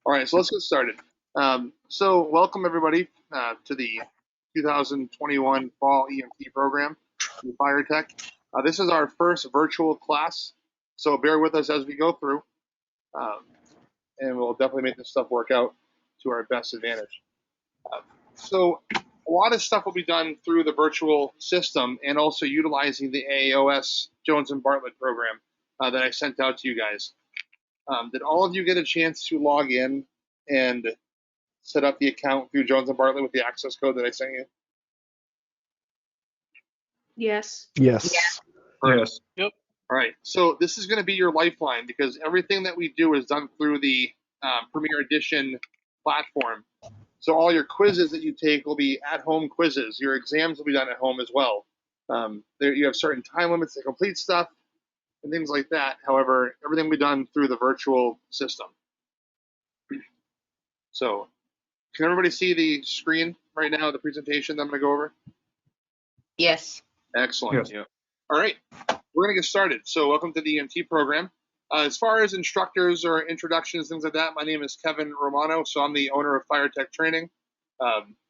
All right, so let's get started. So welcome everybody to the 2021 Fall EMT program in FireTech. This is our first virtual class, so bear with us as we go through, and we'll definitely make this stuff work out to our best advantage. So a lot of stuff will be done through the virtual system and also utilizing the AAOS Jones and Bartlett program that I sent out to you guys. Did all of you get a chance to log in and set up the account through Jones and Bartlett with the access code that I sent you? Yes. Yes. Yes. Yep. All right. So this is going to be your lifeline because everything that we do is done through the Premier Edition platform. So all your quizzes that you take will be at-home quizzes. Your exams will be done at home as well. There you have certain time limits to complete stuff and things like that. However, everything will be done through the virtual system. So can everybody see the screen right now, the presentation that I'm going to go over? Yes. Excellent. Yes. Yeah. All right, we're going to get started. So welcome to the EMT program. As far as instructors or introductions, things like that, my name is Kevin Romano. So I'm the owner of FireTech Training.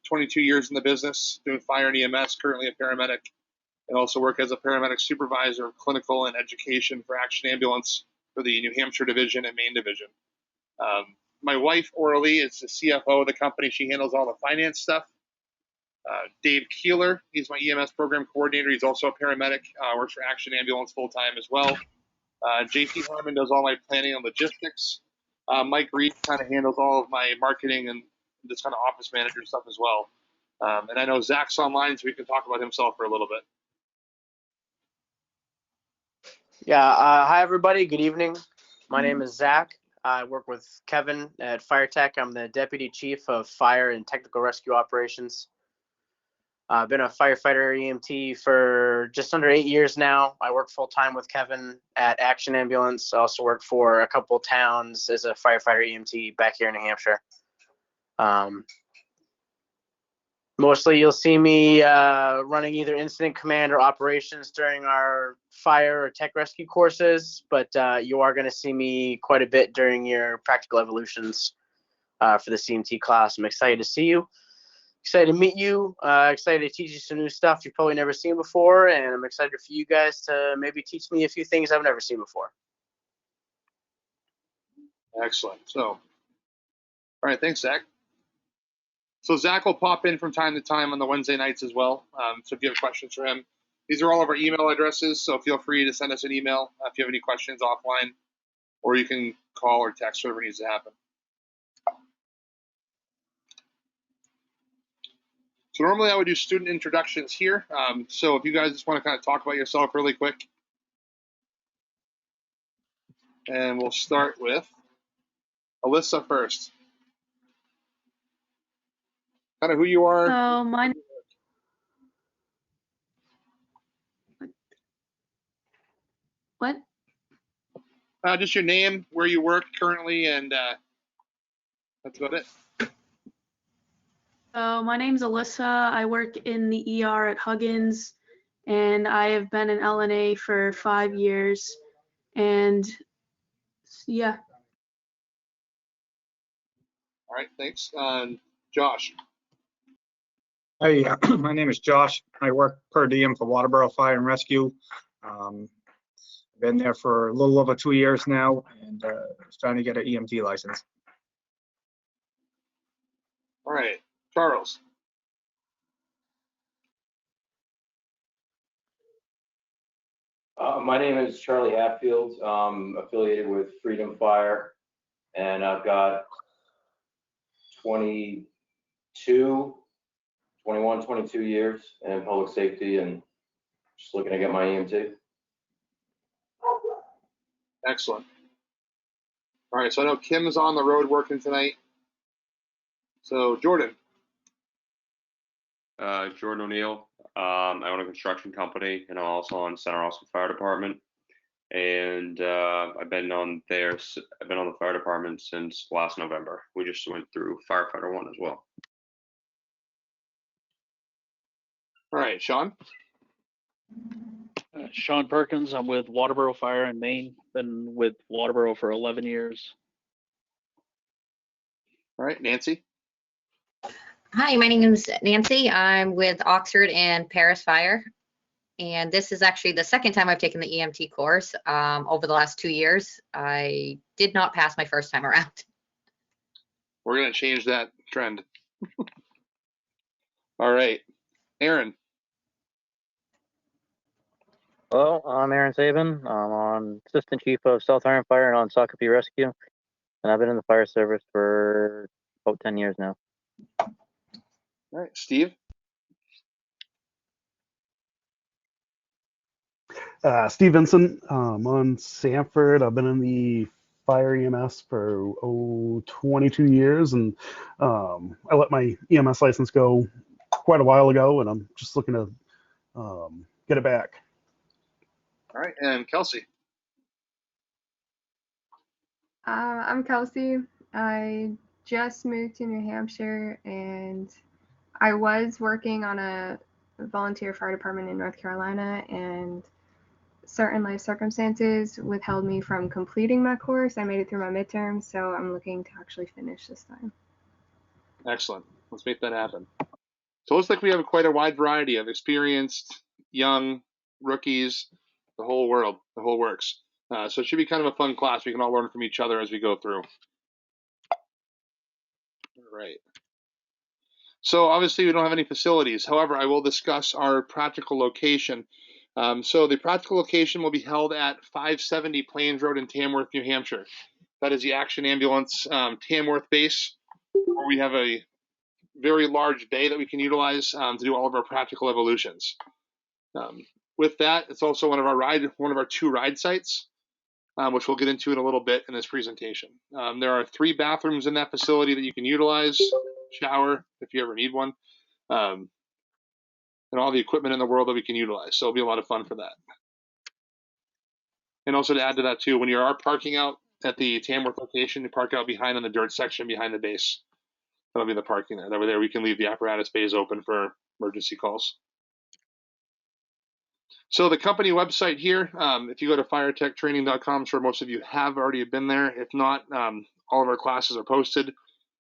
22 years in the business, doing fire and EMS, currently a paramedic, and also work as a paramedic supervisor of clinical and education for Action Ambulance for the New Hampshire division and Maine division. My wife, Orly, is the CFO of the company. She handles all the finance stuff. Dave Keeler, he's my EMS program coordinator. He's also a paramedic, works for Action Ambulance full-time as well. JC Harmon does all my planning and logistics. Mike Reed kind of handles all of my marketing and this kind of office manager stuff as well. And I know Zach's online, so we can talk about himself for a little bit. Yeah, hi everybody, good evening. My name is Zach. I work with Kevin at FireTech. I'm the Deputy Chief of Fire and Technical Rescue Operations. I've been a firefighter EMT for just under 8 years now. I work full-time with Kevin at Action Ambulance. I also work for a couple towns as a firefighter EMT back here in New Hampshire. Mostly you'll see me running either incident command or operations during our fire or tech rescue courses, but you are going to see me quite a bit during your practical evolutions for the CMT class. I'm excited to see you. Excited to meet you, excited to teach you some new stuff you've probably never seen before, and I'm excited for you guys to maybe teach me a few things I've never seen before. Excellent. So, all right, thanks, Zach. So Zach will pop in from time to time on the Wednesday nights as well. So if you have questions for him, these are all of our email addresses, so feel free to send us an email if you have any questions offline, or you can call or text, whatever needs to happen. So normally I would do student introductions here. So if you guys just want to kind of talk about yourself really quick. And we'll start with Alyssa first. Kind of who you are. What? Just your name, where you work currently, and that's about it. So my name's Alyssa. I work in the ER at Huggins, and I have been an LNA for 5 years. And yeah. All right, thanks. Josh. Hey, my name is Josh. I work per diem for Waterboro Fire and Rescue. I've been there for a little over 2 years now, and trying to get an EMT license. All right, Charles. My name is Charlie Hatfield. I'm affiliated with Freedom Fire, and I've got 21, 22 years in public safety, and just looking to get my EMT. Excellent. All right, so I know Kim is on the road working tonight. So Jordan. Jordan O'Neill. I own a construction company, and I'm also on Center Austin Fire Department. And I've been on the fire department since last November. We just went through Firefighter 1 as well. All right, Sean. Sean Perkins. I'm with Waterboro Fire in Maine. Been with Waterboro for 11 years. All right, Nancy. Hi, my name is Nancy. I'm with Oxford and Paris Fire. And this is actually the second time I've taken the EMT course over the last 2 years. I did not pass my first time around. We're going to change that trend. All right, Aaron. Hello, I'm Aaron Saban. I'm on Assistant Chief of South Iron Fire and on Shakopee Rescue. And I've been in the fire service for about 10 years now. All right, Steve. Steve Vincent, on Sanford. I've been in the fire EMS for 22 years, and I let my EMS license go quite a while ago, and I'm just looking to get it back. All right, and Kelsey. I'm Kelsey. I just moved to New Hampshire, and I was working on a volunteer fire department in North Carolina, and certain life circumstances withheld me from completing my course. I made it through my midterm, so I'm looking to actually finish this time. Excellent. Let's make that happen. So it looks like we have quite a wide variety of experienced, young, rookies, the whole world, the whole works. So it should be kind of a fun class. We can all learn from each other as we go through. All right. So obviously we don't have any facilities. However, I will discuss our practical location. So the practical location will be held at 570 Plains Road in Tamworth, New Hampshire. That is the Action Ambulance Tamworth base, where we have a very large bay that we can utilize to do all of our practical evolutions. With that, it's also one of our 2 ride sites, which we'll get into in a little bit in this presentation. There are 3 bathrooms in that facility that you can utilize, shower if you ever need one, and all the equipment in the world that we can utilize. So it'll be a lot of fun for that. And also to add to that too, when you are parking out at the Tamworth location, you park out behind in the dirt section behind the base. That'll be the parking there. Over there, we can leave the apparatus bays open for emergency calls. So the company website here, if you go to firetechtraining.com, I'm sure most of you have already been there. If not, all of our classes are posted.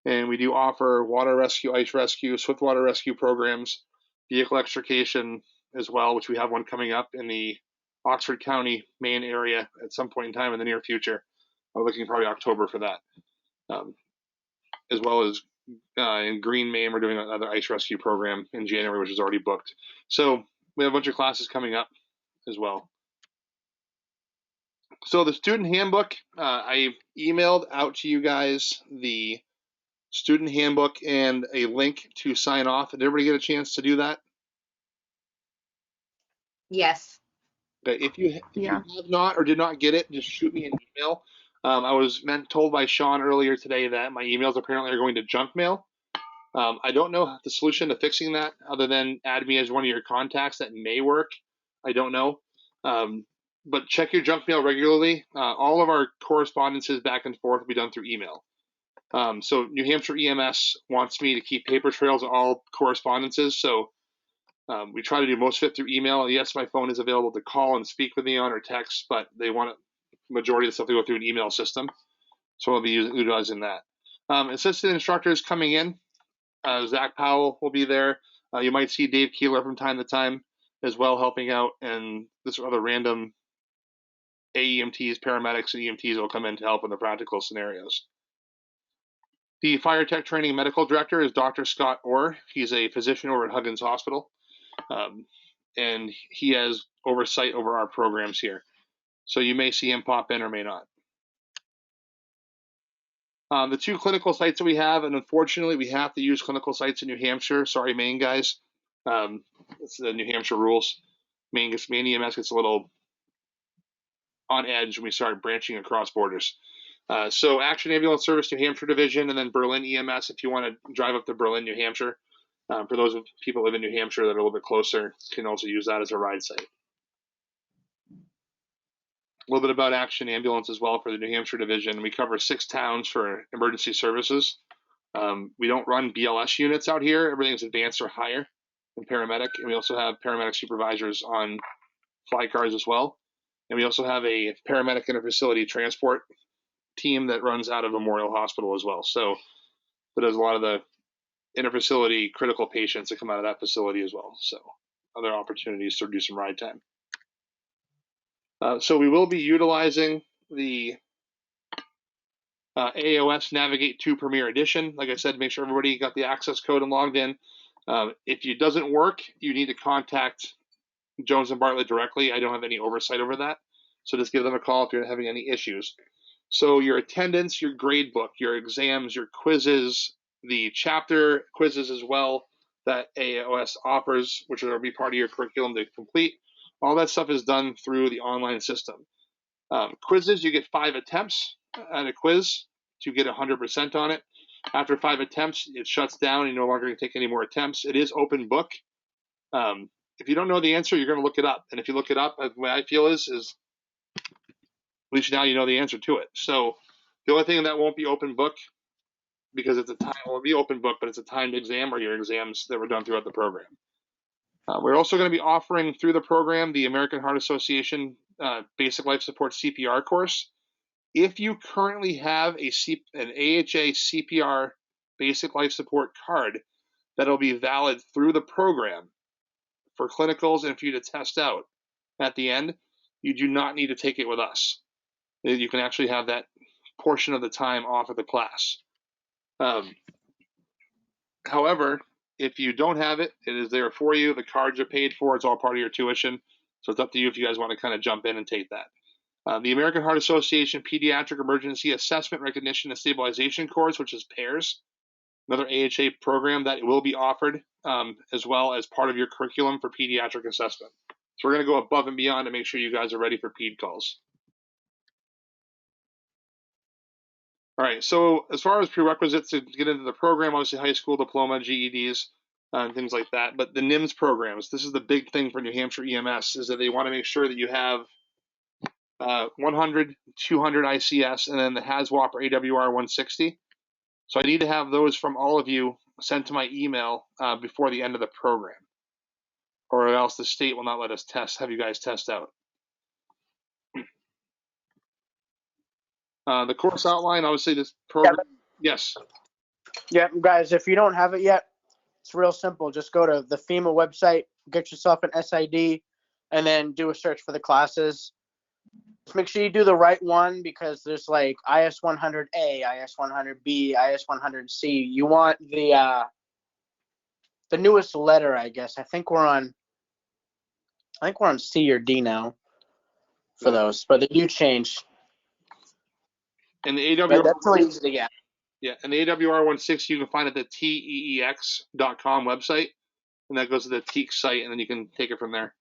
And we do offer water rescue, ice rescue, swift water rescue programs, vehicle extrication as well, which we have one coming up in the Oxford County, Maine area at some point in time in the near future. I'm looking probably October for that. As well as in Green, Maine, we're doing another ice rescue program in January, which is already booked. So we have a bunch of classes coming up as well. So the student handbook, I emailed out to you guys the student handbook and a link to sign off. Did everybody get a chance to do that? Yes. Okay. If you have not or did not get it, just shoot me an email. I was told by Sean earlier today that my emails apparently are going to junk mail. I don't know the solution to fixing that other than add me as one of your contacts. That may work. I don't know. But check your junk mail regularly. All of our correspondences back and forth will be done through email. So New Hampshire EMS wants me to keep paper trails of all correspondences. So we try to do most of it through email. Yes, my phone is available to call and speak with me on or text, but they want majority of the stuff to go through an email system. So we'll be utilizing that. Assistant instructors coming in. Zach Powell will be there. You might see Dave Keeler from time to time as well helping out, and this other random AEMTs, paramedics, and EMTs will come in to help in the practical scenarios. The FireTech training medical director is Dr. Scott Orr. He's a physician over at Huggins Hospital, and he has oversight over our programs here. So you may see him pop in or may not. The 2 clinical sites that we have, and unfortunately we have to use clinical sites in New Hampshire. Sorry, Maine guys. It's the New Hampshire rules. Maine EMS gets a little on edge when we start branching across borders. So Action Ambulance Service New Hampshire Division, and then Berlin EMS if you want to drive up to Berlin, New Hampshire. For those people who live in New Hampshire that are a little bit closer, can also use that as a ride site. A little bit about Action Ambulance as well for the New Hampshire Division. We cover 6 towns for emergency services. We don't run BLS units out here. Everything's advanced or higher than paramedic. And we also have paramedic supervisors on fly cars as well. And we also have a paramedic interfacility transport team that runs out of Memorial Hospital as well. So but there's a lot of the interfacility critical patients that come out of that facility as well. So other opportunities to reduce some ride time. So we will be utilizing the AOS Navigate 2 Premier Edition. Like I said, make sure everybody got the access code and logged in. If it doesn't work, you need to contact Jones and Bartlett directly. I don't have any oversight over that. So just give them a call if you're having any issues. So your attendance, your grade book, your exams, your quizzes, the chapter quizzes as well that AOS offers, which will be part of your curriculum to complete. All that stuff is done through the online system. Quizzes, you get 5 attempts at a quiz to get 100% on it. After 5 attempts, it shuts down. You're no longer going to take any more attempts. It is open book. If you don't know the answer, you're going to look it up. And if you look it up, the way I feel is at least now you know the answer to it. So the only thing that won't be open book, because it's a time, will be open book, but it's a timed exam or your exams that were done throughout the program. We're also going to be offering through the program the American Heart Association Basic Life Support CPR course. If you currently have an AHA CPR Basic Life Support card, that'll be valid through the program for clinicals and for you to test out at the end, you do not need to take it with us. You can actually have that portion of the time off of the class. However, if you don't have it, it is there for you. The cards are paid for. It's all part of your tuition. So it's up to you if you guys want to kind of jump in and take that. The American Heart Association Pediatric Emergency Assessment Recognition and Stabilization course, which is PAIRS, another AHA program that will be offered as well as part of your curriculum for pediatric assessment. So we're going to go above and beyond to make sure you guys are ready for PED calls. All right, so as far as prerequisites to get into the program, obviously high school diploma, GEDs, and things like that. But the NIMS programs, this is the big thing for New Hampshire EMS, is that they want to make sure that you have 100, 200 ICS, and then the Hazmat or AWR 160. So I need to have those from all of you sent to my email before the end of the program, or else the state will not let us have you guys test out. The course outline, obviously this program, yes. Yeah, guys, if you don't have it yet, it's real simple. Just go to the FEMA website, get yourself an SID, and then do a search for the classes. Just make sure you do the right one, because there's like IS 100A, IS 100B, IS 100C. You want the newest letter, I guess. I think we're on C or D now for those, but they do change. And the AWR, but that's really easy to get. Yeah, and the AWR 160 you can find at the teex.com website, and that goes to the TEEX site, and then you can take it from there.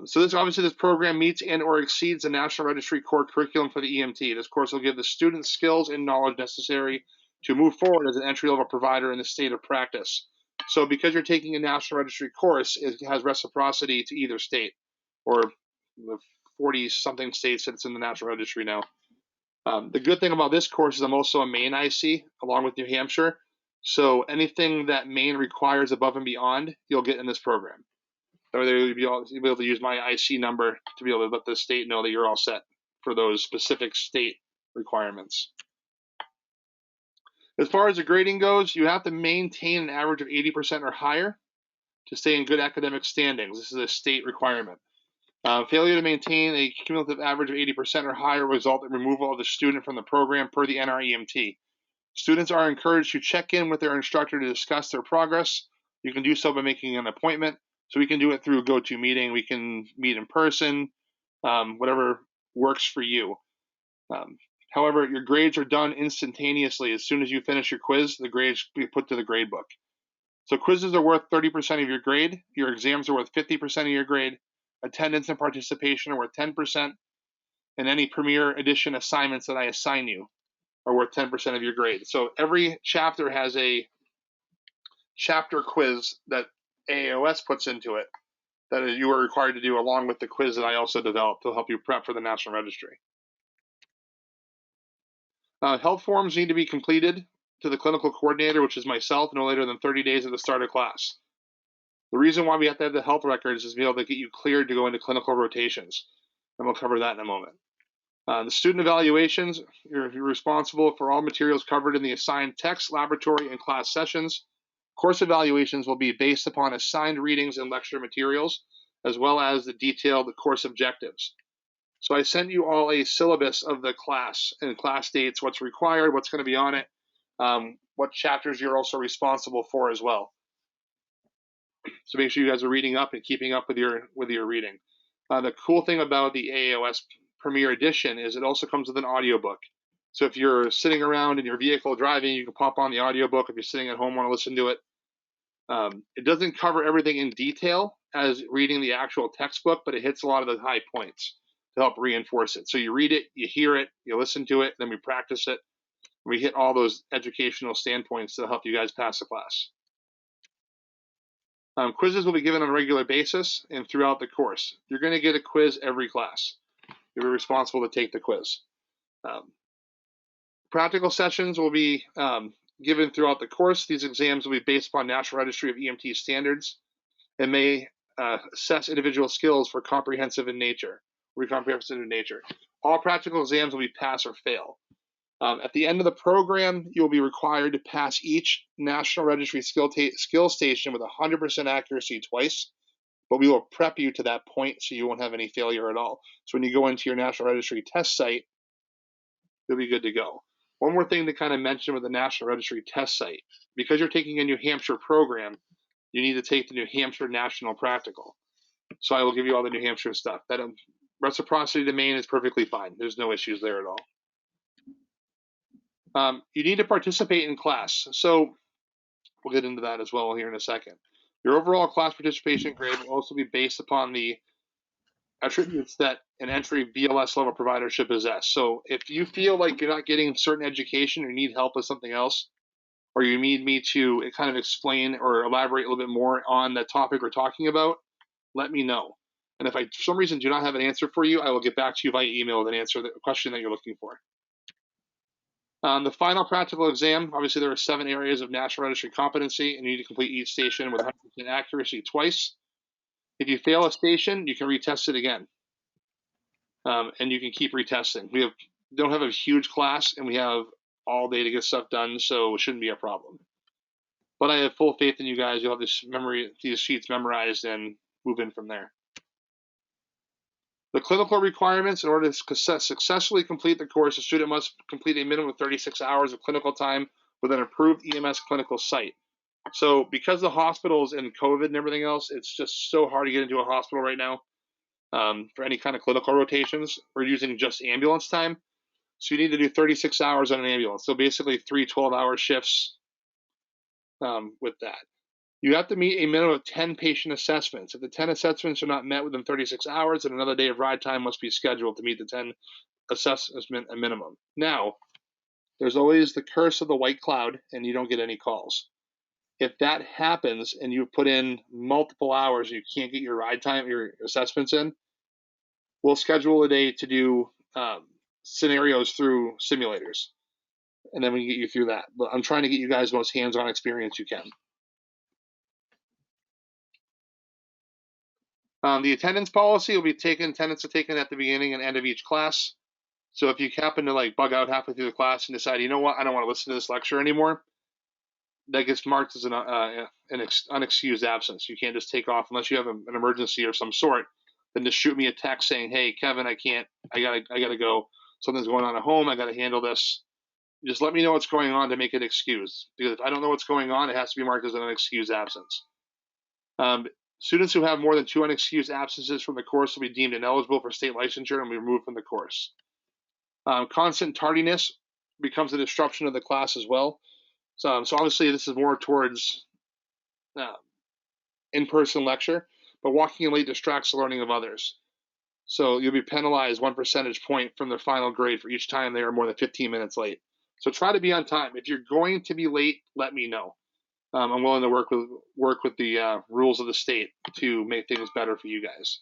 So this program meets and or exceeds the National Registry core curriculum for the EMT. This course will give the students skills and knowledge necessary to move forward as an entry-level provider in the state of practice. So because you're taking a National Registry course, it has reciprocity to either state, or the 40-something states that it's in the National Registry now. The good thing about this course is I'm also a Maine IC along with New Hampshire. So anything that Maine requires above and beyond, you'll get in this program. Or you'll be able to use my IC number to be able to let the state know that you're all set for those specific state requirements. As far as the grading goes, you have to maintain an average of 80% or higher to stay in good academic standings. This is a state requirement. Failure to maintain a cumulative average of 80% or higher will result in removal of the student from the program per the NREMT. Students are encouraged to check in with their instructor to discuss their progress. You can do so by making an appointment. So we can do it through GoToMeeting. We can meet in person, whatever works for you. However, your grades are done instantaneously. As soon as you finish your quiz, the grades be put to the grade book. So quizzes are worth 30% of your grade. Your exams are worth 50% of your grade. Attendance and participation are worth 10%. And any Premier Edition assignments that I assign you are worth 10% of your grade. So every chapter has a chapter quiz that AOS puts into it that you are required to do, along with the quiz that I also developed to help you prep for the National Registry. Health forms need to be completed to the clinical coordinator, which is myself, no later than 30 days of the start of class. The reason why we have to have the health records is to be able to get you cleared to go into clinical rotations, and we'll cover that in a moment. The student evaluations, you're responsible for all materials covered in the assigned text, laboratory, and class sessions. Course evaluations will be based upon assigned readings and lecture materials, as well as the detailed course objectives. So I sent you all a syllabus of the class and class dates, what's required, what's going to be on it, what chapters you're also responsible for as well. So make sure you guys are reading up and keeping up with your reading. The cool thing about the AAOS Premier Edition is it also comes with an audiobook. So if you're sitting around in your vehicle driving, you can pop on the audiobook. If you're sitting at home, want to listen to it. It doesn't cover everything in detail as reading the actual textbook, but it hits a lot of the high points to help reinforce it. So you read it, you hear it, you listen to it, then we practice it. We hit all those educational standpoints to help you guys pass the class. Quizzes will be given on a regular basis and throughout the course. You're going to get a quiz every class. You're responsible to take the quiz. Practical sessions will be given throughout the course. These exams will be based upon National Registry of EMT standards and may assess individual skills for comprehensive in nature. All practical exams will be pass or fail. At the end of the program, you'll be required to pass each National Registry skill station with 100% accuracy twice, but we will prep you to that point so you won't have any failure at all. So when you go into your National Registry test site, you'll be good to go. One more thing to kind of mention with the National Registry test site, because you're taking a New Hampshire program, you need to take the New Hampshire National Practical. So I will give you all the New Hampshire stuff. That reciprocity to Maine is perfectly fine. There's no issues there at all. You need to participate in class. So we'll get into that as well here in a second. Your overall class participation grade will also be based upon the attributes that an entry BLS level provider should possess. So if you feel like you're not getting certain education or need help with something else, or you need me to kind of explain or elaborate a little bit more on the topic we're talking about, let me know. And if I, for some reason, do not have an answer for you, I will get back to you via email with an answer to the question that you're looking for. The final practical exam, obviously there are 7 areas of National Registry competency, and you need to complete each station with 100% accuracy twice. If you fail a station, you can retest it again, and you can keep retesting. We don't have a huge class, and we have all day to get stuff done, so it shouldn't be a problem. But I have full faith in you guys. You'll have these sheets memorized and move in from there. The clinical requirements: in order to successfully complete the course, a student must complete a minimum of 36 hours of clinical time with an approved EMS clinical site. So because the hospitals and COVID and everything else, it's just so hard to get into a hospital right now for any kind of clinical rotations. We're using just ambulance time. So you need to do 36 hours on an ambulance. So basically 3 12-hour shifts with that. You have to meet a minimum of 10 patient assessments. If the 10 assessments are not met within 36 hours, then another day of ride time must be scheduled to meet the 10 assessment minimum. Now, there's always the curse of the white cloud, and you don't get any calls. If that happens and you put in multiple hours and you can't get your ride time, your assessments in, we'll schedule a day to do scenarios through simulators, and then we can get you through that. But I'm trying to get you guys the most hands-on experience you can. The attendance policy will be attendance are taken at the beginning and end of each class. So if you happen to like bug out halfway through the class and decide, you know what, I don't want to listen to this lecture anymore, that gets marked as an unexcused absence. You can't just take off unless you have an emergency of some sort. Then just shoot me a text saying, hey, Kevin, I gotta go. Something's going on at home. I gotta handle this. Just let me know what's going on to make it excused. Because if I don't know what's going on, it has to be marked as an unexcused absence. Students who have more than 2 unexcused absences from the course will be deemed ineligible for state licensure and will be removed from the course. Constant tardiness becomes a disruption of the class as well. So obviously this is more towards in-person lecture, but walking in late distracts the learning of others. So you'll be penalized 1 percentage point from their final grade for each time they are more than 15 minutes late. So try to be on time. If you're going to be late, let me know. I'm willing to work with the rules of the state to make things better for you guys.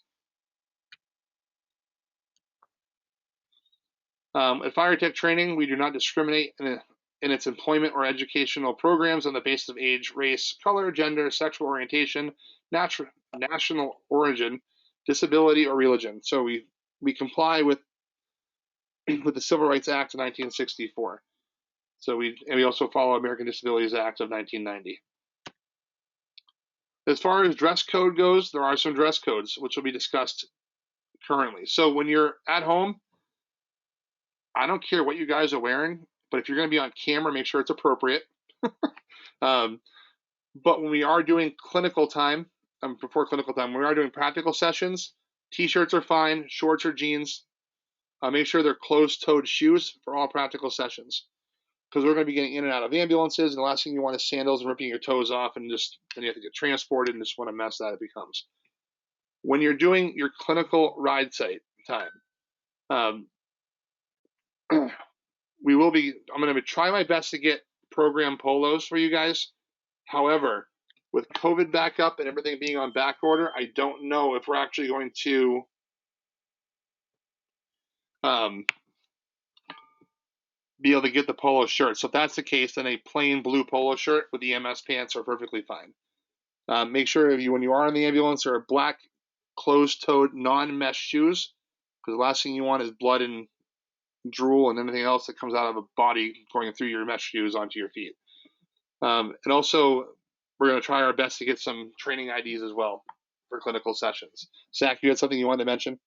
At FireTech training, we do not discriminate in its employment or educational programs on the basis of age, race, color, gender, sexual orientation, national origin, disability, or religion. So we comply with with the Civil Rights Act of 1964. So we also follow American Disabilities Act of 1990. As far as dress code goes, there are some dress codes which will be discussed currently. So when you're at home, I don't care what you guys are wearing, but if you're going to be on camera, make sure it's appropriate. But when we are doing clinical time, before clinical time, when we are doing practical sessions, t-shirts are fine, shorts or jeans. Make sure they're closed-toed shoes for all practical sessions, because we're going to be getting in and out of ambulances, and the last thing you want is sandals and ripping your toes off, and then you have to get transported, and just what a mess that it becomes. When you're doing your clinical ride site time, I'm going to try my best to get program polos for you guys. However, with COVID back up and everything being on back order, I don't know if we're actually going to be able to get the polo shirt. So if that's the case, then a plain blue polo shirt with the EMS pants are perfectly fine. Make sure when you are in the ambulance, there are black closed-toed non-mesh shoes, because the last thing you want is blood and drool and anything else that comes out of a body going through your mesh shoes onto your feet. And also, we're going to try our best to get some training IDs as well for clinical sessions. Zach, you had something you wanted to mention?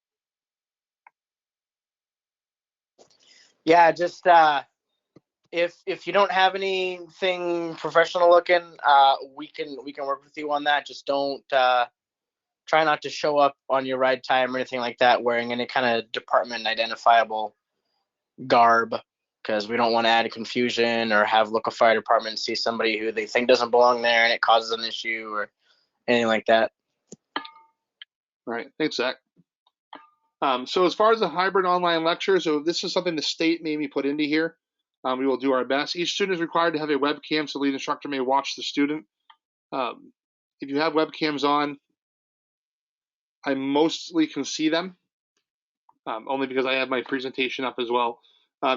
Yeah, just if you don't have anything professional looking, we can work with you on that. Just don't try not to show up on your ride time or anything like that wearing any kind of department identifiable garb, because we don't want to add confusion or have local fire department see somebody who they think doesn't belong there and it causes an issue or anything like that. All right, thanks, Zach. So as far as the hybrid online lecture, so this is something the state made me put into here. We will do our best. Each student is required to have a webcam so the lead instructor may watch the student. If you have webcams on, I mostly can see them, only because I have my presentation up as well.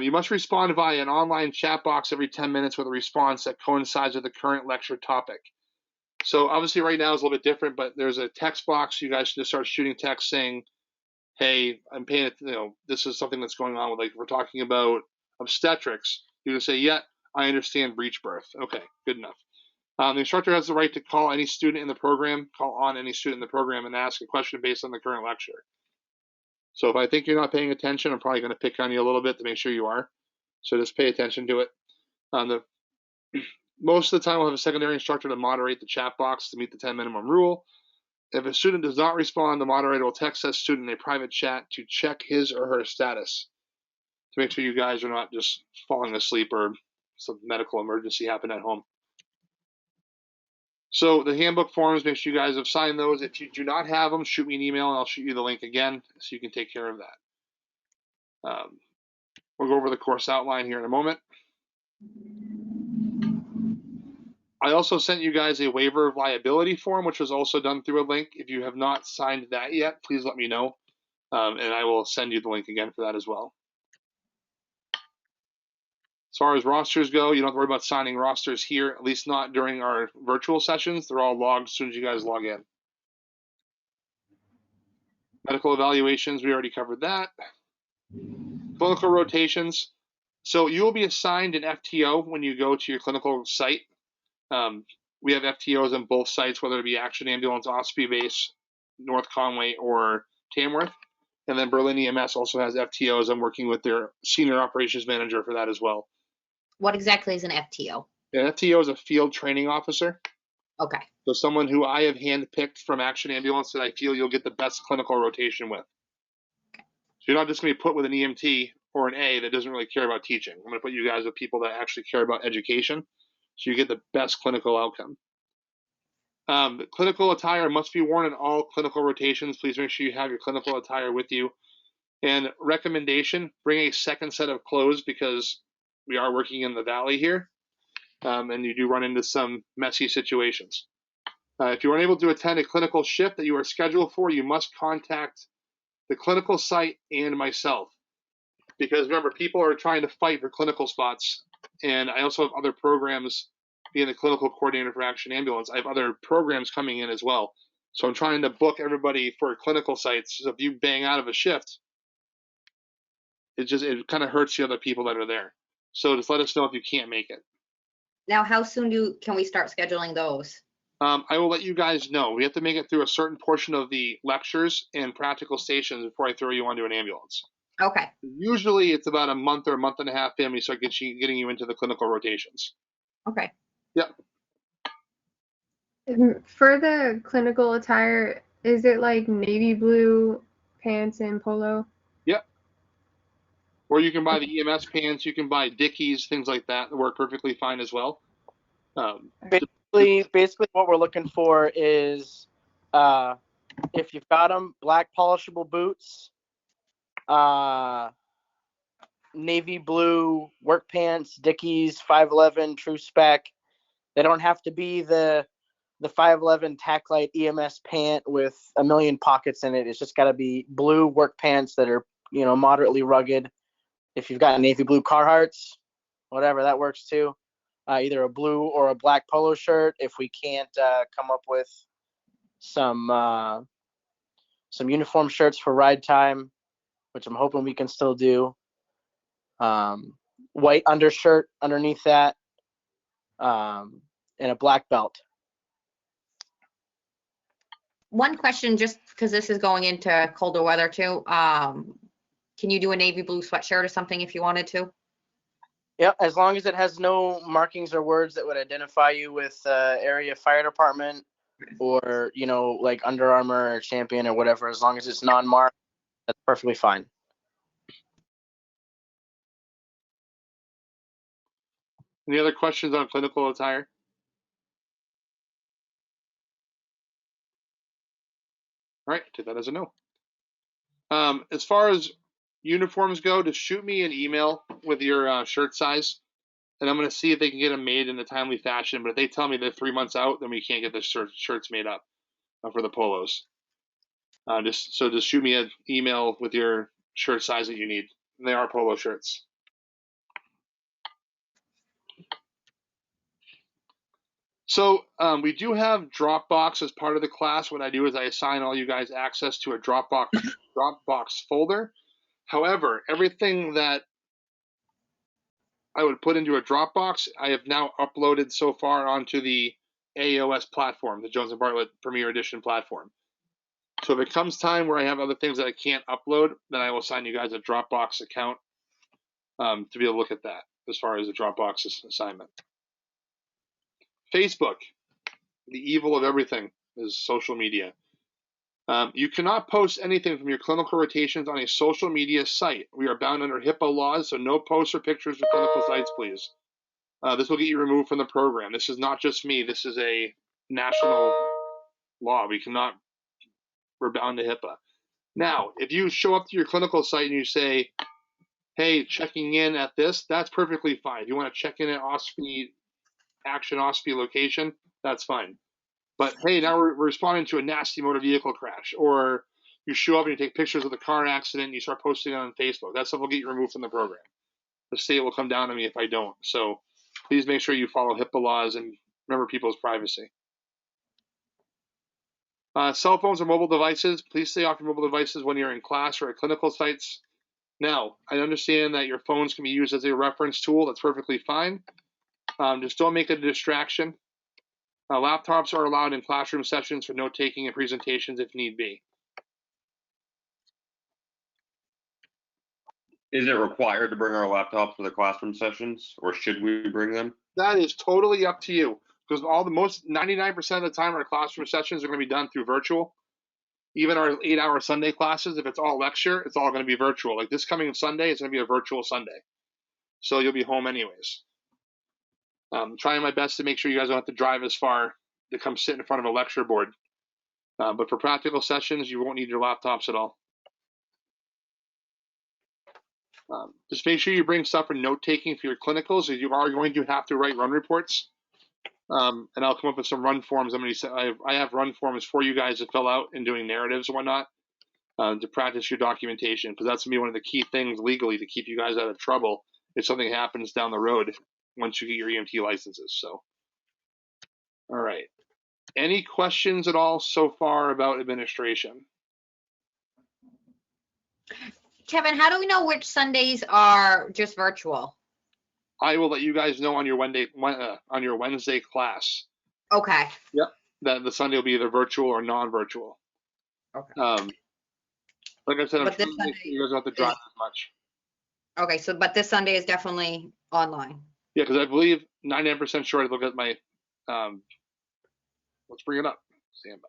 You must respond via an online chat box every 10 minutes with a response that coincides with the current lecture topic. So obviously right now is a little bit different, but there's a text box. You guys should just start shooting text saying, hey, I'm paying it, this is something that's going on with, like, if we're talking about obstetrics, you can say, yeah, I understand breech birth. Okay, good enough. The instructor has the right to call on any student in the program and ask a question based on the current lecture. So if I think you're not paying attention, I'm probably going to pick on you a little bit to make sure you are. So just pay attention to it. Most of the time, we'll have a secondary instructor to moderate the chat box to meet the 10 minimum rule. If a student does not respond, the moderator will text that student in a private chat to check his or her status, to make sure you guys are not just falling asleep or some medical emergency happened at home. So the handbook forms, make sure you guys have signed those. If you do not have them, shoot me an email and I'll shoot you the link again so you can take care of that. We'll go over the course outline here in a moment. I also sent you guys a waiver of liability form, which was also done through a link. If you have not signed that yet, please let me know, and I will send you the link again for that as well. As far as rosters go, you don't have to worry about signing rosters here, at least not during our virtual sessions. They're all logged as soon as you guys log in. Medical evaluations, we already covered that. Clinical rotations. So you will be assigned an FTO when you go to your clinical site. We have FTOs on both sites, whether it be Action Ambulance, Ospey Base, North Conway, or Tamworth. And then Berlin EMS also has FTOs. I'm working with their senior operations manager for that as well. What exactly is an FTO? An FTO is a field training officer. Okay. So someone who I have handpicked from Action Ambulance that I feel you'll get the best clinical rotation with. Okay. So you're not just going to be put with an EMT or an A that doesn't really care about teaching. I'm going to put you guys with people that actually care about education, so you get the best clinical outcome. The clinical attire must be worn in all clinical rotations. Please make sure you have your clinical attire with you. And recommendation, bring a second set of clothes because we are working in the valley here, and you do run into some messy situations. If you're unable to attend a clinical shift that you are scheduled for, you must contact the clinical site and myself. Because remember, people are trying to fight for clinical spots, and I also have other programs. Being the clinical coordinator for Action Ambulance, I have other programs coming in as well. So I'm trying to book everybody for clinical sites. So if you bang out of a shift, it kind of hurts the other people that are there. So just let us know if you can't make it. Now, how soon can we start scheduling those? I will let you guys know. We have to make it through a certain portion of the lectures and practical stations before I throw you onto an ambulance. Okay. Usually it's about a month or a month and a half in, we start getting you into the clinical rotations. Okay. Yep. For the clinical attire, is it like navy blue pants and polo? Yep. Or you can buy the EMS pants, you can buy Dickies, things like that work perfectly fine as well. Basically what we're looking for is, if you've got them, black polishable boots, navy blue work pants, Dickies, 511 true spec. They don't have to be the 511 Taclite EMS pant with a million pockets in it. It's just got to be blue work pants that are, moderately rugged. If you've got navy blue Carhartts, whatever, that works too. Either a blue or a black polo shirt. If we can't come up with some uniform shirts for ride time, which I'm hoping we can still do. White undershirt underneath that, and a black belt. One question, just because this is going into colder weather too. Can you do a navy blue sweatshirt or something if you wanted to? Yep, as long as it has no markings or words that would identify you with area fire department or, like Under Armour or Champion or whatever. As long as it's non-marked, that's perfectly fine. Any other questions on clinical attire? All right, take that as a no. As far as uniforms go, just shoot me an email with your shirt size, and I'm going to see if they can get them made in a timely fashion. But if they tell me they're 3 months out, then we can't get the shirts made up for the polos. Just shoot me an email with your shirt size that you need. And they are polo shirts. So we do have Dropbox as part of the class. What I do is I assign all you guys access to a Dropbox folder. However, everything that I would put into a Dropbox, I have now uploaded so far onto the AOS platform, the Jones & Bartlett Premier Edition platform. So if it comes time where I have other things that I can't upload, then I will assign you guys a Dropbox account to be able to look at that as far as the Dropbox assignment. Facebook, the evil of everything is social media. You cannot post anything from your clinical rotations on a social media site. We are bound under HIPAA laws, so no posts or pictures of clinical sites, please. This will get you removed from the program. This is not just me. This is a national law. We're bound to HIPAA. Now, if you show up to your clinical site and you say, hey, checking in at this, that's perfectly fine. If you want to check in at Action OSPI location, that's fine. But hey, now we're responding to a nasty motor vehicle crash, or you show up and you take pictures of the car accident and you start posting it on Facebook. That stuff will get you removed from the program. The state will come down on me if I don't. So please make sure you follow HIPAA laws and remember people's privacy. Cell phones or mobile devices, please stay off your mobile devices when you're in class or at clinical sites. Now, I understand that your phones can be used as a reference tool. That's perfectly fine. Just don't make it a distraction. Laptops are allowed in classroom sessions for note-taking and presentations if need be. Is it required to bring our laptops for the classroom sessions, or should we bring them? That is totally up to you, because 99% of the time our classroom sessions are going to be done through virtual. Even our 8-hour Sunday classes, if it's all lecture, it's all going to be virtual. Like this coming Sunday, it's going to be a virtual Sunday. So you'll be home anyways. Trying my best to make sure you guys don't have to drive as far to come sit in front of a lecture board. But for practical sessions, you won't need your laptops at all. Just make sure you bring stuff for note-taking for your clinicals, as you are going to have to write run reports. And I'll come up with some run forms. I have run forms for you guys to fill out in doing narratives and whatnot to practice your documentation, because that's going to be one of the key things legally to keep you guys out of trouble if something happens down the road once you get your EMT licenses. So, all right. Any questions at all so far about administration? Kevin, how do we know which Sundays are just virtual? I will let you guys know on your Wednesday class. Okay. Yep. That the Sunday will be either virtual or non-virtual. Okay. Like I said, I'm But this trying to make sure you guys don't have to Sunday drive is- as much. Okay, so but this Sunday is definitely online. Yeah, because I believe 99% sure I look at my. Let's bring it up. Stand by.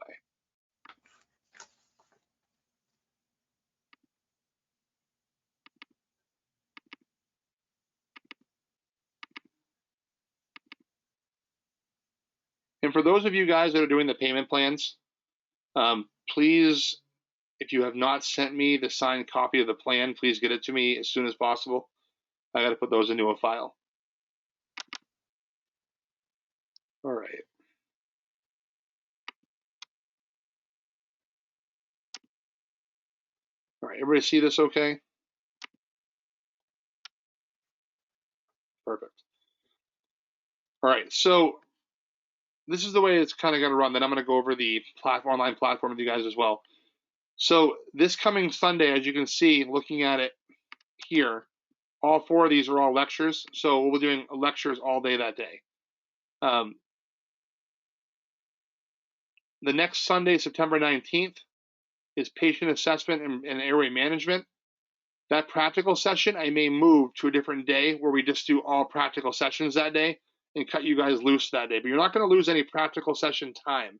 And for those of you guys that are doing the payment plans, please, if you have not sent me the signed copy of the plan, please get it to me as soon as possible. I got to put those into a file. All right. All right, everybody see this okay? Perfect. All right, so this is the way it's kind of going to run. Then I'm going to go over the online platform with you guys as well. So this coming Sunday, as you can see, looking at it here, all 4 of these are all lectures. So we'll be doing lectures all day that day. The next Sunday, September 19th, is patient assessment and airway management. That practical session, I may move to a different day where we just do all practical sessions that day and cut you guys loose that day. But you're not going to lose any practical session time.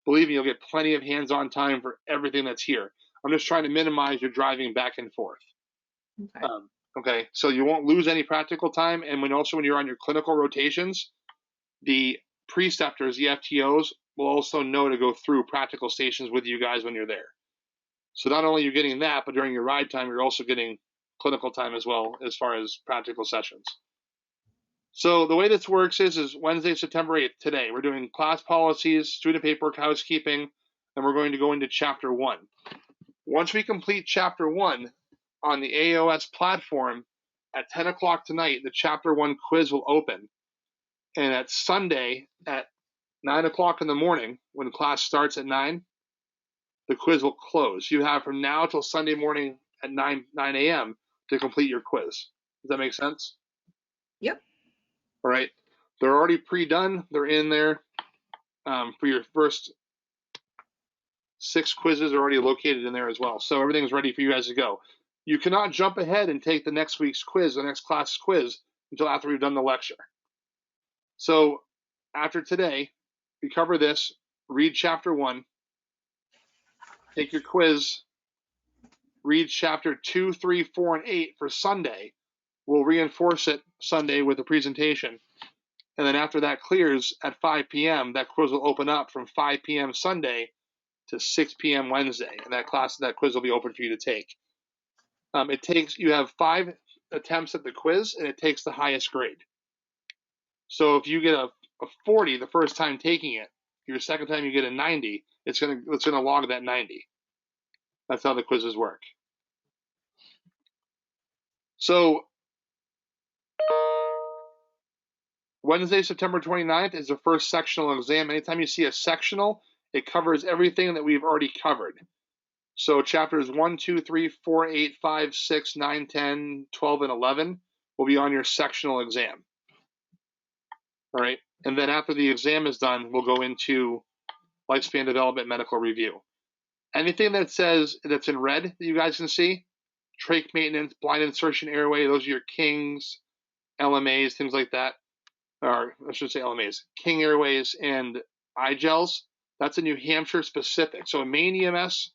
Believe me, you'll get plenty of hands-on time for everything that's here. I'm just trying to minimize your driving back and forth. Okay. Okay, so you won't lose any practical time. And when you're on your clinical rotations, the preceptors, the FTOs, will also know to go through practical stations with you guys when you're there. So not only are you getting that, but during your ride time, you're also getting clinical time as well as far as practical sessions. So the way this works is Wednesday, September 8th, today, we're doing class policies, student paperwork, housekeeping, and we're going to go into chapter 1. Once we complete chapter 1 on the AOS platform, at 10 o'clock tonight, the chapter 1 quiz will open. And at Sunday at 9 o'clock in the morning, when class starts at 9, the quiz will close. You have from now till Sunday morning at 9 a.m. to complete your quiz. Does that make sense? Yep. All right. They're already pre-done. They're in there for your first 6 quizzes are already located in there as well. So everything's ready for you guys to go. You cannot jump ahead and take the next week's quiz, the next class quiz, until after we've done the lecture. So after today, we cover this, read chapter 1, take your quiz, read chapter 2, 3, 4, and 8 for Sunday. We'll reinforce it Sunday with a presentation. And then after that clears at 5 p.m., that quiz will open up from 5 p.m. Sunday to 6 p.m. Wednesday. And that quiz will be open for you to take. You have 5 attempts at the quiz, and it takes the highest grade. So if you get a 40 the first time taking it, your second time you get a 90, it's gonna log that 90. That's how the quizzes work. So Wednesday, September 29th is the first sectional exam. Anytime you see a sectional, it covers everything that we've already covered. So chapters 1, 2, 3, 4, 8, 5, 6, 9, 10, 12, and 11 will be on your sectional exam. All right. And then after the exam is done, we'll go into lifespan development medical review. Anything that says that's in red that you guys can see, trach maintenance, blind insertion airway, those are your Kings, LMAs, things like that. Or I should say LMAs, King Airways and iGels. That's a New Hampshire specific. So Maine EMS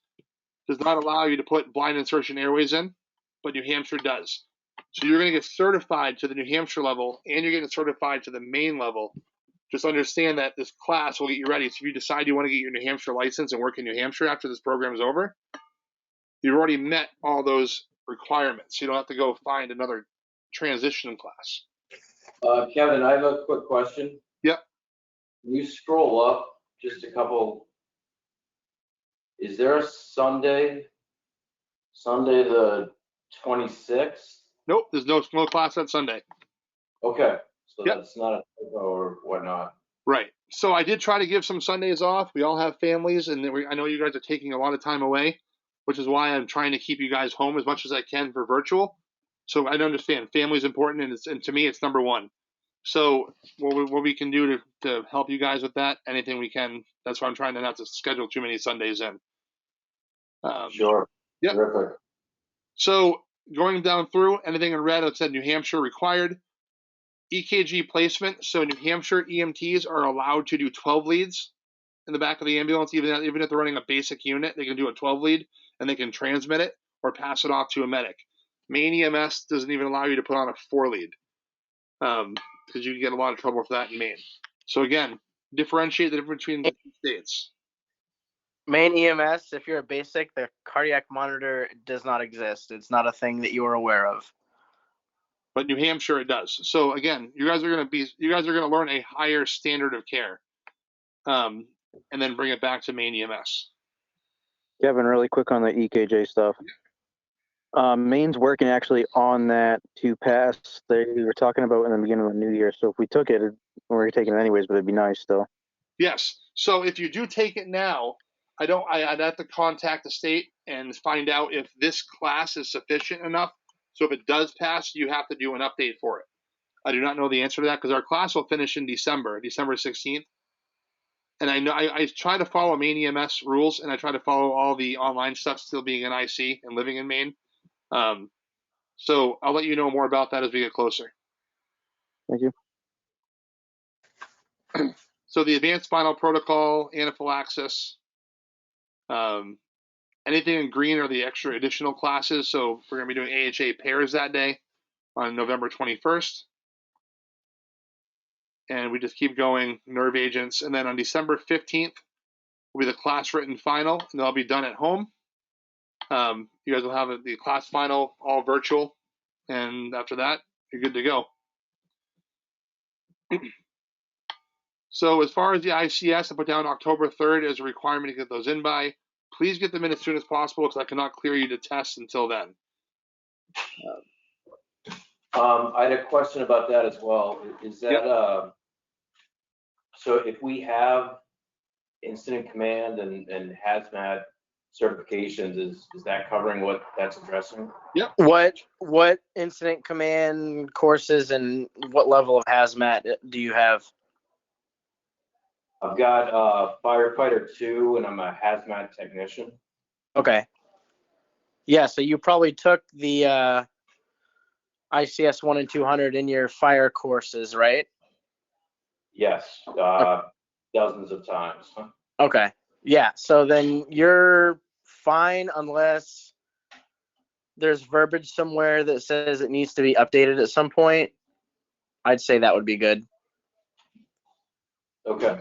does not allow you to put blind insertion airways in, but New Hampshire does. So you're going to get certified to the New Hampshire level, and you're getting certified to the Maine level. Just understand that this class will get you ready. So if you decide you want to get your New Hampshire license and work in New Hampshire after this program is over, you've already met all those requirements. You don't have to go find another transition class. Kevin, I have a quick question. Yep. When you scroll up just a couple, is there a Sunday the 26th? Nope, there's no class that Sunday. Okay, so Yep. That's not a typo or whatnot. Right. So I did try to give some Sundays off. We all have families, and I know you guys are taking a lot of time away. which is why I'm trying to keep you guys home as much as I can for virtual. So I understand family is important, and to me, it's number one. So what we can do to help you guys with that, anything we can. That's why I'm trying to not to schedule too many Sundays in. Sure. Yep. Terrific. So going down through, anything in red, it said New Hampshire required. EKG placement. So New Hampshire EMTs are allowed to do 12 leads in the back of the ambulance, even if they're running a basic unit, they can do a 12 lead and they can transmit it or pass it off to a medic. Main EMS doesn't even allow you to put on a 4 lead because you can get a lot of trouble for that in Maine. So again, differentiate the difference between the two states. Main EMS, if you're a basic, the cardiac monitor does not exist. It's not a thing that you are aware of. But New Hampshire it does. So again, you guys are going to learn a higher standard of care, and then bring it back to Main EMS. Kevin, really quick on the EKJ stuff. Maine's working actually on that to pass. They were talking about in the beginning of the new year. So if we took it, we're taking it anyways, but it'd be nice still. Yes. So if you do take it now, I'd have to contact the state and find out if this class is sufficient enough. So if it does pass, you have to do an update for it. I do not know the answer to that because our class will finish in December 16th. And I know I try to follow Maine EMS rules, and I try to follow all the online stuff, still being an IC and living in Maine. So I'll let you know more about that as we get closer. Thank you. So the advanced spinal protocol, anaphylaxis, anything in green are the extra additional classes. So we're going to be doing AHA pairs that day on November 21st. And we just keep going, nerve agents. And then on December 15th will be the class written final, and they'll be done at home. You guys will have the class final all virtual. And after that, you're good to go. So as far as the ICS, I put down October 3rd as a requirement to get those in by. Please get them in as soon as possible because I cannot clear you to test until then. I had a question about that as well. Is that, so if we have incident command and hazmat certifications, is that covering what that's addressing? Yep. What incident command courses and what level of hazmat do you have? I've got firefighter 2 and I'm a hazmat technician. Okay. Yeah, so you probably took the ICS 1 and 200 in your fire courses, right? Yes, dozens of times. Okay. Yeah, so then you're fine unless there's verbiage somewhere that says it needs to be updated at some point. I'd say that would be good. Okay.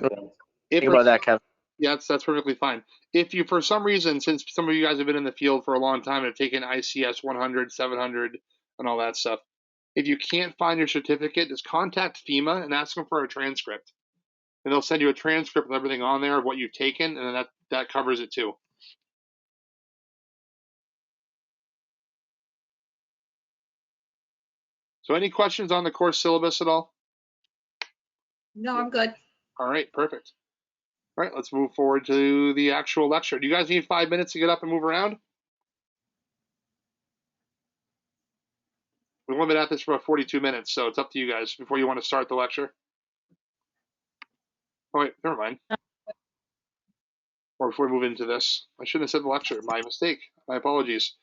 Think about that, Kevin. Yeah, that's perfectly fine. If you, for some reason, since some of you guys have been in the field for a long time and have taken ICS 100, 700, and all that stuff, if you can't find your certificate, just contact FEMA and ask them for a transcript. And they'll send you a transcript with everything on there of what you've taken, and then that covers it too. So any questions on the course syllabus at all? No, I'm good. All right, perfect. All right, let's move forward to the actual lecture. Do you guys need 5 minutes to get up and move around? We've only been at this for about 42 minutes, so it's up to you guys before you want to start the lecture. Oh, wait, never mind. Or before we move into this. I shouldn't have said the lecture. My mistake. My apologies.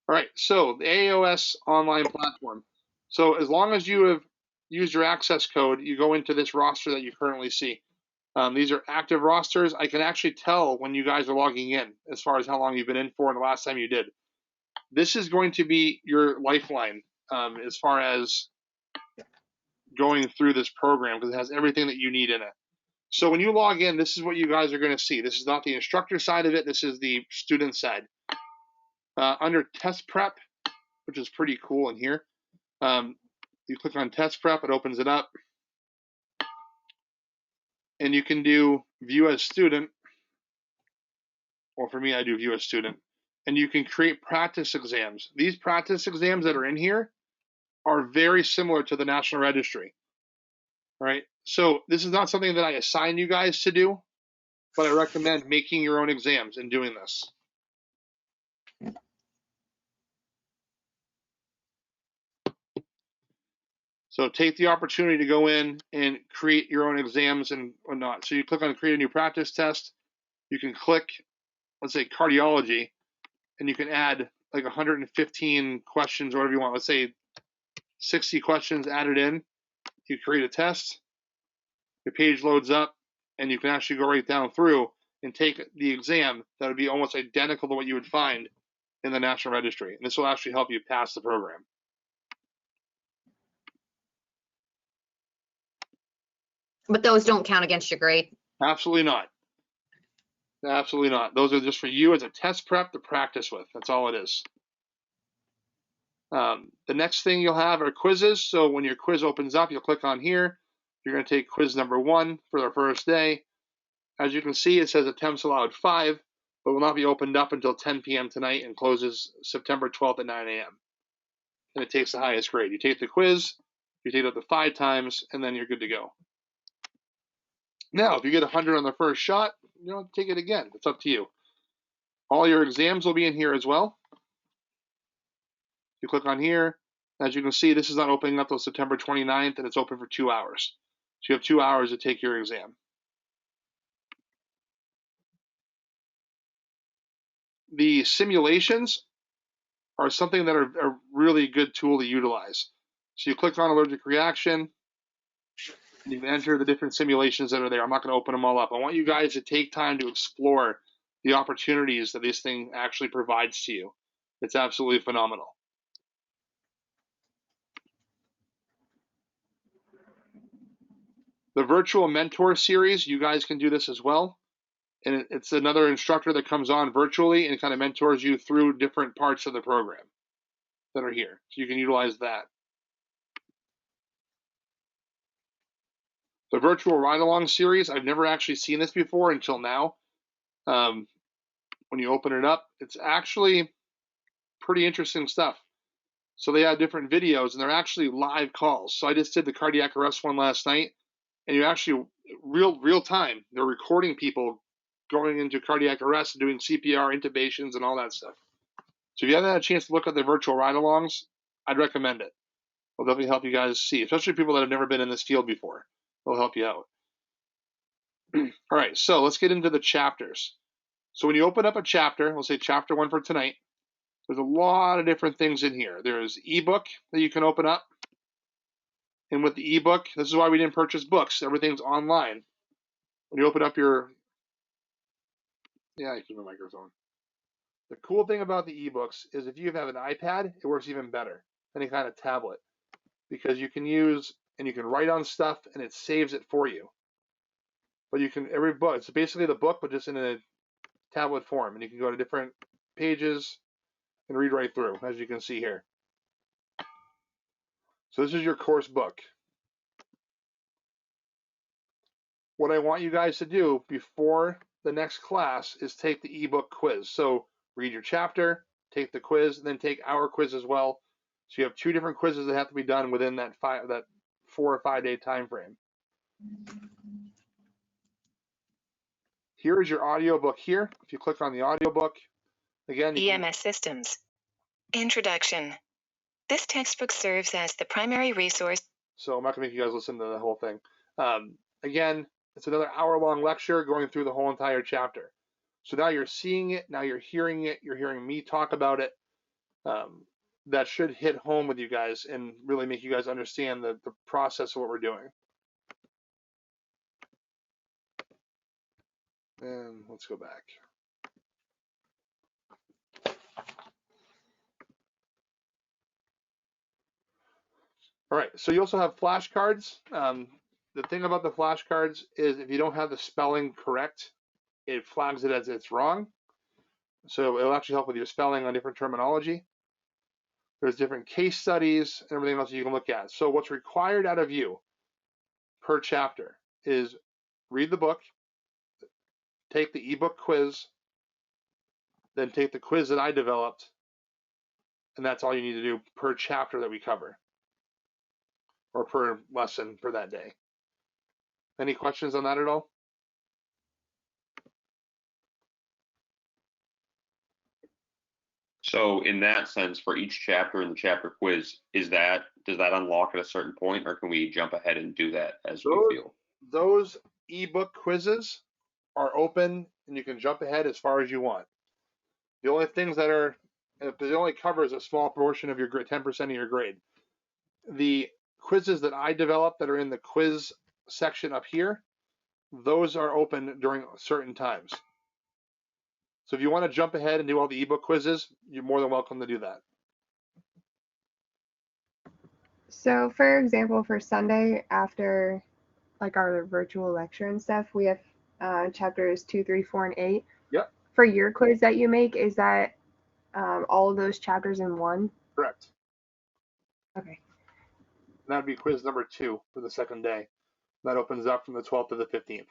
All right, so the AOS online platform. So as long as you have used your access code, you go into this roster that you currently see. These are active rosters. I can actually tell when you guys are logging in as far as how long you've been in for and the last time you did. This is going to be your lifeline as far as going through this program because it has everything that you need in it. So when you log in, this is what you guys are going to see. This is not the instructor side of it. This is the student side. Under test prep, which is pretty cool in here, you click on test prep, it opens it up. And you can do view as student, or for me, I do view as student. And you can create practice exams. These practice exams that are in here are very similar to the National Registry. All right, so this is not something that I assign you guys to do, but I recommend making your own exams and doing this. So take the opportunity to go in and create your own exams and whatnot. So you click on create a new practice test. You can click, let's say cardiology, and you can add like 115 questions or whatever you want. Let's say 60 questions added in. You create a test, your page loads up, and you can actually go right down through and take the exam that would be almost identical to what you would find in the National Registry. And this will actually help you pass the program. But those don't count against your grade? Absolutely not. Absolutely not. Those are just for you as a test prep to practice with. That's all it is. The next thing you'll have are quizzes. So when your quiz opens up, you'll click on here. You're going to take quiz number 1 for the first day. As you can see, it says attempts allowed 5, but will not be opened up until 10 p.m. tonight and closes September 12th at 9 a.m. And it takes the highest grade. You take the quiz, you take it up to 5 times, and then you're good to go. Now, if you get 100 on the first shot, you don't take it again. It's up to you. All your exams will be in here as well. You click on here. As you can see, this is not opening up until September 29th, and it's open for 2 hours. So you have 2 hours to take your exam. The simulations are something that are a really good tool to utilize. So you click on allergic reaction, and you can enter the different simulations that are there. I'm not going to open them all up. I want you guys to take time to explore the opportunities that this thing actually provides to you. It's absolutely phenomenal. The virtual mentor series, you guys can do this as well. And it's another instructor that comes on virtually and kind of mentors you through different parts of the program that are here. So you can utilize that. The virtual ride-along series, I've never actually seen this before until now. When you open it up, it's actually pretty interesting stuff. So they have different videos, and they're actually live calls. So I just did the cardiac arrest one last night, and you actually, real time, they're recording people going into cardiac arrest and doing CPR, intubations, and all that stuff. So if you haven't had a chance to look at the virtual ride-alongs, I'd recommend it. It'll definitely help you guys see, especially people that have never been in this field before. It'll help you out. All right, so let's get into the chapters. So when you open up a chapter, we'll say chapter 1 for tonight, there's a lot of different things in here. There's ebook that you can open up. And with the ebook, this is why we didn't purchase books. Everything's online. When you open up your, yeah, you keep the microphone. The cool thing about the ebooks is if you have an iPad, it works even better, any kind of tablet, because you can use and you can write on stuff and it saves it for you. But you can, every book, it's basically the book, but just in a tablet form, and you can go to different pages and read right through, as you can see here. So this is your course book. What I want you guys to do before the next class is take the ebook quiz. So read your chapter, take the quiz, and then take our quiz as well. So you have 2 different quizzes that have to be done within that 4 or 5 day time frame. Here is your audiobook here. If you click on the audiobook, again, EMS Systems. Introduction. This textbook serves as the primary resource. So I'm not going to make you guys listen to the whole thing. Again, it's another hour-long lecture going through the whole entire chapter. So now you're seeing it, now you're hearing it, you're hearing me talk about it. That should hit home with you guys and really make you guys understand the process of what we're doing. And let's go back. All right, so you also have flashcards. The thing about the flashcards is if you don't have the spelling correct, it flags it as it's wrong. So it'll actually help with your spelling on different terminology. There's different case studies and everything else you can look at. So what's required out of you per chapter is read the book, take the ebook quiz, then take the quiz that I developed, and that's all you need to do per chapter that we cover, or per lesson for that day. Any questions on that at all? So in that sense, for each chapter in the chapter quiz, does that unlock at a certain point, or can we jump ahead and do that as we feel? Those ebook quizzes are open, and you can jump ahead as far as you want. The only things that are, it only covers a small portion of your grade, 10% of your grade. The quizzes that I developed that are in the quiz section up here, those are open during certain times. So if you want to jump ahead and do all the ebook quizzes, you're more than welcome to do that. So for example, for Sunday after like our virtual lecture and stuff, we have chapters 2, 3, 4, and 8. Yep. For your quiz that you make, is that all of those chapters in one? Correct. Okay. That'd be quiz number 2 for the second day. That opens up from the 12th to the 15th.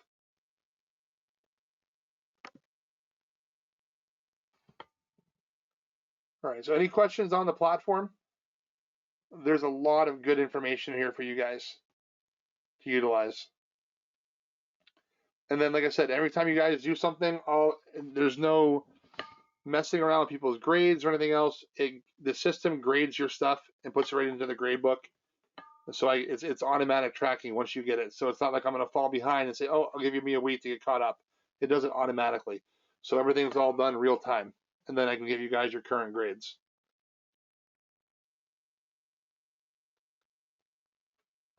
All right, so any questions on the platform? There's a lot of good information here for you guys to utilize. And then, like I said, every time you guys do something, there's no messing around with people's grades or anything else. The system grades your stuff and puts it right into the grade book. So it's automatic tracking once you get it. So it's not like I'm going to fall behind and say, oh, I'll give me a week to get caught up. It does it automatically. So everything's all done real time. And then I can give you guys your current grades.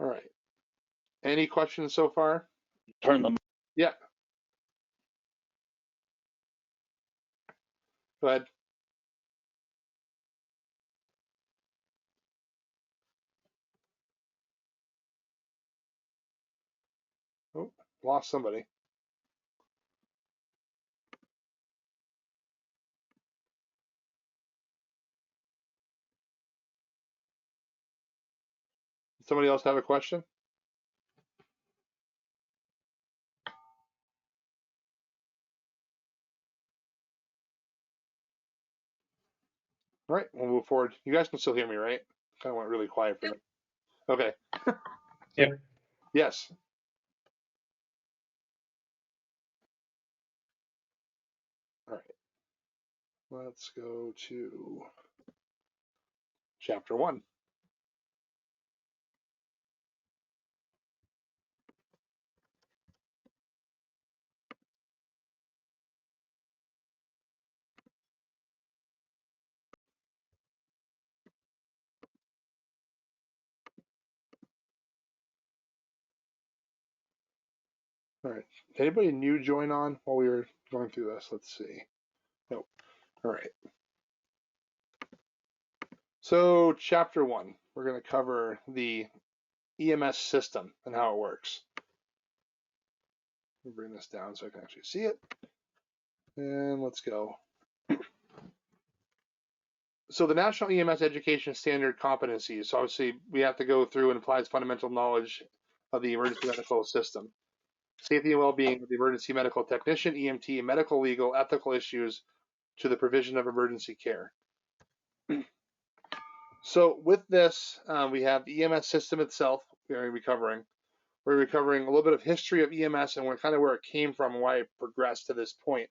All right. Any questions so far? Turn them. Yeah. Go ahead. Oh, lost somebody. Somebody else have a question? All right, we'll move forward. You guys can still hear me, right? Kind of went really quiet for a minute. Okay. Yep. Yes. All right. Let's go to chapter 1. All right. Did anybody new join on while we were going through this? Let's see. Nope. All right. So chapter 1, we're going to cover the EMS system and how it works. Let me bring this down so I can actually see it. And let's go. So the National EMS Education Standard competencies. So obviously we have to go through and apply its fundamental knowledge of the emergency medical system. Safety and well-being of the emergency medical technician, EMT, medical, legal, ethical issues to the provision of emergency care. So with this, we have the EMS system itself. We're recovering a little bit of history of EMS and kind of where it came from and why it progressed to this point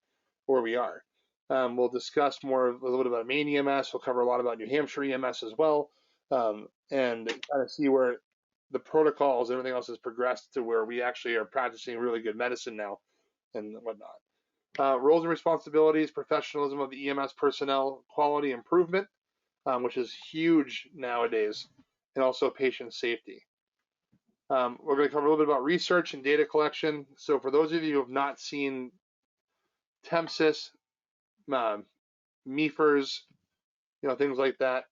where we are. We'll discuss a little bit about Maine EMS. We'll cover a lot about New Hampshire EMS as well, and kind of see where the protocols and everything else has progressed to where we actually are practicing really good medicine now and whatnot. Roles and responsibilities, professionalism of the EMS personnel, quality improvement, which is huge nowadays, and also patient safety. We're going to cover a little bit about research and data collection. So for those of you who have not seen TEMSIS, MEFRS, things like that,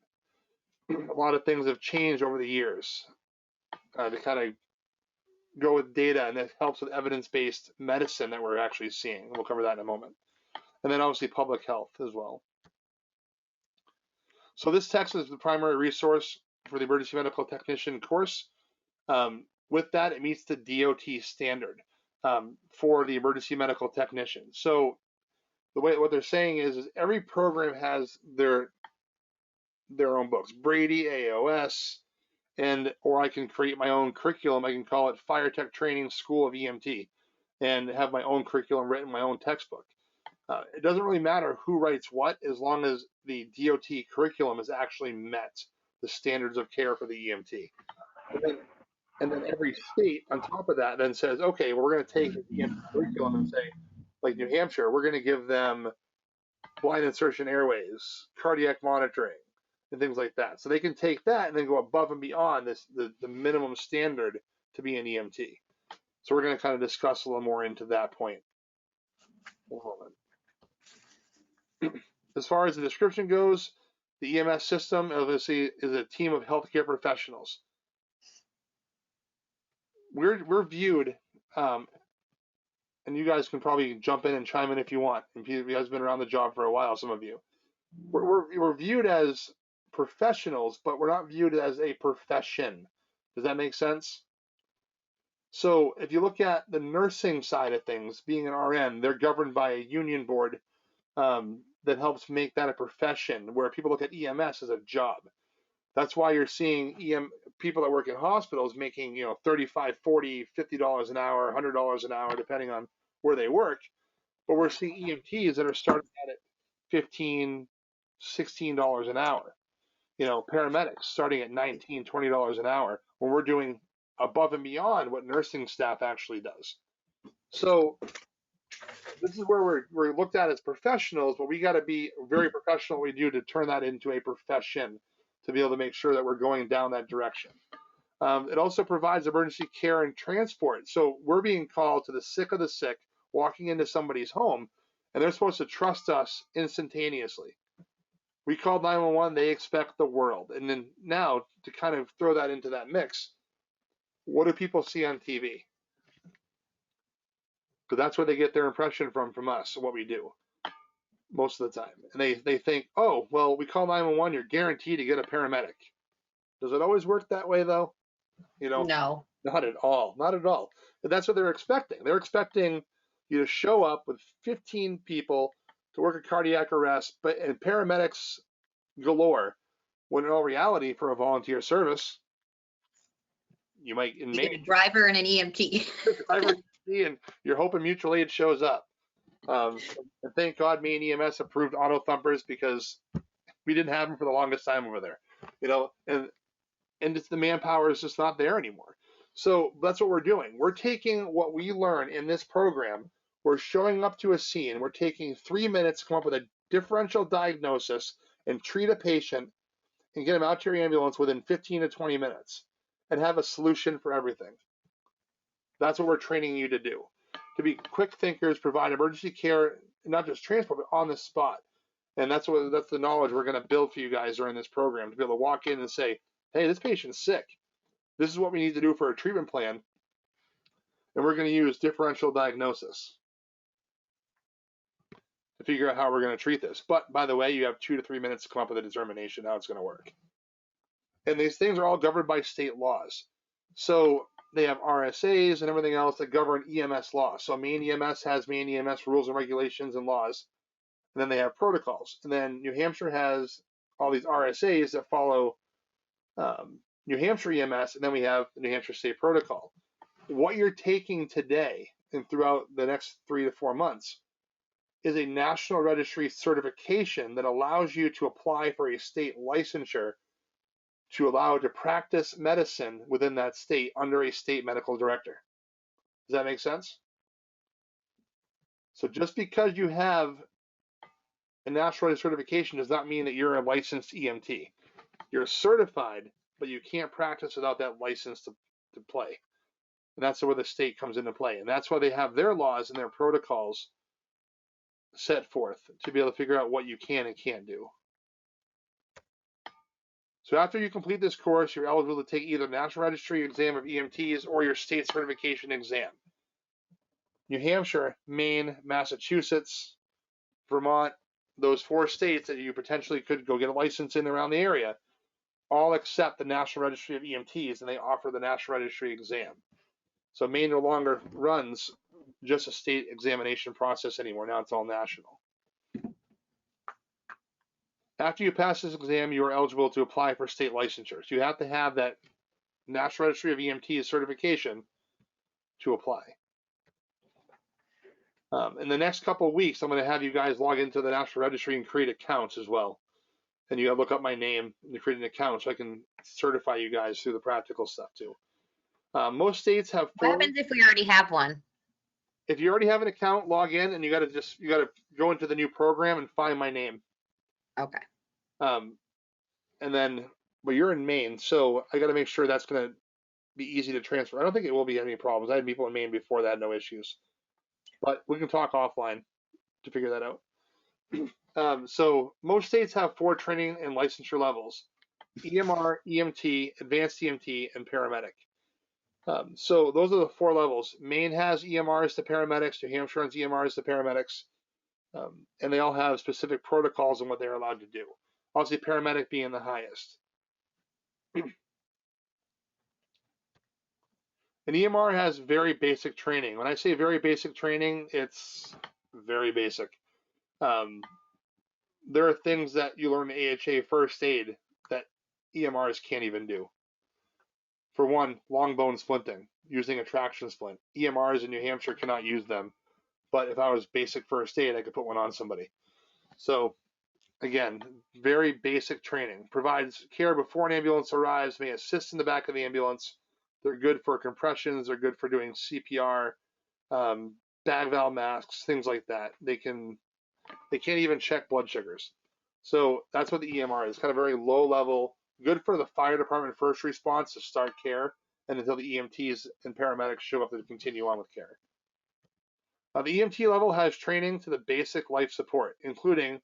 a lot of things have changed over the years to kind of go with data, and that helps with evidence-based medicine that we're actually seeing. We'll cover that in a moment. And then obviously public health as well. So this text is the primary resource for the emergency medical technician course. With that, it meets the DOT standard for the emergency medical technician. So what they're saying is every program has their own books, Brady, AOS, or I can create my own curriculum. I can call it FireTech Training School of EMT and have my own curriculum written, my own textbook. It doesn't really matter who writes what as long as the DOT curriculum has actually met the standards of care for the EMT. And then every state on top of that then says, okay, well, we're going to take the EMT curriculum and say, like New Hampshire, we're going to give them blind insertion airways, cardiac monitoring, and things like that. So they can take that and then go above and beyond the minimum standard to be an EMT. So we're going to kind of discuss a little more into that point. As far as the description goes, the EMS system obviously is a team of healthcare professionals. We're viewed, and you guys can probably jump in and chime in if you want. If you guys have been around the job for a while, some of you, we're viewed as professionals, but we're not viewed as a profession. Does that make sense? So if you look at the nursing side of things, being an RN, they're governed by a union board that helps make that a profession, where people look at EMS as a job. That's why you're seeing people that work in hospitals making, $35, $40, $50 an hour, $100 an hour, depending on where they work. But we're seeing EMTs that are starting out at $15, $16 an hour. Paramedics starting at $19, $20 an hour, when we're doing above and beyond what nursing staff actually does. So this is where we're looked at as professionals, but we got to be very professional what we do to turn that into a profession, to be able to make sure that we're going down that direction. It also provides emergency care and transport. So we're being called to the sick of the sick, walking into somebody's home, and they're supposed to trust us instantaneously. We call 911, they expect the world. And then now, to kind of throw that into that mix, what do people see on TV? Because that's where they get their impression from us, what we do most of the time. And they think, oh, well, we call 911, you're guaranteed to get a paramedic. Does it always work that way, though? No. Not at all. Not at all. But that's what they're expecting. They're expecting you to show up with 15 people to work a cardiac arrest, and paramedics galore, when in all reality, for a volunteer service, you might get a driver and an EMT. and you're hoping mutual aid shows up. And thank God me and EMS approved auto thumpers, because we didn't have them for the longest time over there. And it's the manpower is just not there anymore. So that's what we're doing. We're taking what we learn in this program. We're showing up to a scene. We're taking 3 minutes to come up with a differential diagnosis and treat a patient and get them out to your ambulance within 15 to 20 minutes and have a solution for everything. That's what we're training you to do. To be quick thinkers, provide emergency care, not just transport, but on the spot. And that's the knowledge we're going to build for you guys during this program, to be able to walk in and say, hey, this patient's sick. This is what we need to do for a treatment plan. And we're going to use differential diagnosis to figure out how we're going to treat this. But by the way, you have 2 to 3 minutes to come up with a determination how it's going to work. And these things are all governed by state laws. So they have RSAs and everything else that govern EMS laws. So Maine EMS has Maine EMS rules and regulations and laws. And then they have protocols. And then New Hampshire has all these RSAs that follow New Hampshire EMS, and then we have the New Hampshire State Protocol. What you're taking today and throughout the next 3 to 4 months is a National Registry certification that allows you to apply for a state licensure to allow to practice medicine within that state under a state medical director. Does that make sense? So just because you have a National Registry certification does not mean that you're a licensed EMT. You're certified, but you can't practice without that license to play. And that's where the state comes into play. And that's why they have their laws and their protocols set forth to be able to figure out what you can and can't do. So after you complete this course, you're eligible to take either National Registry exam of EMTs or your state certification exam. New Hampshire, Maine, Massachusetts, Vermont, those 4 states that you potentially could go get a license in around the area, all accept the National Registry of EMTs, and they offer the National Registry exam. So Maine no longer runs just a state examination process anymore. Now it's all national. After you pass this exam, you are eligible to apply for state licensures. You have to have that National Registry of EMTs certification to apply. In the next couple of weeks, I'm going to have you guys log into the National Registry and create accounts as well. And you got to look up my name and create an account so I can certify you guys through the practical stuff too. Most states have What happens if we already have one? If you already have an account, log in, and you got to go into the new program and find my name. Okay. And then, but you're in Maine, so I got to make sure that's going to be easy to transfer. I don't think it will be any problems. I had people in Maine before that, no issues. But we can talk offline to figure that out. So most states have 4 training and licensure levels: EMR, EMT, Advanced EMT, and Paramedic. So those are the 4 levels. Maine has EMRs to paramedics. New Hampshire has EMRs to paramedics. And they all have specific protocols on what they're allowed to do. Obviously, paramedic being the highest. An EMR has very basic training. When I say very basic training, it's very basic. There are things that you learn in AHA first aid that EMRs can't even do. For one, long bone splinting, using a traction splint. EMRs in New Hampshire cannot use them, but if I was basic first aid, I could put one on somebody. So again, very basic training. Provides care before an ambulance arrives, may assist in the back of the ambulance. They're good for compressions, they're good for doing CPR, bag valve masks, things like that. They can't even check blood sugars. So that's what the EMR is, kind of very low level, good for the fire department first response to start care, and until the EMTs and paramedics show up to continue on with care. The EMT level has training to the basic life support, including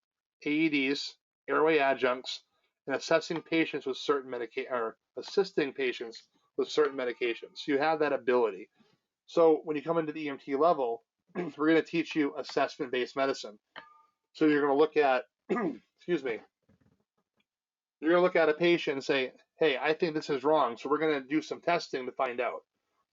AEDs, airway adjuncts, and assessing patients with certain assisting patients with certain medications. So you have that ability. So when you come into the EMT level, we're going to teach you assessment-based medicine. So you're going to look at, excuse me, you're going to look at a patient and say, hey, I think this is wrong. So we're going to do some testing to find out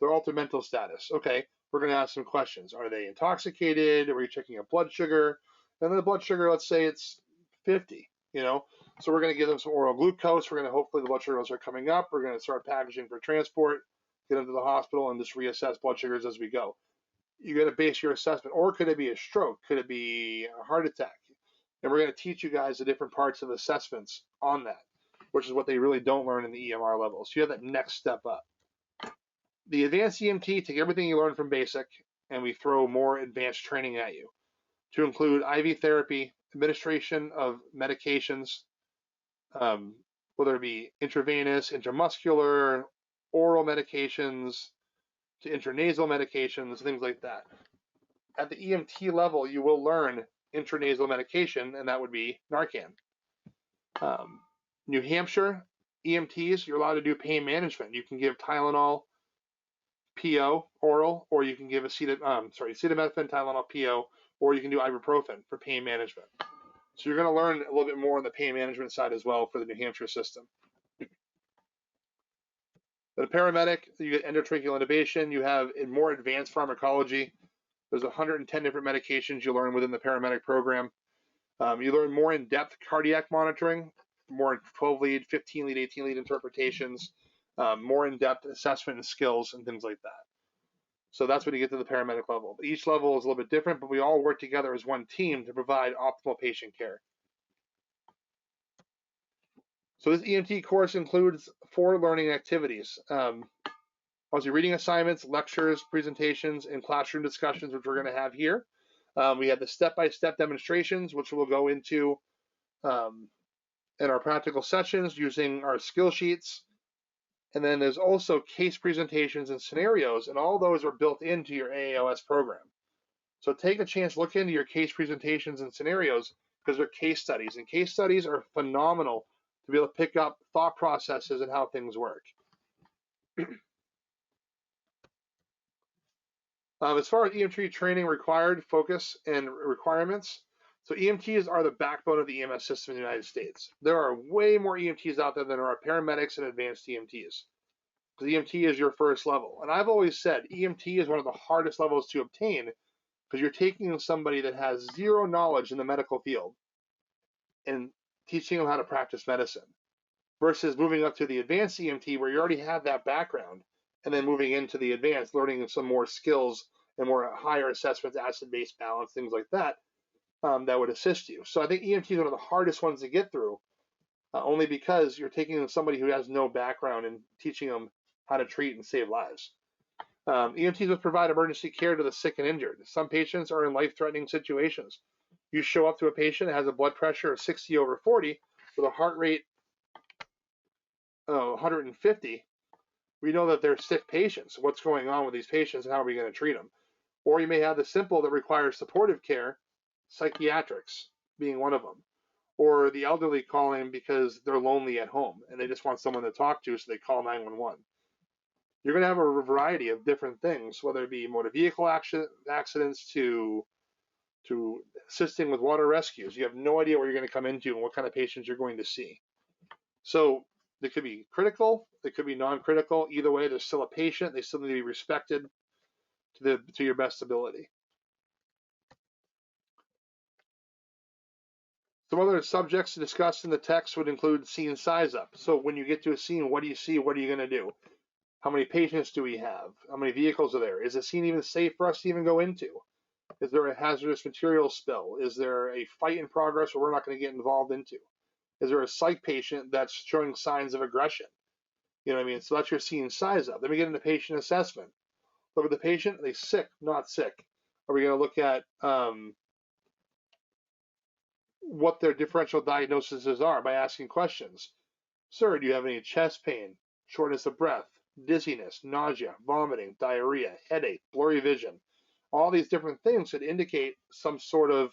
their altered mental status. Okay, we're going to ask some questions. Are they intoxicated? Are we checking a blood sugar? And then the blood sugar, let's say it's 50, So we're going to give them some oral glucose. We're going to hopefully the blood sugars are coming up. We're going to start packaging for transport, get them to the hospital, and just reassess blood sugars as we go. You got to base your assessment. Or could it be a stroke? Could it be a heart attack? And we're going to teach you guys the different parts of assessments on that, which is what they really don't learn in the EMR level. So you have that next step up. The advanced EMT, take everything you learn from basic, and we throw more advanced training at you to include IV therapy, administration of medications, whether it be intravenous, intramuscular, oral medications, to intranasal medications, things like that. At the EMT level, you will learn intranasal medication, and that would be Narcan. New Hampshire, EMTs, you're allowed to do pain management. You can give Tylenol, PO, oral, or you can give acetaminophen, Tylenol, PO, or you can do ibuprofen for pain management. So you're going to learn a little bit more on the pain management side as well for the New Hampshire system. The paramedic, you get endotracheal intubation. You have in more advanced pharmacology. There's 110 different medications you learn within the paramedic program. You learn more in-depth cardiac monitoring, more 12-lead, 15-lead, 18-lead interpretations, more in-depth assessment and skills and things like that. So that's when you get to the paramedic level. Each level is a little bit different, but we all work together as one team to provide optimal patient care. So this EMT course includes 4 learning activities. Obviously reading assignments, lectures, presentations, and classroom discussions, which we're going to have here. We have the step-by-step demonstrations, which we'll go into in our practical sessions using our skill sheets. And then there's also case presentations and scenarios, and all those are built into your AAOS program. So take a chance, look into your case presentations and scenarios, because they're case studies, and case studies are phenomenal to be able to pick up thought processes and how things work. As far as EMT training required, focus, and requirements, so EMTs are the backbone of the EMS system in the United States. There are way more EMTs out there than there are paramedics and advanced EMTs. Because EMT is your first level. And I've always said EMT is one of the hardest levels to obtain because you're taking somebody that has zero knowledge in the medical field and teaching them how to practice medicine versus moving up to the advanced EMT where you already have that background and then moving into the advanced, learning some more skills and more higher assessments, acid-base balance, things like that, that would assist you. So I think EMT is one of the hardest ones to get through, only because you're taking somebody who has no background and teaching them how to treat and save lives. EMTs will provide emergency care to the sick and injured. Some patients are in life-threatening situations. You show up to a patient that has a blood pressure of 60/40 with a heart rate of 150. We know that they're sick patients. What's going on with these patients and how are we going to treat them? Or you may have the simple that requires supportive care, psychiatrics being one of them. Or the elderly calling because they're lonely at home and they just want someone to talk to, so they call 911. You're going to have a variety of different things, whether it be motor vehicle accidents to assisting with water rescues. You have no idea what you're going to come into and what kind of patients you're going to see. So they could be critical, they could be non-critical. Either way, they're still a patient. They still need to be respected to your best ability. Some other subjects to discuss in the text would include scene size up. So when you get to a scene, what do you see? What are you going to do? How many patients do we have? How many vehicles are there? Is the scene even safe for us to even go into? Is there a hazardous material spill? Is there a fight in progress where we're not going to get involved into? Is there a psych patient that's showing signs of aggression? You know what I mean? So that's your scene size up. Then we get into patient assessment. Look at the patient. Are they sick? Not sick? Are we going to look at what their differential diagnoses are by asking questions? Sir, do you have any chest pain, shortness of breath, dizziness, nausea, vomiting, diarrhea, headache, blurry vision? All these different things could indicate some sort of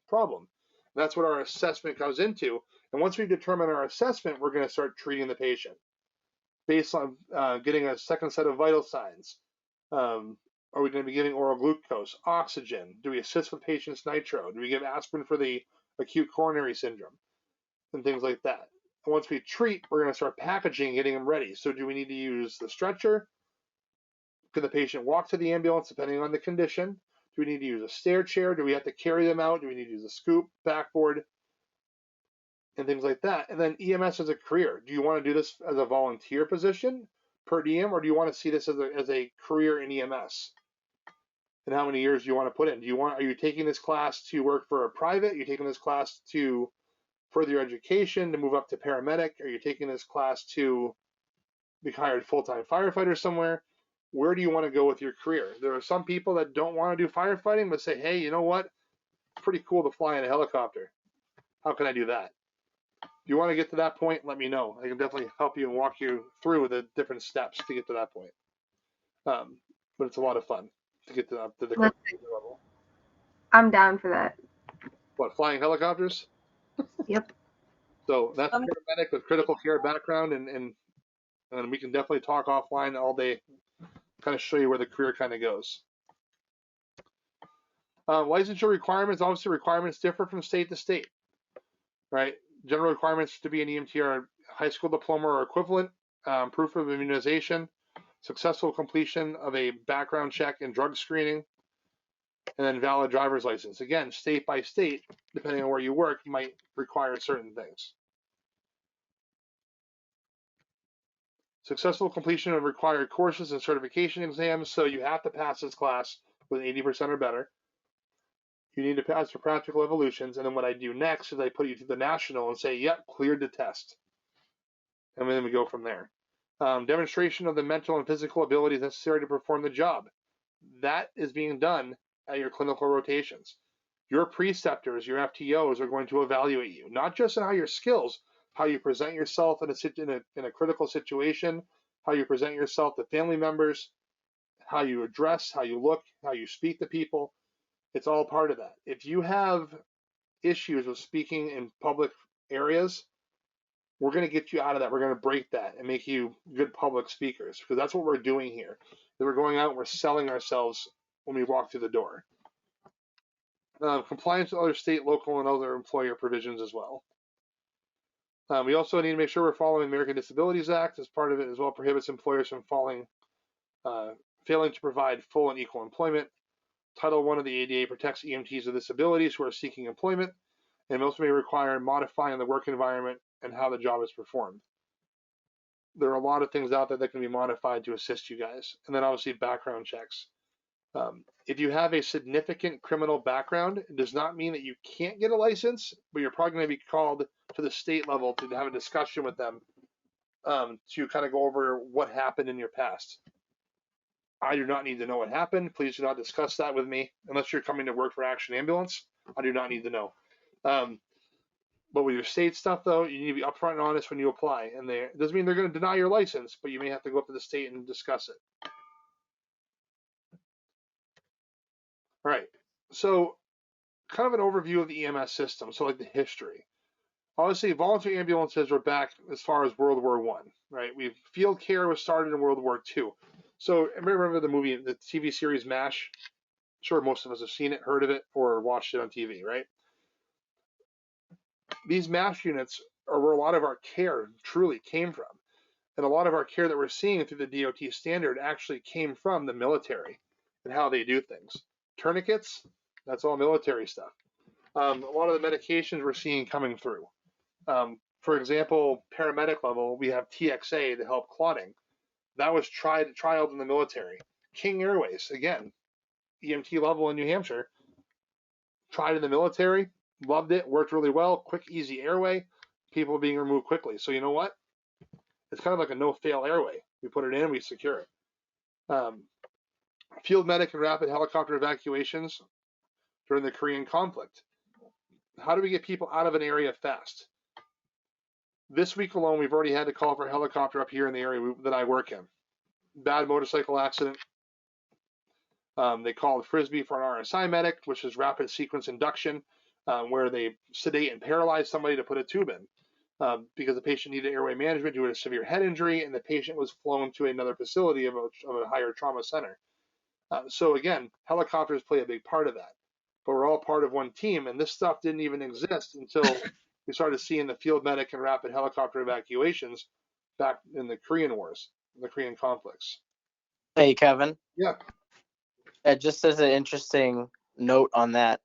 problem. That's what our assessment goes into. And once we determine our assessment, we're going to start treating the patient based on getting a second set of vital signs. Are we going to be giving oral glucose, oxygen? Do we assist with patient's nitro? Do we give aspirin for the acute coronary syndrome? And things like that. And once we treat, we're going to start packaging, getting them ready. So do we need to use the stretcher? Can the patient walk to the ambulance depending on the condition? Do we need to use a stair chair? Do we have to carry them out? Do we need to use a scoop, backboard, and things like that? And then EMS as a career. Do you want to do this as a volunteer position per diem, or do you want to see this as a career in EMS? And how many years do you want to put in? Are you taking this class to work for a private? Are you taking this class to further your education, to move up to paramedic? Are you taking this class to be hired full-time firefighter somewhere? Where do you want to go with your career? There are some people that don't want to do firefighting, but say, hey, you know what? It's pretty cool to fly in a helicopter. How can I do that? If you want to get to that point, let me know. I can definitely help you and walk you through the different steps to get to that point. But it's a lot of fun to get to the level. I'm down for that. What, flying helicopters? Yep. So that's a paramedic with critical care background, and we can definitely talk offline all day, kind of show you where the career kind of goes. Licensure requirements, obviously requirements differ from state to state, right? General requirements to be an EMT are high school diploma or equivalent, proof of immunization, successful completion of a background check and drug screening, and then valid driver's license. Again, state by state, depending on where you work, you might require certain things. Successful completion of required courses and certification exams. So you have to pass this class with 80% or better. You need to pass your practical evolutions. And then what I do next is I put you through the national and say, yep, cleared the test. And then we go from there. Demonstration of the mental and physical abilities necessary to perform the job. That is being done at your clinical rotations. Your preceptors, your FTOs are going to evaluate you, not just on how your skills, how you present yourself in a critical situation, how you present yourself to family members, how you address, how you look, how you speak to people. It's all part of that. If you have issues with speaking in public areas, we're going to get you out of that. We're going to break that and make you good public speakers, because that's what we're doing here. We're going out and we're selling ourselves when we walk through the door. Compliance with other state, local, and other employer provisions as well. We also need to make sure we're following the American Disabilities Act as part of it as well. Prohibits employers from failing to provide full and equal employment. Title I of the ADA protects EMTs with disabilities who are seeking employment, and also may require modifying the work environment and how the job is performed. There are a lot of things out there that can be modified to assist you guys. And then obviously background checks. If you have a significant criminal background, it does not mean that you can't get a license, but you're probably going to be called to the state level to have a discussion with them to kind of go over what happened in your past. I do not need to know what happened. Please do not discuss that with me unless you're coming to work for Action Ambulance. I do not need to know. But with your state stuff, though, you need to be upfront and honest when you apply. And it doesn't mean they're going to deny your license, but you may have to go up to the state and discuss it. All right. So kind of an overview of the EMS system. So like the history. Obviously, volunteer ambulances are back as far as World War I, right? Field care was started in World War II. So remember the movie, the TV series MASH? Sure, most of us have seen it, heard of it, or watched it on TV, right? These MASH units are where a lot of our care truly came from. And a lot of our care that we're seeing through the DOT standard actually came from the military and how they do things. Tourniquets, that's all military stuff. A lot of the medications we're seeing coming through. For example, paramedic level, we have TXA to help clotting. That was trialed in the military. King Airways, again, EMT level in New Hampshire, tried in the military, loved it, worked really well, quick, easy airway, people being removed quickly. So you know what? It's kind of like a no-fail airway. We put it in, we secure it. Field medic and rapid helicopter evacuations during the Korean conflict. How do we get people out of an area fast? This week alone, we've already had to call for a helicopter up here in the area that I work in. Bad motorcycle accident. They called Frisbee for an RSI medic, which is rapid sequence induction, where they sedate and paralyze somebody to put a tube in because the patient needed airway management due to a severe head injury, and the patient was flown to another facility of a higher trauma center. So again, helicopters play a big part of that. But we're all part of one team, and this stuff didn't even exist until we started seeing the field medic and rapid helicopter evacuations back in the Korean Wars, the Korean conflicts. Hey, Kevin. Yeah. Just as an interesting note on that,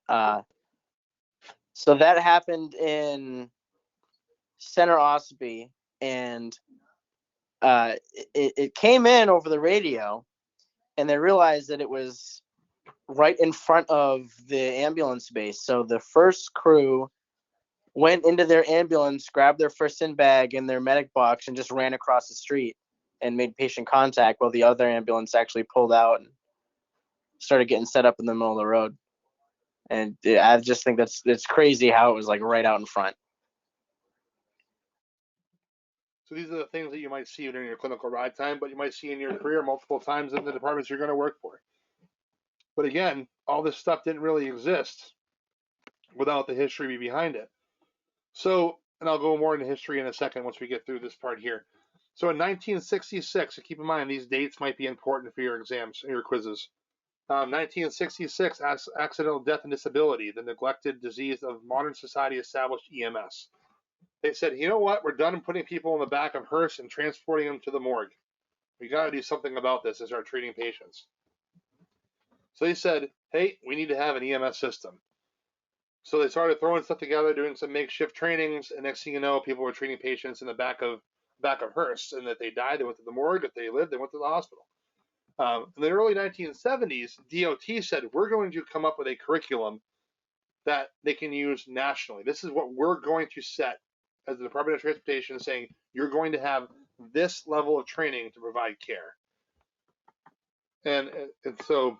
so that happened in Center Ossipee, and it came in over the radio, and they realized that it was right in front of the ambulance base. So the first crew went into their ambulance, grabbed their first in bag and their medic box, and just ran across the street and made patient contact, while the other ambulance actually pulled out and started getting set up in the middle of the road. And I just think it's crazy how it was like right out in front. So these are the things that you might see during your clinical ride time, but you might see in your career multiple times in the departments you're going to work for. But again, all this stuff didn't really exist without the history behind it. So, and I'll go more into history in a second once we get through this part here. So in 1966, so keep in mind these dates might be important for your exams and your quizzes. 1966, accidental death and disability, the neglected disease of modern society established EMS. They said, you know what, we're done putting people in the back of hearse and transporting them to the morgue. We got to do something about this as our treating patients. So they said, hey, we need to have an EMS system. So they started throwing stuff together, doing some makeshift trainings, and next thing you know, people were treating patients in the back of hearse, and that they died, they went to the morgue. If they lived, they went to the hospital. In the early 1970s, DOT said, we're going to come up with a curriculum that they can use nationally. This is what we're going to set as the Department of Transportation, saying you're going to have this level of training to provide care. And so,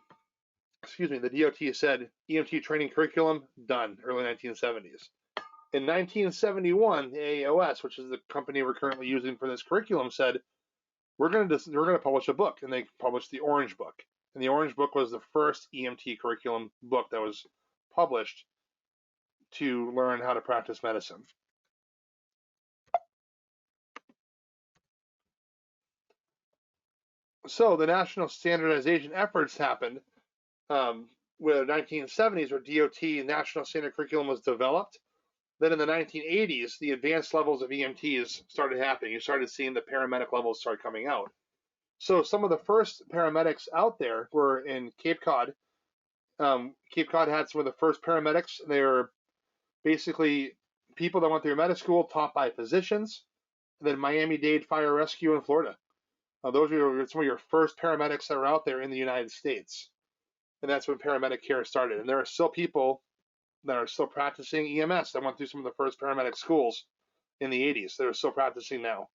excuse me, the DOT said EMT training curriculum, done, early 1970s. In 1971, the AAOS, which is the company we're currently using for this curriculum, said, we're going to publish a book, and they published the Orange Book. And the Orange Book was the first EMT curriculum book that was published to learn how to practice medicine. So the national standardization efforts happened with the 1970s, where DOT national standard curriculum was developed. Then in the 1980s, the advanced levels of EMTs started happening. You started seeing the paramedic levels start coming out. So some of the first paramedics out there were in Cape Cod. Cape Cod had some of the first paramedics. They were basically people that went through medical school taught by physicians. And then Miami-Dade Fire Rescue in Florida. Those are some of your first paramedics that are out there in the United States. and that's when paramedic care started. And there are still people that are still practicing EMS that went through some of the first paramedic schools in the 80s. They're still practicing now.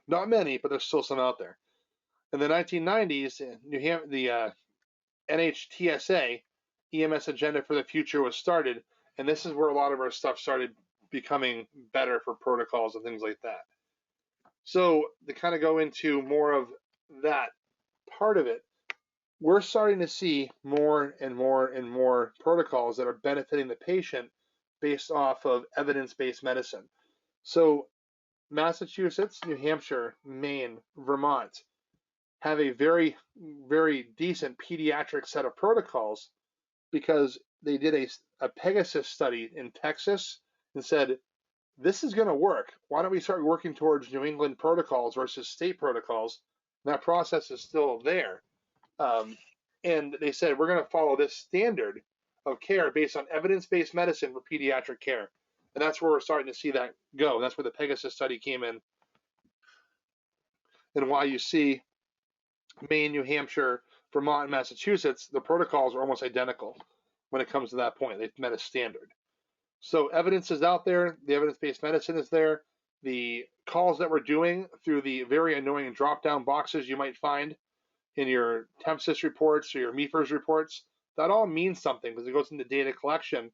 Not many, but there's still some out there. In the 1990s, the NHTSA EMS Agenda for the Future was started, and this is where a lot of our stuff started becoming better for protocols and things like that. So to kind of go into more of that part of it, we're starting to see more and more and more protocols that are benefiting the patient based off of evidence-based medicine. So Massachusetts, New Hampshire, Maine, Vermont have a very, very decent pediatric set of protocols because they did a Pegasus study in Texas and said, this is going to work. Why don't we start working towards New England protocols versus state protocols? And that process is still there. And they said, we're going to follow this standard of care based on evidence-based medicine for pediatric care. And that's where we're starting to see that go. And that's where the Pegasus study came in. And why you see Maine, New Hampshire, Vermont, and Massachusetts, the protocols are almost identical when it comes to that point. They've met a standard. So evidence is out there. The evidence-based medicine is there. The calls that we're doing through the very annoying drop-down boxes you might find in your TempSys reports or your MEFRS reports, that all means something because it goes into data collection.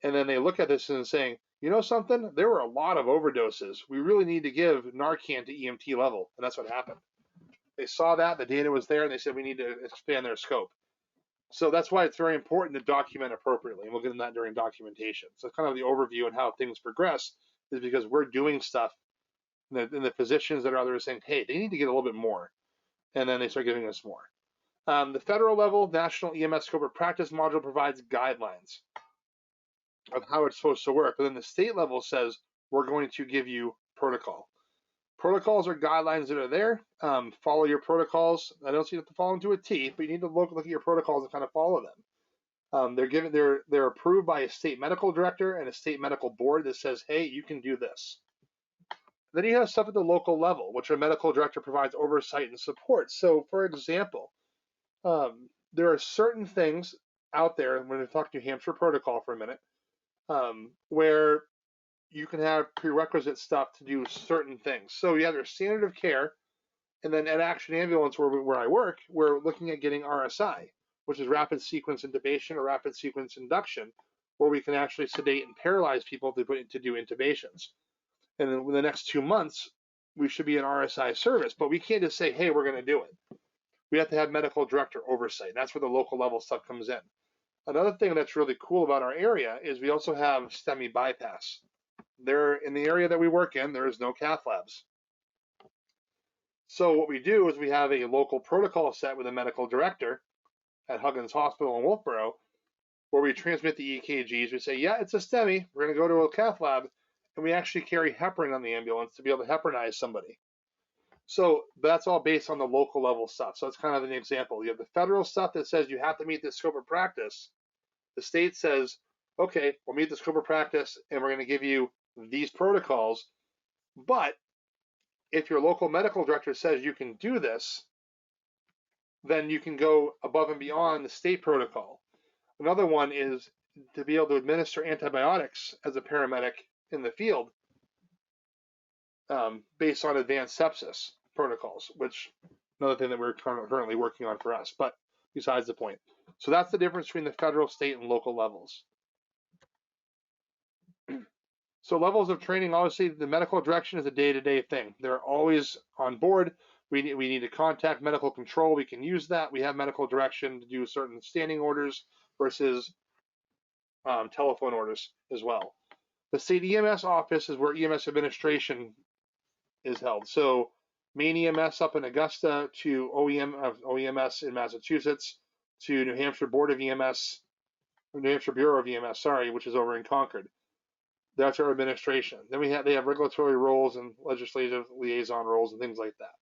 And then they look at this and saying, you know something? There were a lot of overdoses. We really need to give Narcan to EMT level. And that's what happened. They saw that, the data was there, and they said we need to expand their scope. So that's why it's very important to document appropriately, and we'll get into that during documentation. So kind of the overview on how things progress is because we're doing stuff, and the physicians that are out there are saying, hey, they need to get a little bit more, and then they start giving us more. The federal level National EMS Scope of Practice module provides guidelines of how it's supposed to work, but then the state level says we're going to give you protocol. Protocols are guidelines that are there. Follow your protocols. I don't see you have to follow them to a T, but you need to look at your protocols and kind of follow them. They're approved by a state medical director and a state medical board that says, hey, you can do this. Then you have stuff at the local level, which a medical director provides oversight and support. So, for example, there are certain things out there. I'm going to talk New Hampshire protocol for a minute, where you can have prerequisite stuff to do certain things. So you have your standard of care, and then at Action Ambulance, where I work, we're looking at getting RSI, which is rapid sequence intubation or rapid sequence induction, where we can actually sedate and paralyze people to do intubations. And in the next 2 months, we should be an RSI service, but we can't just say, hey, we're going to do it. We have to have medical director oversight. That's where the local level stuff comes in. Another thing that's really cool about our area is we also have STEMI bypass. There, in the area that we work in, there is no cath labs. So what we do is we have a local protocol set with a medical director at Huggins Hospital in Wolfboro, where we transmit the EKGs. We say, yeah, it's a STEMI. We're going to go to a cath lab, and we actually carry heparin on the ambulance to be able to heparinize somebody. So that's all based on the local level stuff. So it's kind of an example. You have the federal stuff that says you have to meet the scope of practice. The state says, okay, we'll meet the scope of practice, and we're going to give you these protocols. But if your local medical director says you can do this, then you can go above and beyond the state protocol. Another one is to be able to administer antibiotics as a paramedic in the field based on advanced sepsis protocols, which another thing that we're currently working on for us, but besides the point. So that's the difference between the federal, state, and local levels. So levels of training, obviously the medical direction is a day-to-day thing. They're always on board. We need to contact medical control. We can use that. We have medical direction to do certain standing orders versus telephone orders as well. The state EMS office is where EMS administration is held. So Maine EMS up in Augusta to OEMS in Massachusetts to New Hampshire Board of EMS, or New Hampshire Bureau of EMS, sorry, which is over in Concord. That's our administration. Then they have regulatory roles and legislative liaison roles and things like that.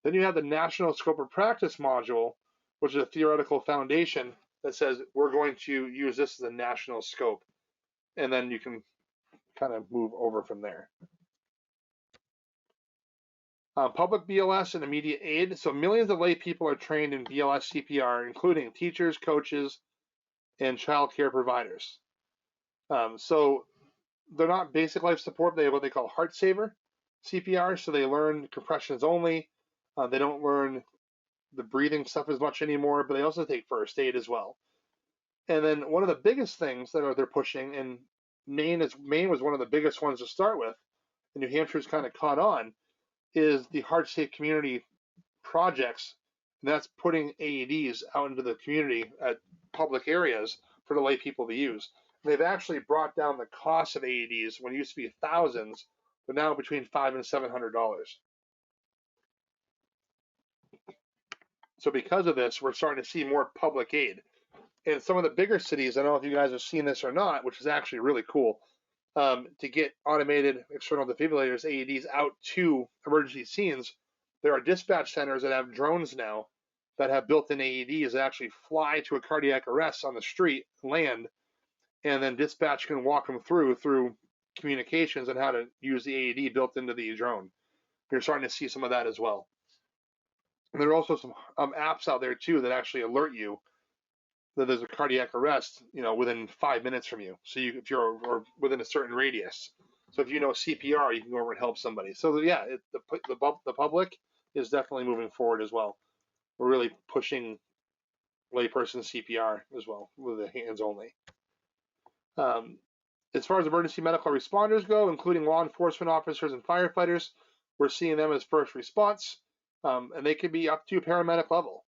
Then you have the National Scope of Practice module, which is a theoretical foundation that says we're going to use this as a national scope. And then you can kind of move over from there. Public BLS and immediate aid. So millions of lay people are trained in BLS CPR, including teachers, coaches, and child care providers. So they're not basic life support. They have what they call heart saver CPR. So they learn compressions only. They don't learn the breathing stuff as much anymore, but they also take first aid as well. And then one of the biggest things that they're pushing, and Maine was one of the biggest ones to start with, and New Hampshire's kind of caught on, is the Heart Safe Community projects. And that's putting AEDs out into the community at public areas for the lay people to use. And they've actually brought down the cost of AEDs when it used to be thousands, but now between $500 and $700. So because of this, we're starting to see more public aid. In some of the bigger cities, I don't know if you guys have seen this or not, which is actually really cool, to get automated external defibrillators, AEDs, out to emergency scenes. There are dispatch centers that have drones now that have built-in AEDs that actually fly to a cardiac arrest on the street, land, and then dispatch can walk them through communications on how to use the AED built into the drone. You're starting to see some of that as well. And there are also some apps out there too that actually alert you that there's a cardiac arrest, within 5 minutes from you. So if you're or within a certain radius. So if you know CPR, you can go over and help somebody. So yeah, the public is definitely moving forward as well. We're really pushing layperson CPR as well with the hands only. As far as emergency medical responders go, including law enforcement officers and firefighters, we're seeing them as first response, and they could be up to paramedic level.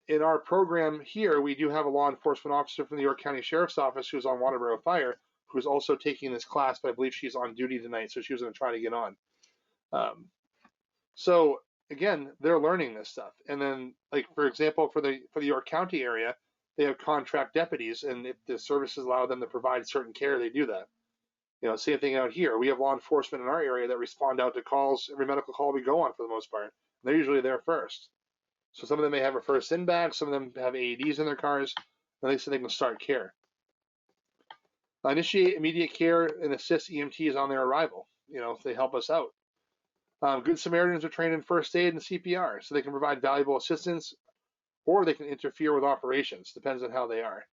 In our program here, we do have a law enforcement officer from the York County Sheriff's Office who's on Waterboro Fire, who's also taking this class, but I believe she's on duty tonight, so she was going to try to get on. So again, they're learning this stuff. And then, like for example, for the York County area, they have contract deputies, and if the services allow them to provide certain care, they do that. Same thing out here. We have law enforcement in our area that respond out to calls, every medical call we go on for the most part. They're usually there first. So some of them may have a first in bag, some of them have AEDs in their cars, and they say they can start care. Initiate immediate care and assist EMTs on their arrival. If they help us out. Good Samaritans are trained in first aid and CPR, so they can provide valuable assistance, or they can interfere with operations. Depends on how they are.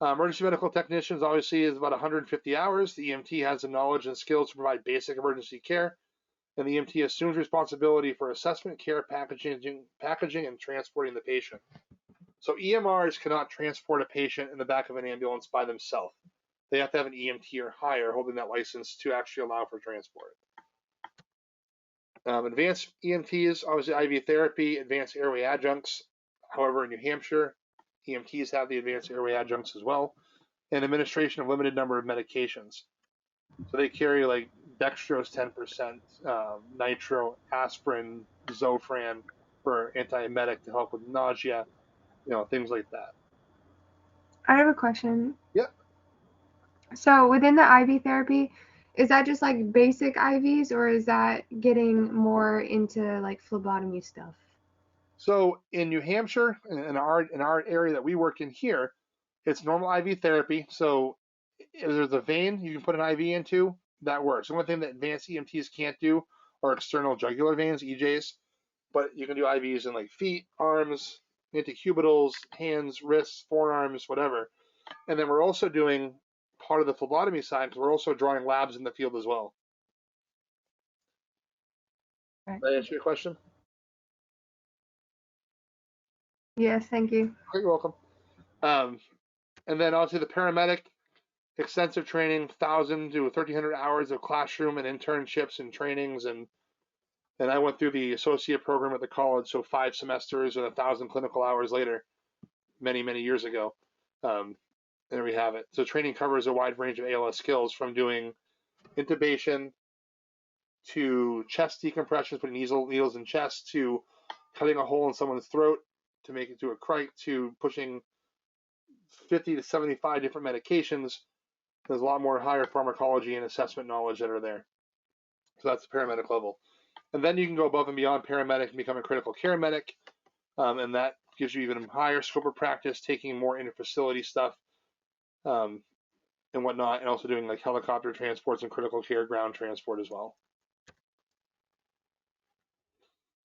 Emergency medical technicians obviously is about 150 hours. The EMT has the knowledge and skills to provide basic emergency care, and the EMT assumes responsibility for assessment, care, packaging, and transporting the patient. So EMRs cannot transport a patient in the back of an ambulance by themselves. They have to have an EMT or higher holding that license to actually allow for transport. Advanced EMTs, obviously IV therapy, advanced airway adjuncts. However, in New Hampshire, EMTs have the advanced airway adjuncts as well, and administration of limited number of medications. So they carry like dextrose 10%, nitro, aspirin, Zofran for antiemetic to help with nausea, things like that. I have a question. Yep. So within the IV therapy, is that just like basic IVs, or is that getting more into like phlebotomy stuff? So in New Hampshire, in our area that we work in here, it's normal IV therapy. So if there's a vein you can put an IV into, that works. The one thing that advanced EMTs can't do are external jugular veins, EJs, but you can do IVs in like feet, arms, intercubitals, hands, wrists, forearms, whatever. And then we're also doing part of the phlebotomy side because we're also drawing labs in the field as well. Right. Did that answer your question? Yes, thank you. You're welcome. And then obviously the paramedic, extensive training, 1,000 to 1,300 hours of classroom and internships and trainings, and I went through the associate program at the college, so 5 semesters and 1,000 clinical hours later, many years ago. There we have it. So training covers a wide range of ALS skills, from doing intubation to chest decompressions, putting needles in chest, to cutting a hole in someone's throat to make it to a crike, to pushing 50 to 75 different medications. There's a lot more higher pharmacology and assessment knowledge that are there. So that's the paramedic level. And then you can go above and beyond paramedic and become a critical care medic. And that gives you even higher scope of practice, taking more inter-facility stuff and whatnot, and also doing like helicopter transports and critical care ground transport as well.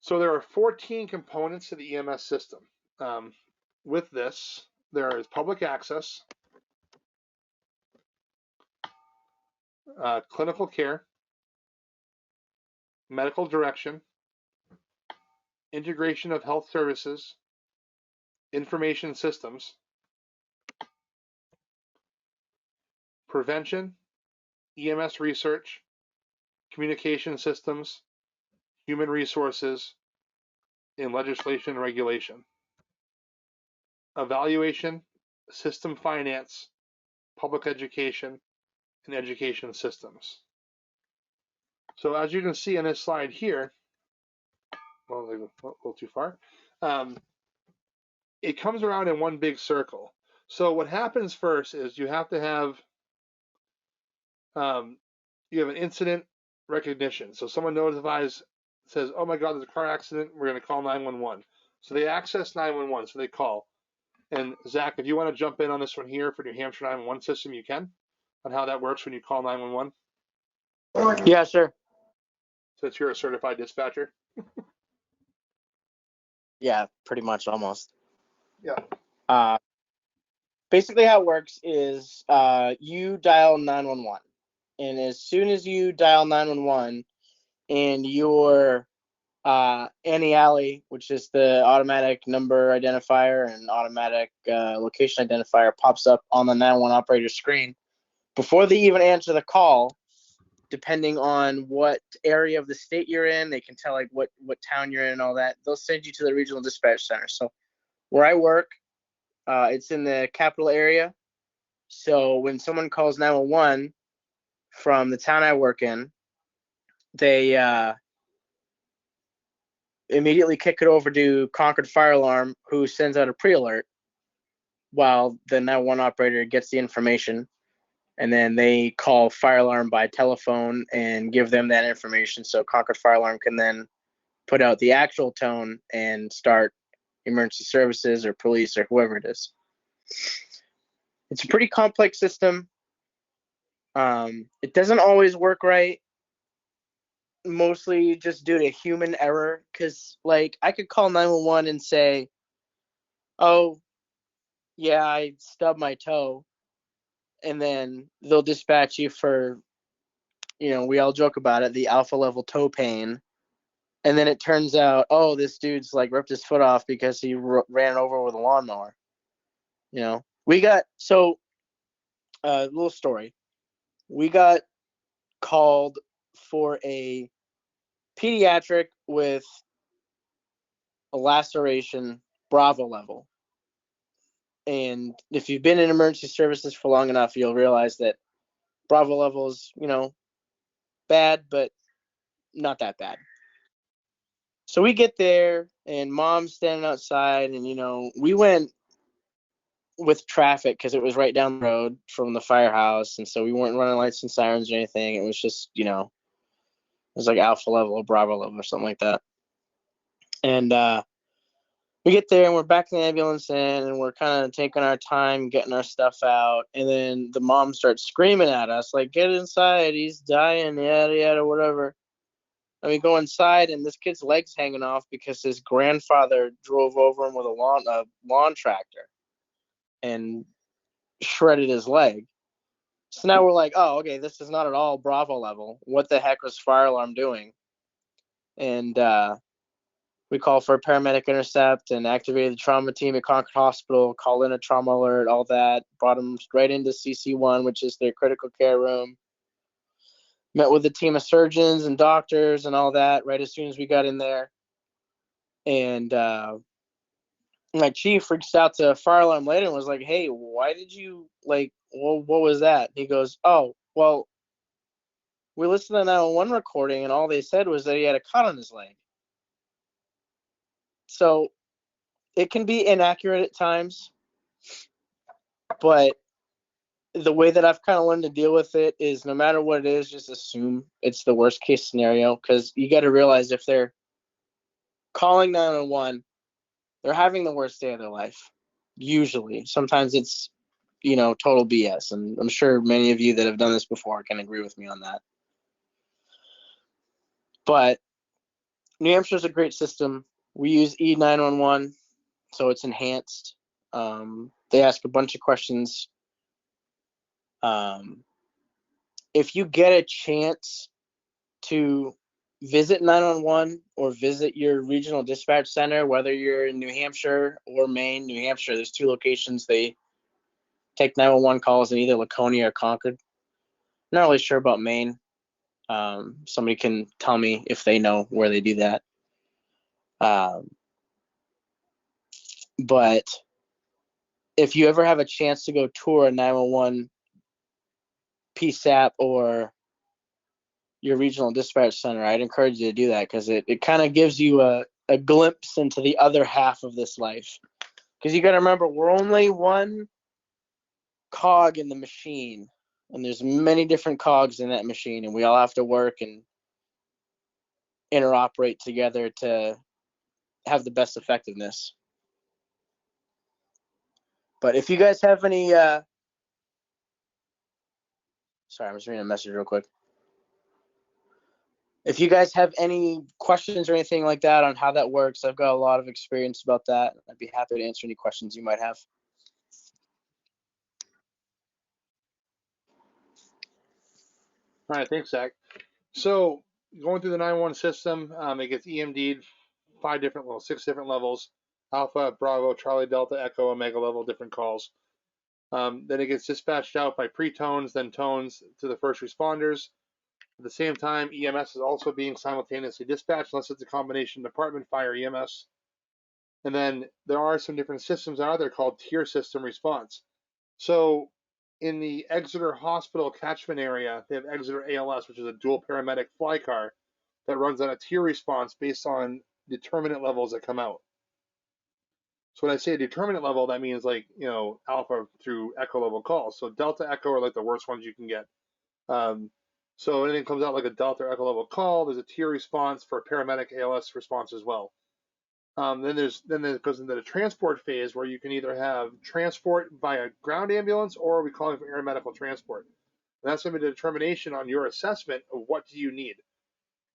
So there are 14 components to the EMS system. With this, there is public access, clinical care, medical direction, integration of health services, information systems, prevention, EMS research, communication systems, human resources, and legislation and regulation. Evaluation, system finance, public education, and education systems. So as you can see in this slide here, well, a little too far, it comes around in one big circle. So what happens first is you have to have you have an incident recognition. So someone notifies, says, oh my God, there's a car accident, we're going to call 911. So they access 911, so they call. And Zach, if you want to jump in on this one here for New Hampshire 911 system, you can, on how that works when you call 911. Yeah, sure. Since you're a certified dispatcher. Yeah, pretty much almost. Yeah. Basically how it works is you dial 911. And as soon as you dial 911 and your ANI, which is the automatic number identifier and automatic location identifier, pops up on the 911 operator screen, before they even answer the call, depending on what area of the state you're in, they can tell like what town you're in and all that. They'll send you to the regional dispatch center. So where I work, it's in the capital area. So when someone calls 911 from the town I work in, they immediately kick it over to Concord Fire Alarm, who sends out a pre-alert while the 911 operator gets the information. And then they call Fire Alarm by telephone and give them that information. So Concord Fire Alarm can then put out the actual tone and start emergency services or police or whoever it is. It's a pretty complex system. It doesn't always work right, mostly just due to human error. Because, like, I could call 911 and say, oh, yeah, I stubbed my toe. And then they'll dispatch you for, we all joke about it, the alpha level toe pain. And then it turns out, oh, this dude's like ripped his foot off because he ran over with a lawnmower. We got, so, little story. We got called for a pediatric with a laceration, Bravo level. And if you've been in emergency services for long enough, you'll realize that Bravo level is, bad, but not that bad. So we get there and mom's standing outside and, we went with traffic because it was right down the road from the firehouse. And so we weren't running lights and sirens or anything. It was just, it was like alpha level or Bravo level or something like that. And we get there and we're backing the ambulance in and we're kind of taking our time getting our stuff out. And then the mom starts screaming at us like, get inside, he's dying, yada, yada, whatever. And we go inside and this kid's leg's hanging off because his grandfather drove over him with a lawn tractor and shredded his leg. So now we're like, oh, okay, this is not at all Bravo level. What the heck was Fire Alarm doing? And we call for a paramedic intercept and activated the trauma team at Concord Hospital, call in a trauma alert, all that, brought them right into CC1, which is their critical care room. Met with a team of surgeons and doctors and all that right as soon as we got in there. And my chief reached out to Fire Alarm later and was like, hey, why did you, what was that? He goes, oh, well, we listened to the 911 recording and all they said was that he had a cut on his leg. So it can be inaccurate at times, but the way that I've kind of learned to deal with it is no matter what it is, just assume it's the worst case scenario, because you got to realize if they're calling 911, they're having the worst day of their life. Usually. Sometimes it's, total BS. And I'm sure many of you that have done this before can agree with me on that. But New Hampshire's a great system. We use E911, so it's enhanced. They ask a bunch of questions. If you get a chance to visit 911 or visit your regional dispatch center, whether you're in New Hampshire or Maine, New Hampshire, there's 2 locations they take 911 calls in, either Laconia or Concord. Not really sure about Maine. Somebody can tell me if they know where they do that. But if you ever have a chance to go tour a 911 PSAP or your regional dispatch center, I'd encourage you to do that, because it kind of gives you a glimpse into the other half of this life. Because you got to remember, we're only one cog in the machine, and there's many different cogs in that machine, and we all have to work and interoperate together to have the best effectiveness. But if you guys have any, sorry, I'm just reading a message real quick. If you guys have any questions or anything like that on how that works, I've got a lot of experience about that. I'd be happy to answer any questions you might have. All right, thanks, Zach. So going through the 911 system, it gets EMD'd 6 different levels: Alpha, Bravo, Charlie, Delta, Echo, Omega level, different calls. Then it gets dispatched out by pre-tones, then tones to the first responders. At the same time, EMS is also being simultaneously dispatched, unless it's a combination department, fire, EMS. And then there are some different systems out there called tier system response. So in the Exeter Hospital catchment area, they have Exeter ALS, which is a dual paramedic fly car that runs on a tier response based on determinant levels that come out. So when I say determinant level, that means like, Alpha through Echo level calls. So Delta, Echo are like the worst ones you can get. So anything comes out like a Delta or Echo level call, there's a tier response for paramedic ALS response as well. Then it goes into the transport phase, where you can either have transport via ground ambulance, or we call it air medical transport. And that's going to be the determination on your assessment of what do you need.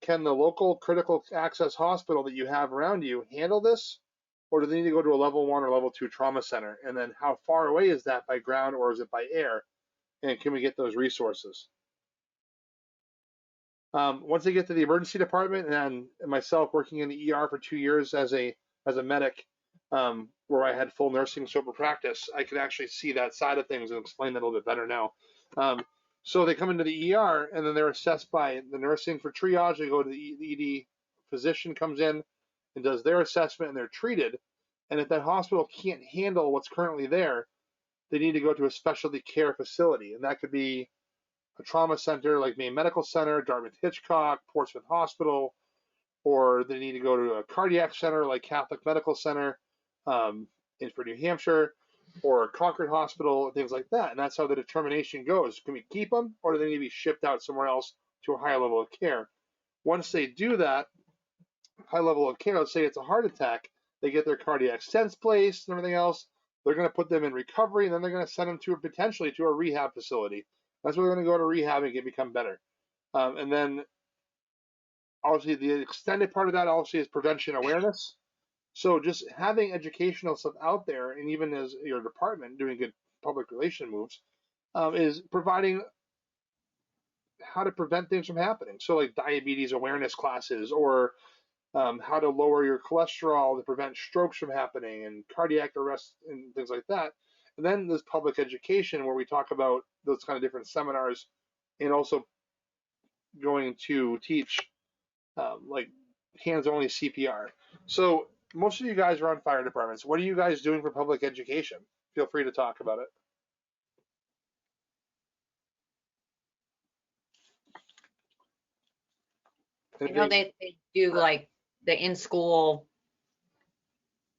Can the local critical access hospital that you have around you handle this, or do they need to go to a level 1 or level 2 trauma center? And then how far away is that by ground, or is it by air? And can we get those resources? Once they get to the emergency department, and myself working in the ER for 2 years as a medic, where I had full nursing sober practice, I could actually see that side of things and explain that a little bit better now. So they come into the ER, and then they're assessed by the nursing for triage. They go to the ED physician, comes in and does their assessment, and they're treated. And if that hospital can't handle what's currently there, they need to go to a specialty care facility, and that could be a trauma center like Maine Medical Center, Dartmouth-Hitchcock, Portsmouth Hospital, or they need to go to a cardiac center like Catholic Medical Center for New Hampshire, or Concord Hospital, things like that. And that's how the determination goes. Can we keep them, or do they need to be shipped out somewhere else to a higher level of care? Once they do that, high level of care, let's say it's a heart attack, they get their cardiac stents placed and everything else. They're going to put them in recovery, and then they're going to send them potentially to a rehab facility. That's where they're going to go to rehab and become better. And then obviously the extended part of that obviously is prevention awareness. So just having educational stuff out there, and even as your department doing good public relation moves, is providing how to prevent things from happening. So like diabetes awareness classes, or how to lower your cholesterol to prevent strokes from happening, and cardiac arrest and things like that. And then there's public education, where we talk about those kind of different seminars, and also going to teach like hands-only CPR. So most of you guys are on fire departments. What are you guys doing for public education? Feel free to talk about it. I know they do like the in-school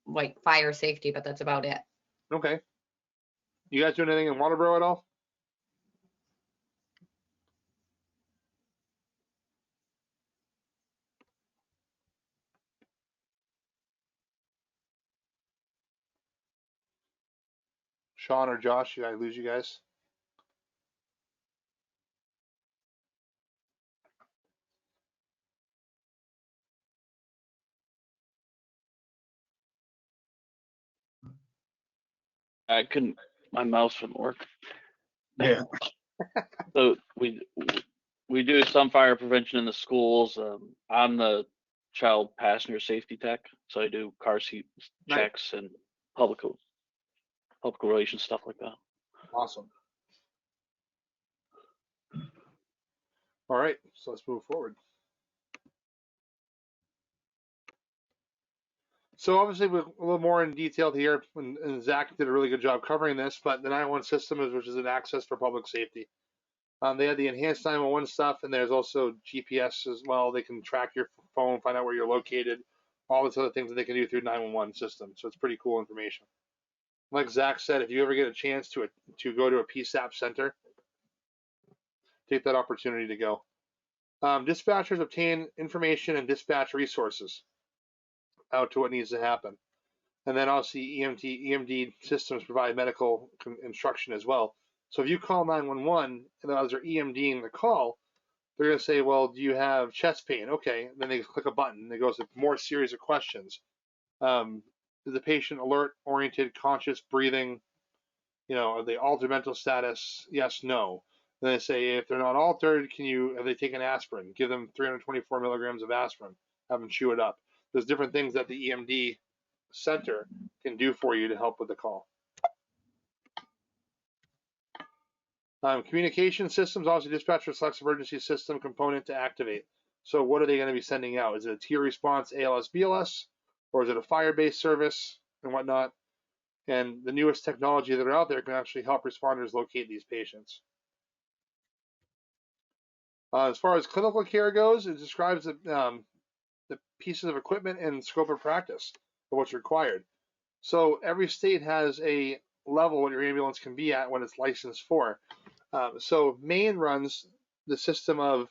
like fire safety, but that's about it. Okay. You guys doing anything in Waterboro at all? Sean or Josh, did I lose you guys? I couldn't. My mouse wouldn't work. Yeah. So we do some fire prevention in the schools. I'm the child passenger safety tech, so I do car seat Nice. checks and public relations stuff like that. Awesome. All right, so let's move forward. So obviously we're a little more in detail here, and Zach did a really good job covering this, but the 911 system is, which is an access for public safety. They have the enhanced 911 stuff, and there's also GPS as well. They can track your phone, find out where you're located, all these other things that they can do through 911 system. So it's pretty cool information. Like Zach said, if you ever get a chance to go to a PSAP center, take that opportunity to go. Dispatchers obtain information and dispatch resources out to what needs to happen. And then also EMD systems provide medical instruction as well. So if you call 911 and as they're EMDing the call, they're going to say, well, do you have chest pain? Okay. And then they click a button and it goes to more series of questions. Is the patient alert, oriented, conscious, breathing? Are they altered mental status? Yes, no. Then they say, if they're not altered, have they taken aspirin? Give them 324 milligrams of aspirin. Have them chew it up. There's different things that the EMD center can do for you to help with the call. Communication systems, obviously dispatcher selects emergency system component to activate. So what are they going to be sending out? Is it a tier response, ALS, BLS, or is it a fire-based service and whatnot? And the newest technology that are out there can actually help responders locate these patients. As far as clinical care goes, it describes the pieces of equipment and scope of practice of what's required. So every state has a level what your ambulance can be at when it's licensed for. So Maine runs the system of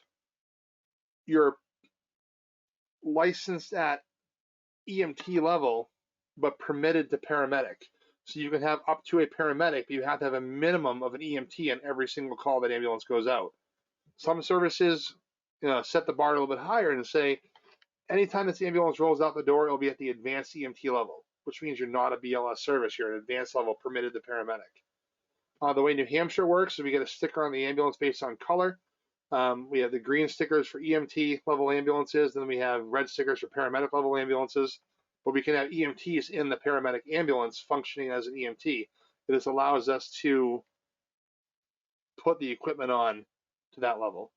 you're licensed at EMT level, but permitted to paramedic. So you can have up to a paramedic, but you have to have a minimum of an EMT on every single call that ambulance goes out. Some services set the bar a little bit higher and say, anytime this ambulance rolls out the door, it'll be at the advanced EMT level, which means you're not a BLS service. You're an advanced level permitted to paramedic. The way New Hampshire works is we get a sticker on the ambulance based on color. We have the green stickers for EMT level ambulances, then we have red stickers for paramedic level ambulances. But we can have EMTs in the paramedic ambulance functioning as an EMT. This allows us to put the equipment on to that level.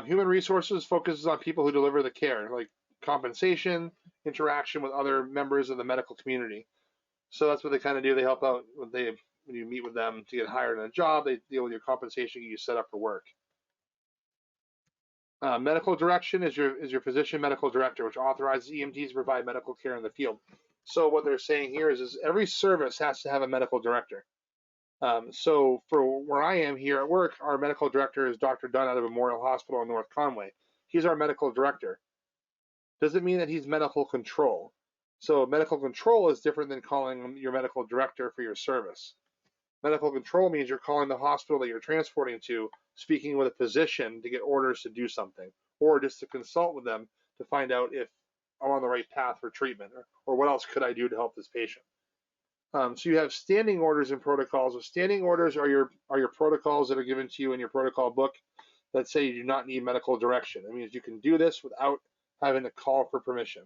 Human resources focuses on people who deliver the care, like compensation, interaction with other members of the medical community. So that's what they kind of do. They help out when you meet with them to get hired in a job. They deal with your compensation, get you set up for work. Medical direction is your physician medical director, which authorizes EMTs to provide medical care in the field. So what they're saying here is every service has to have a medical director. So for where I am here at work, our medical director is Dr. Dunn out of Memorial Hospital in North Conway. He's our medical director. Doesn't mean that he's medical control. So medical control is different than calling your medical director for your service. Medical control means you're calling the hospital that you're transporting to, speaking with a physician to get orders to do something, or just to consult with them to find out if I'm on the right path for treatment, or what else could I do to help this patient. So you have standing orders and protocols. So standing orders are your protocols that are given to you in your protocol book that say you do not need medical direction. It means you can do this without having to call for permission.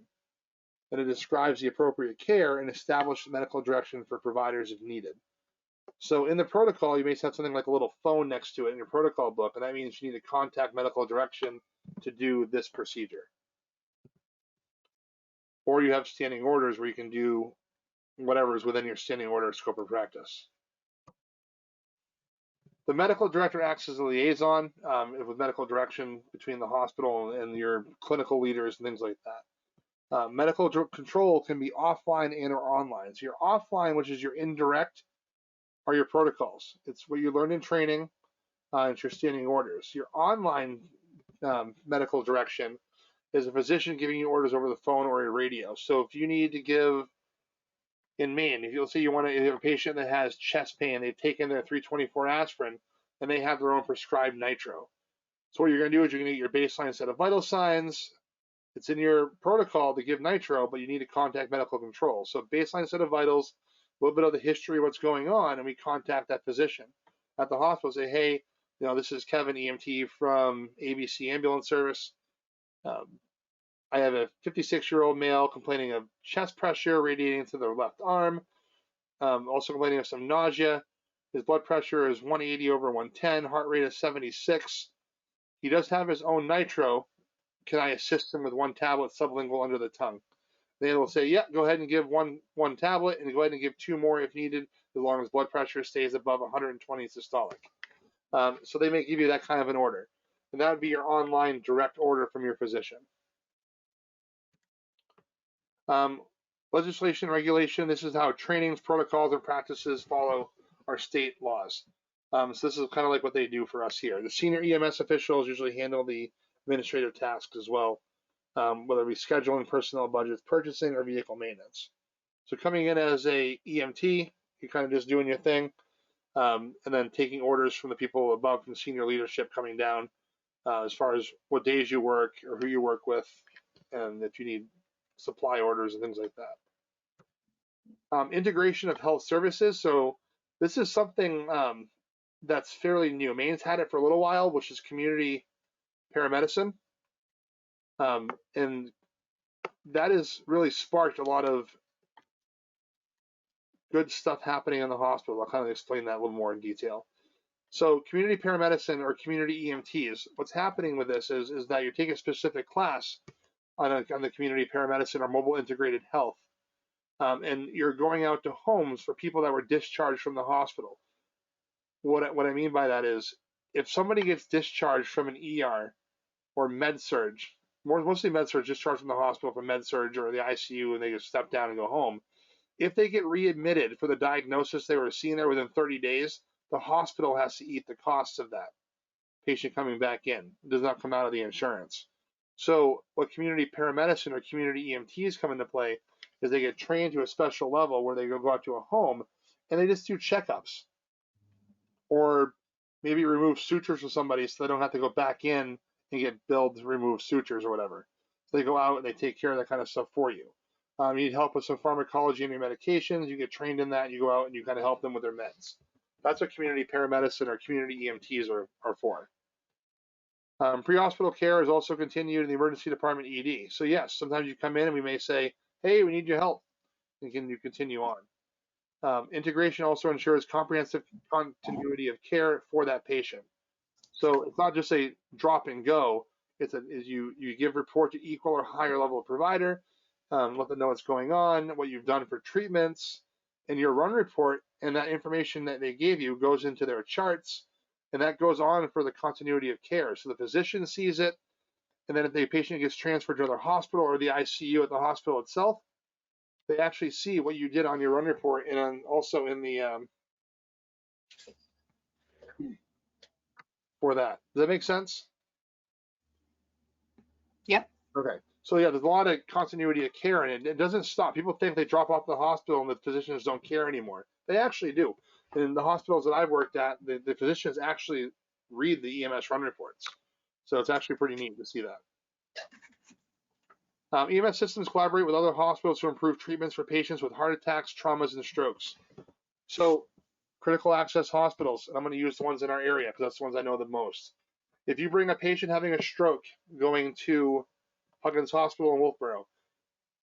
And it describes the appropriate care and established medical direction for providers if needed. So in the protocol, you may have something like a little phone next to it in your protocol book, and that means you need to contact medical direction to do this procedure. Or you have standing orders where you can do whatever is within your standing order scope of practice. The medical director acts as a liaison with medical direction between the hospital and your clinical leaders and things like that. Medical control can be offline and or online. So your offline, which is your indirect, are your protocols. It's what you learned in training. It's your standing orders. Your online medical direction is a physician giving you orders over the phone or a radio. So if you need to give, in Maine, if you'll say you have a patient that has chest pain, they've taken their 324 aspirin, and they have their own prescribed nitro. So what you're going to do is you're going to get your baseline set of vital signs, It's in your protocol to give nitro, but you need to contact medical control. So baseline set of vitals, a little bit of the history of what's going on, and we contact that physician at the hospital, say, hey, this is Kevin, EMT from ABC Ambulance Service. I have a 56-year-old male complaining of chest pressure radiating to their left arm, also complaining of some nausea. His blood pressure is 180 over 110, heart rate is 76. He does have his own nitro. Can I assist him with one tablet sublingual under the tongue? Then we'll say, yeah, go ahead and give one tablet, and go ahead and give 2 more if needed, as long as blood pressure stays above 120 systolic. So they may give you that kind of an order. And that would be your online direct order from your physician. Legislation, regulation, this is how trainings, protocols, and practices follow our state laws. So this is kind of like what they do for us here. The senior EMS officials usually handle the administrative tasks as well, whether it be scheduling, personnel budgets, purchasing, or vehicle maintenance. So coming in as a EMT, you're kind of just doing your thing, and then taking orders from the people above, from senior leadership coming down, as far as what days you work or who you work with, and if you need supply orders and things like that. Integration of health services. So this is something that's fairly new. Maine's had it for a little while, which is community paramedicine. And that has really sparked a lot of good stuff happening in the hospital. I'll kind of explain that a little more in detail. So community paramedicine or community EMTs, what's happening with this is that you're taking a specific class on the community paramedicine or mobile integrated health. And you're going out to homes for people that were discharged from the hospital. What I mean by that is, if somebody gets discharged from an ER or med-surg, mostly med-surg, discharged from the hospital from med-surg or the ICU, and they just step down and go home, if they get readmitted for the diagnosis they were seen there within 30 days, the hospital has to eat the costs of that patient coming back in. It does not come out of the insurance. So what community paramedicine or community EMTs come into play is they get trained to a special level where they go out to a home and they just do checkups, or maybe remove sutures for somebody so they don't have to go back in and get billed to remove sutures or whatever. So they go out and they take care of that kind of stuff for you. You need help with some pharmacology and your medications, you get trained in that, you go out and you kind of help them with their meds. That's what community paramedicine or community EMTs are for. Pre-hospital care is also continued in the emergency department ED. So yes, sometimes you come in and we may say, hey, we need your help, and you continue on. Integration also ensures comprehensive continuity of care for that patient. So it's not just a drop and go. You give report to equal or higher level provider, let them know what's going on, what you've done for treatments, and your run report, and that information that they gave you goes into their charts, and that goes on for the continuity of care. So the physician sees it, and then if the patient gets transferred to another hospital or the ICU at the hospital itself, they actually see what you did on your run report and also in the for that. Does that make sense? Yep. Okay. So yeah, there's a lot of continuity of care, and it doesn't stop. People think they drop off the hospital and the physicians don't care anymore. They actually do. In the hospitals that I've worked at, the physicians actually read the EMS run reports. So it's actually pretty neat to see that. EMS systems collaborate with other hospitals to improve treatments for patients with heart attacks, traumas, and strokes. So critical access hospitals, and I'm going to use the ones in our area because that's the ones I know the most. If you bring a patient having a stroke going to Huggins Hospital in Wolfboro,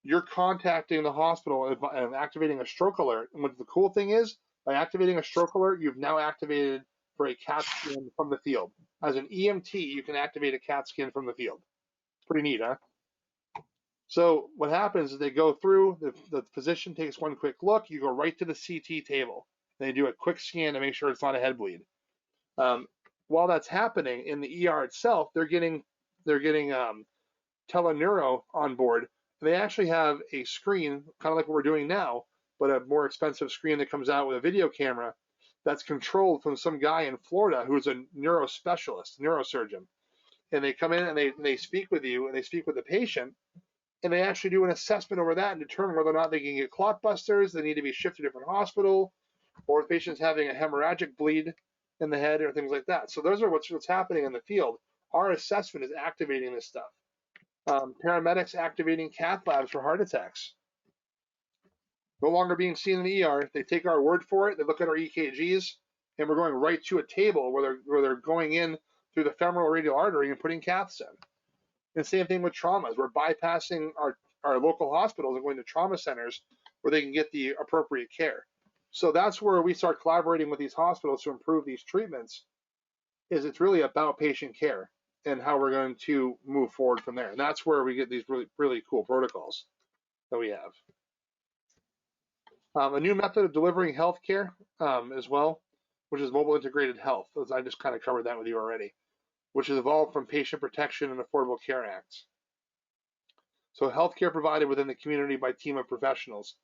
you're contacting the hospital and activating a stroke alert. And what the cool thing is, by activating a stroke alert, you've now activated for a CAT scan from the field. As an EMT, you can activate a CAT scan from the field. Pretty neat, huh? So what happens is they go through, the physician takes one quick look, you go right to the CT table. They do a quick scan to make sure it's not a head bleed. While that's happening in the ER itself, they're getting teleneuro on board. They actually have a screen, kind of like what we're doing now, but a more expensive screen that comes out with a video camera that's controlled from some guy in Florida who's a neurospecialist, neurosurgeon. And they come in and they speak with you, and they speak with the patient, and they actually do an assessment over that and determine whether or not they can get clot busters, they need to be shifted to a different hospital, or if the patient's having a hemorrhagic bleed in the head or things like that. So those are what's happening in the field. Our assessment is activating this stuff. Paramedics activating cath labs for heart attacks. No longer being seen in the ER. They take our word for it. They look at our EKGs, and we're going right to a table where they're going in through the femoral radial artery and putting caths in. And same thing with traumas. We're bypassing our local hospitals and going to trauma centers where they can get the appropriate care. So that's where we start collaborating with these hospitals to improve these treatments. Is it's really about patient care and how we're going to move forward from there. And that's where we get these really, really cool protocols that we have. A new method of delivering healthcare as well, which is mobile integrated health. I just kind of covered that with you already, which is evolved from Patient Protection and Affordable Care Acts. So healthcare provided within the community by a team of professionals.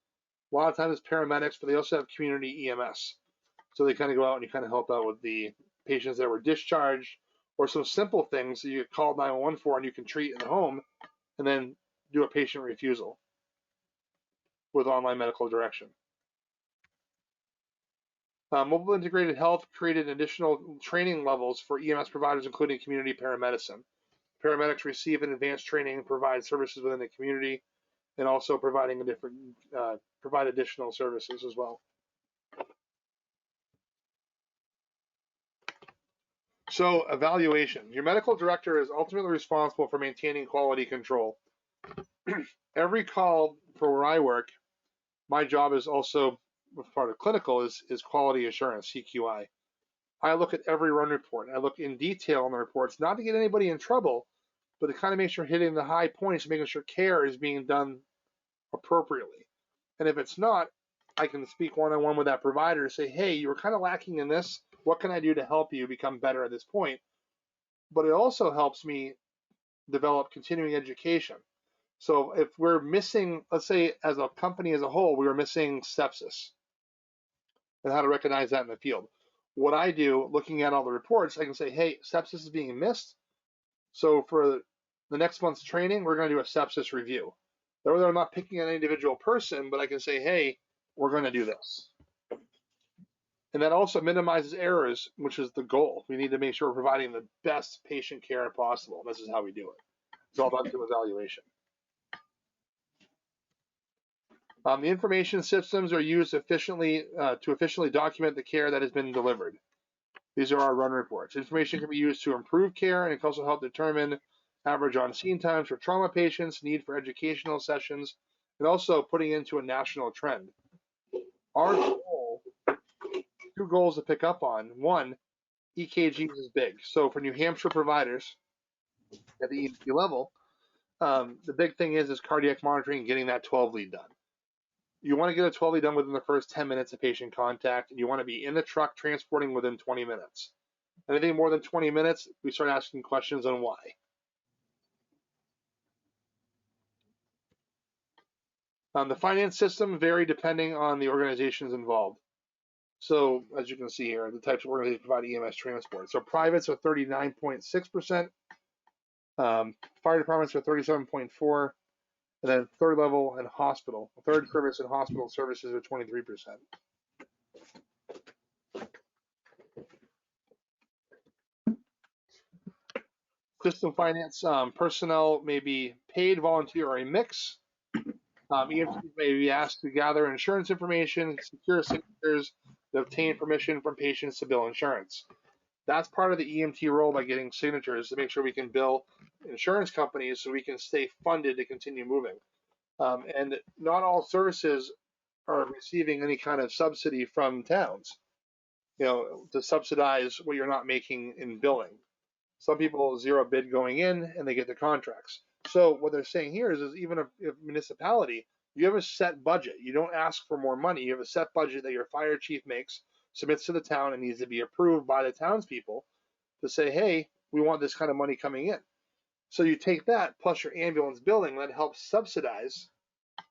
A lot of times it's paramedics, but they also have community EMS. So they kind of go out and you kind of help out with the patients that were discharged, or some simple things that you get called 911 for and you can treat in the home, and then do a patient refusal with online medical direction. Mobile integrated health created additional training levels for EMS providers, including community paramedicine. Paramedics receive an advanced training and provide services within the community, and also provide additional services as well. So evaluation. Your medical director is ultimately responsible for maintaining quality control. Every call for where I work, my job is also part of clinical is quality assurance, CQI. I look at every run report. I look in detail on the reports, not to get anybody in trouble, but to kind of make sure hitting the high points, making sure care is being done appropriately. And if it's not, I can speak one-on-one with that provider to say, hey, you were kind of lacking in this. What can I do to help you become better at this point? But it also helps me develop continuing education. So if we're missing, let's say as a company as a whole, we were missing sepsis and how to recognize that in the field. What I do, looking at all the reports, I can say, hey, sepsis is being missed. So for the next month's training, we're going to do a sepsis review. Though I'm not picking an individual person, but I can say, hey, we're going to do this. And that also minimizes errors, which is the goal. We need to make sure we're providing the best patient care possible. This is how we do it. It's all done through evaluation. The information systems are used efficiently to efficiently document the care that has been delivered. These are our run reports. Information can be used to improve care, and it can also help determine average on-scene times for trauma patients, need for educational sessions, and also putting into a national trend. Our goal, two goals to pick up on. One, EKGs is big. So for New Hampshire providers at the EMT level, the big thing is cardiac monitoring and getting that 12 lead done. You want to get a 12 lead done within the first 10 minutes of patient contact, and you want to be in the truck transporting within 20 minutes. Anything more than 20 minutes, we start asking questions on why. The finance system vary depending on the organizations involved. So as you can see here, the types of organizations provide EMS transport. So privates are 39.6%, fire departments are 37.4%, and then third level and hospital, third service and hospital services are 23%. System finance personnel may be paid, volunteer, or a mix. EMTs may be asked to gather insurance information, secure signatures, to obtain permission from patients to bill insurance. That's part of the EMT role by getting signatures to make sure we can bill insurance companies so we can stay funded to continue moving. And not all services are receiving any kind of subsidy from towns, to subsidize what you're not making in billing. Some people zero bid going in and they get the contracts. So what they're saying here is even if municipality, you have a set budget. You don't ask for more money. You have a set budget that your fire chief makes, submits to the town, and needs to be approved by the townspeople to say, hey, we want this kind of money coming in. So you take that plus your ambulance billing, that helps subsidize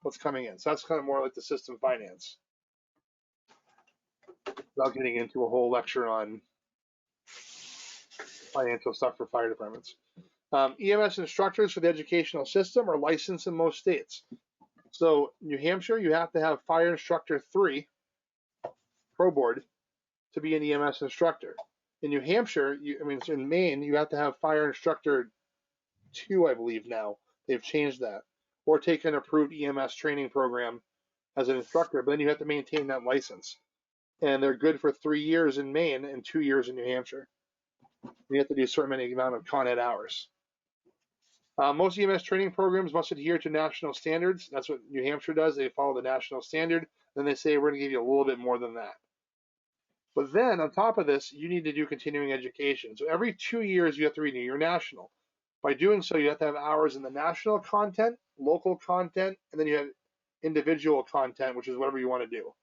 what's coming in. So that's kind of more like the system finance. Without getting into a whole lecture on financial stuff for fire departments. EMS instructors for the educational system are licensed in most states. So New Hampshire, you have to have Fire Instructor 3 Pro Board to be an EMS instructor. In New Hampshire, in Maine, you have to have Fire Instructor 2, I believe now, They've changed that. Or take an approved EMS training program as an instructor, but then you have to maintain that license. And they're good for 3 years in Maine and 2 years in New Hampshire. You have to do a certain amount of Con Ed hours. Most EMS training programs must adhere to national standards. That's what New Hampshire does. They follow the national standard. Then they say, we're going to give you a little bit more than that. But then on top of this, you need to do continuing education. So every 2 years, you have to renew your national. By doing so, you have to have hours in the national content, local content, and then you have individual content, which is whatever you want to do.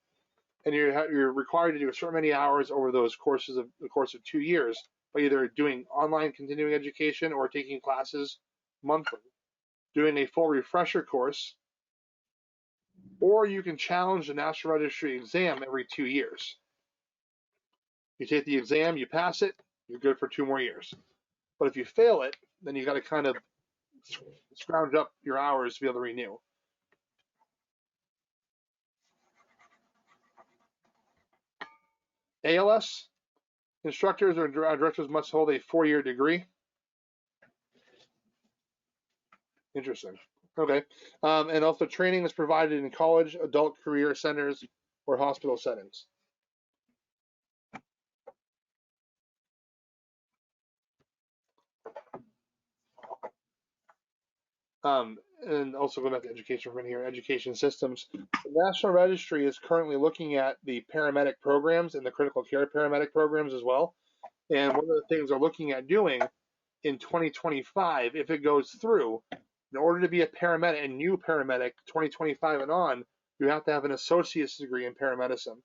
And you're required to do a certain many hours over those courses of the course of 2 years by either doing online continuing education or taking classes monthly, doing a full refresher course, or you can challenge the National Registry exam every 2 years. You take the exam, you pass it, you're good for 2 more years. But if you fail it, then you got to kind of scrounge up your hours to be able to renew. ALS, instructors or directors must hold a 4-year degree. Interesting. Okay. And also training is provided in college, adult career centers, or hospital settings. And also go back to education from here, education systems. The National Registry is currently looking at the paramedic programs and the critical care paramedic programs as well. And one of the things they're looking at doing in 2025, if it goes through, in order to be a paramedic, a new paramedic, 2025 and on, you have to have an associate's degree in paramedicine.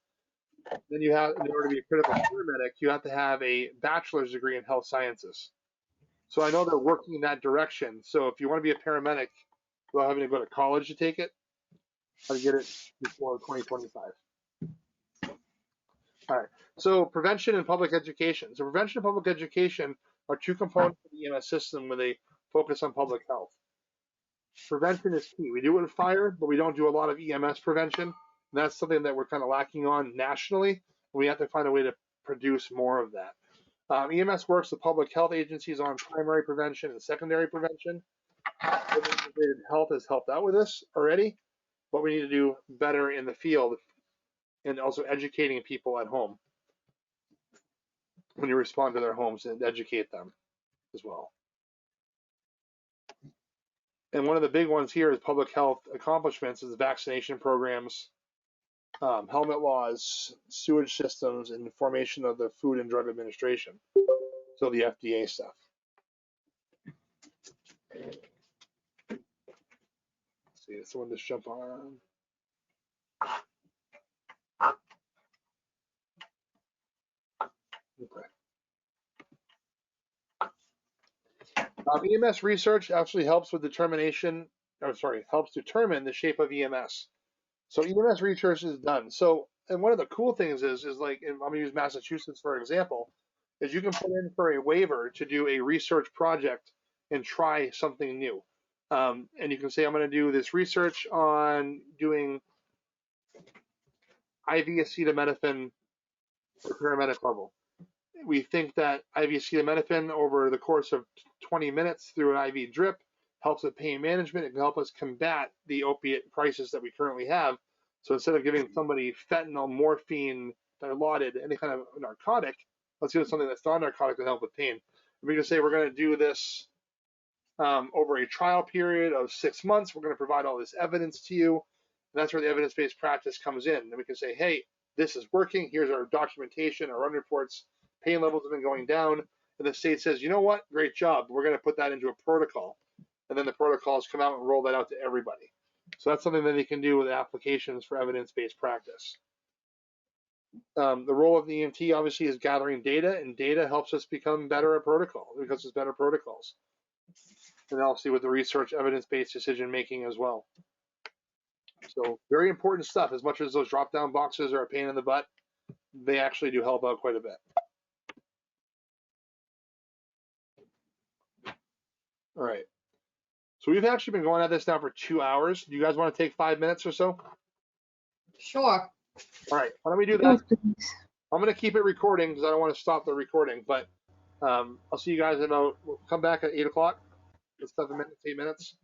Then you have, in order to be a critical paramedic, you have to have a bachelor's degree in health sciences. So I know they're working in that direction. So if you want to be a paramedic without having to go to college to take it, I'll get it before 2025. All right. So prevention and public education. So prevention and public education are 2 components of the EMS system with a focus on public health. Prevention is key. We do it in fire, but we don't do a lot of EMS prevention. And that's something that we're kind of lacking on nationally. We have to find a way to produce more of that. EMS works with public health agencies on primary prevention and secondary prevention. Integrated health has helped out with this already, but we need to do better in the field and also educating people at home when you respond to their homes and educate them as well. And one of the big ones here is public health accomplishments is vaccination programs, helmet laws, sewage systems, and the formation of the Food and Drug Administration. So the FDA stuff. Let's see, if someone just jump on. Okay. EMS research actually helps with determination, helps determine the shape of EMS. So EMS research is done. So, and one of the cool things is like, I'm going to use Massachusetts for example, is you can put in for a waiver to do a research project and try something new. And you can say, I'm going to do this research on doing IV acetaminophen for paramedic level. We think that IV acetaminophen over the course of 20 minutes through an IV drip helps with pain management. It can help us combat the opiate crisis that we currently have. So instead of giving somebody fentanyl, morphine, dilaudid, any kind of narcotic, let's give something that's non-narcotic to help with pain. And we can say we're going to do this over a trial period of 6 months. We're going to provide all this evidence to you. And that's where the evidence-based practice comes in. And we can say, hey, this is working. Here's our documentation, our run reports. Pain levels have been going down. And the state says, you know what? Great job. We're going to put that into a protocol. And then the protocols come out and roll that out to everybody. So that's something that they can do with applications for evidence-based practice. The role of the EMT obviously is gathering data, and data helps us become better at protocol because it's better protocols. And obviously with the research, evidence-based decision-making as well. So very important stuff. As much as those drop-down boxes are a pain in the butt, they actually do help out quite a bit. All right. So we've actually been going at this now for 2 hours. Do you guys want to take 5 minutes or so? Sure. All right. Why don't we do that? I'm going to keep it recording because I don't want to stop the recording. But I'll see you guys in about. We'll come back at 8 o'clock. It's 7 minutes, 8 minutes.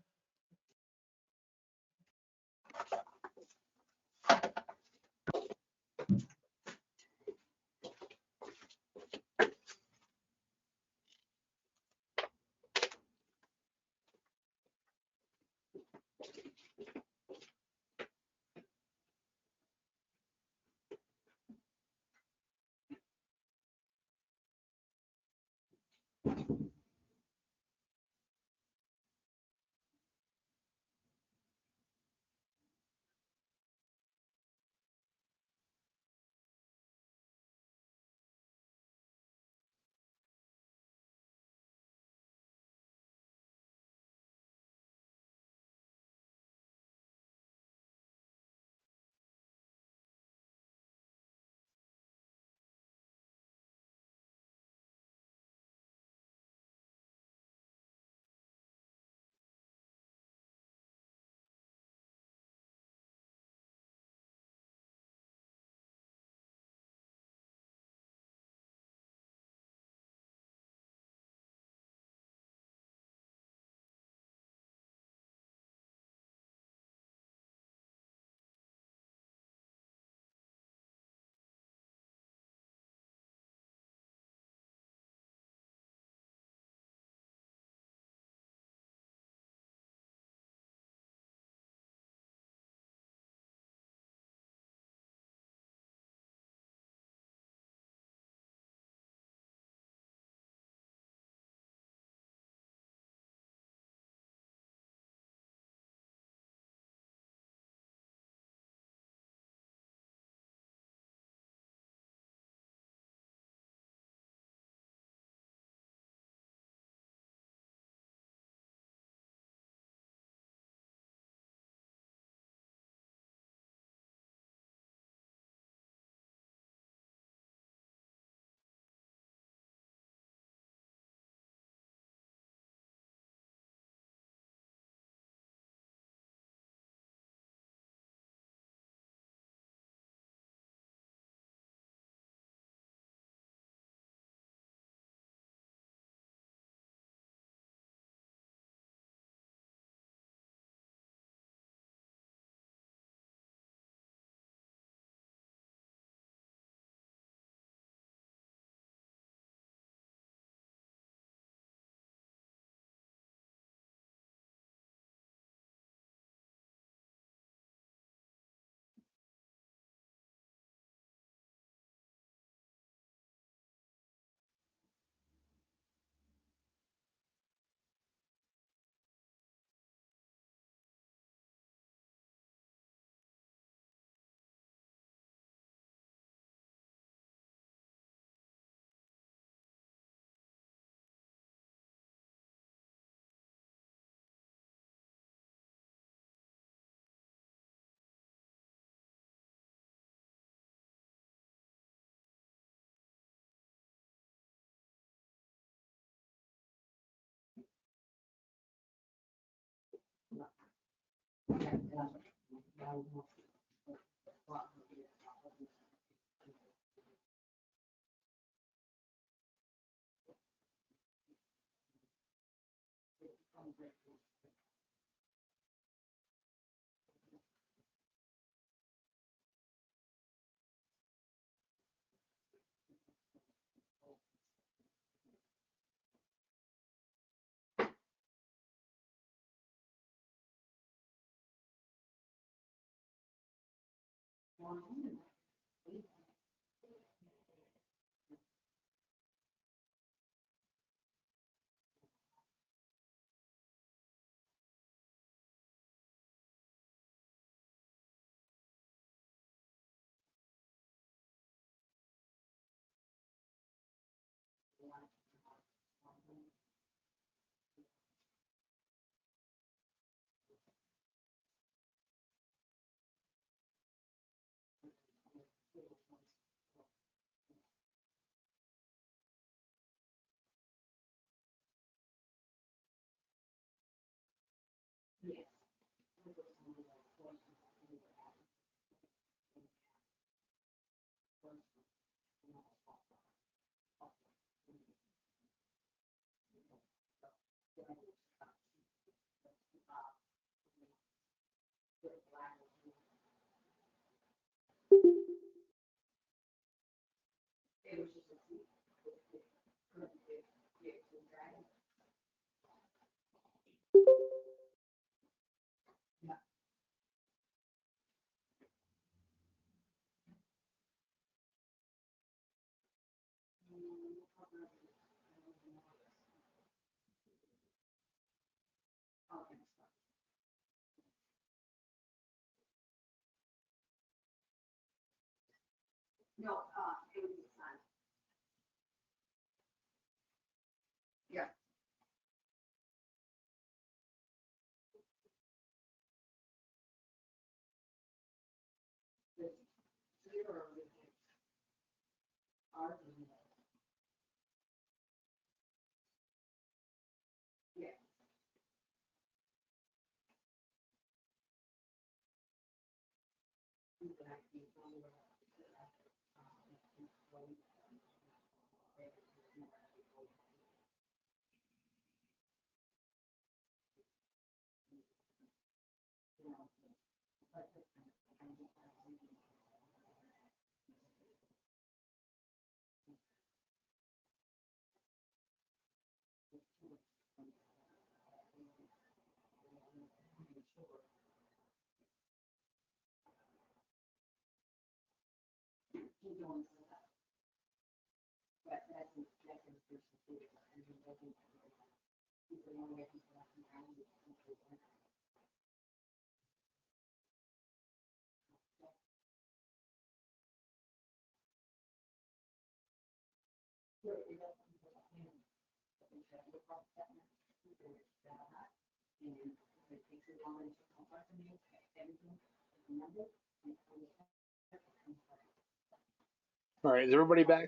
All right, is everybody back?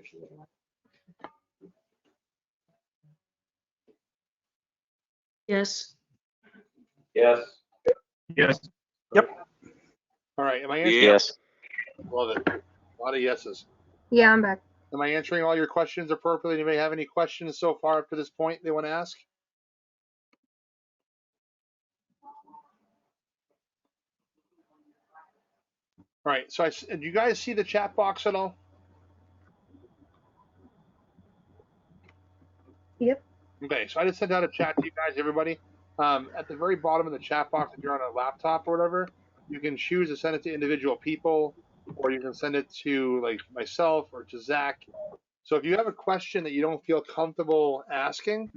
Yes. Yes. Yes. All right, am I answering? Yes. Love it. A lot of yeses. Yeah, I'm back. Am I answering all your questions appropriately? Anybody have any questions so far up to this point they want to ask? All right, so do you guys see the chat box at all? Yep. Okay, so I just sent out a chat to you guys, everybody. At the very bottom of the chat box, if you're on a laptop or whatever, you can choose to send it to individual people, or you can send it to like myself or to Zach. So if you have a question that you don't feel comfortable asking,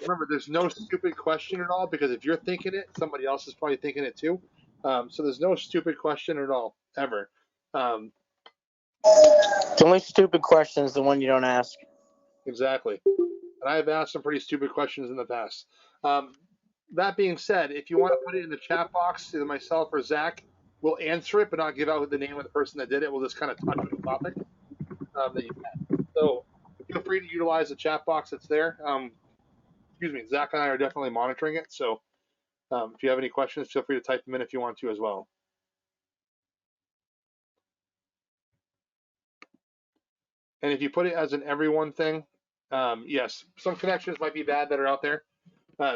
remember, there's no stupid question at all, because if you're thinking it, somebody else is probably thinking it too. So there's no stupid question at all, ever. The only stupid question is the one you don't ask. Exactly. And I've asked some pretty stupid questions in the past. That being said, if you want to put it in the chat box, either myself or Zach, we'll answer it, but not give out the name of the person that did it. We'll just kind of touch on the topic that you had. So feel free to utilize the chat box that's there. Excuse me, Zach and I are definitely monitoring it. So if you have any questions, feel free to type them in if you want to as well. And if you put it as an everyone thing, yes, some connections might be bad that are out there.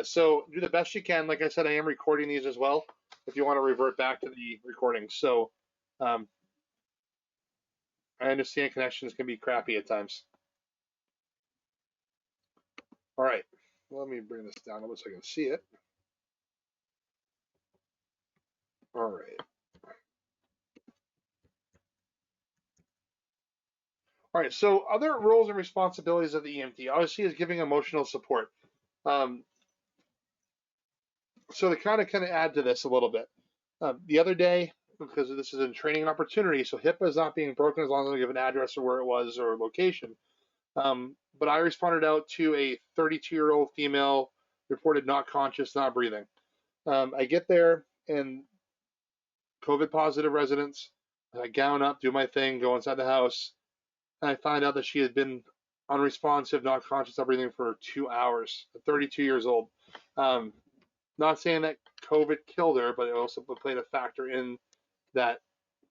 So do the best you can. Like I said, I am recording these as well if you want to revert back to the recording. So I understand connections can be crappy at times. All right, let me bring this down a little so I can see it. All right. All right, so other roles and responsibilities of the EMT, obviously, is giving emotional support. So to kind of add to this a little bit, the other day, because this is a training opportunity, so HIPAA is not being broken as long as I give an address or where it was or location. But I responded out to a 32-year-old female reported not conscious, not breathing. I get there and COVID positive residents. I gown up, do my thing, go inside the house, and I find out that she had been unresponsive, not conscious, not breathing for 2 hours. 32 years old. Not saying that COVID killed her, but it also played a factor in that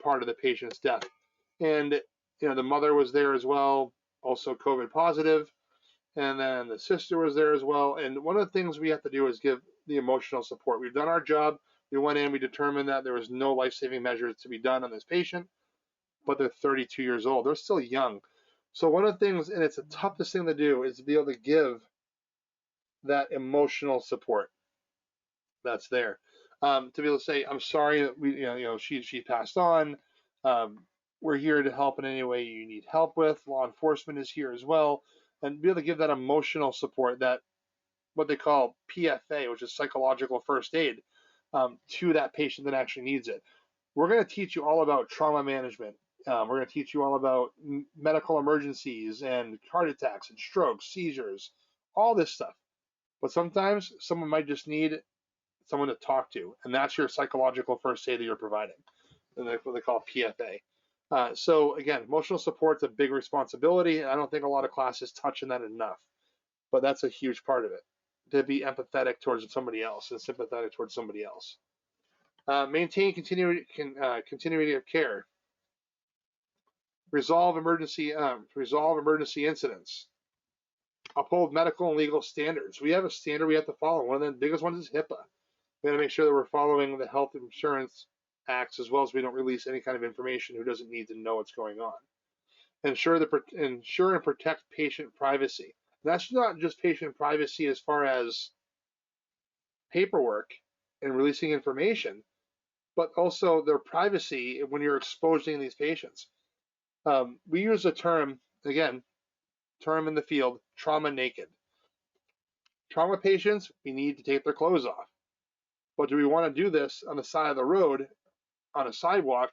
part of the patient's death. And the mother was there as well, also COVID positive. And then the sister was there as well. And one of the things we have to do is give the emotional support. We've done our job. We went in, we determined that there was no life-saving measures to be done on this patient, but they're 32 years old. They're still young. So one of the things, and it's the toughest thing to do, is to be able to give that emotional support that's there. To be able to say, I'm sorry that she passed on. We're here to help in any way you need help with. Law enforcement is here as well. And be able to give that emotional support, that what they call PFA, which is psychological first aid, to that patient that actually needs it. We're going to teach you all about trauma management We're going to teach you all about medical emergencies and heart attacks and strokes, seizures, all this stuff. But sometimes someone might just need someone to talk to, and that's your psychological first aid that you're providing, and that's what they call PFA. So again, emotional support's a big responsibility, and I don't think a lot of classes touch on that enough, but that's a huge part of it, to be empathetic towards somebody else and sympathetic towards somebody else. Maintain continuity of care. Resolve emergency incidents. Uphold medical and legal standards. We have a standard we have to follow. One of the biggest ones is HIPAA. We got to make sure that we're following the health insurance acts, as well as we don't release any kind of information who doesn't need to know what's going on. Ensure and protect patient privacy. That's not just patient privacy as far as paperwork and releasing information, but also their privacy when you're exposing these patients. We use a term, again, term in the field, trauma naked. Trauma patients, we need to take their clothes off. But do we want to do this on the side of the road, on a sidewalk,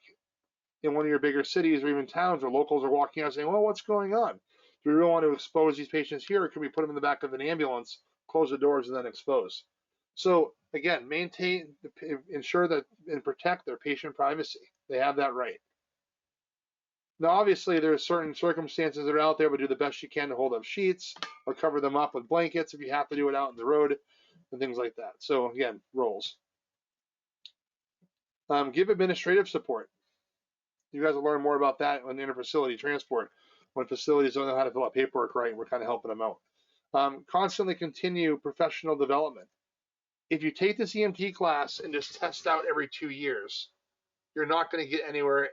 in one of your bigger cities or even towns where locals are walking out saying, well, what's going on? Do we really want to expose these patients here, or can we put them in the back of an ambulance, close the doors, and then expose? So again, ensure that and protect their patient privacy. They have that right. Now, obviously, there are certain circumstances that are out there, but do the best you can to hold up sheets or cover them up with blankets if you have to do it out on the road and things like that. So again, roles. Give administrative support. You guys will learn more about that on interfacility transport when facilities don't know how to fill out paperwork right, and we're kind of helping them out. Constantly continue professional development. If you take this EMT class and just test out every 2 years, you're not going to get anywhere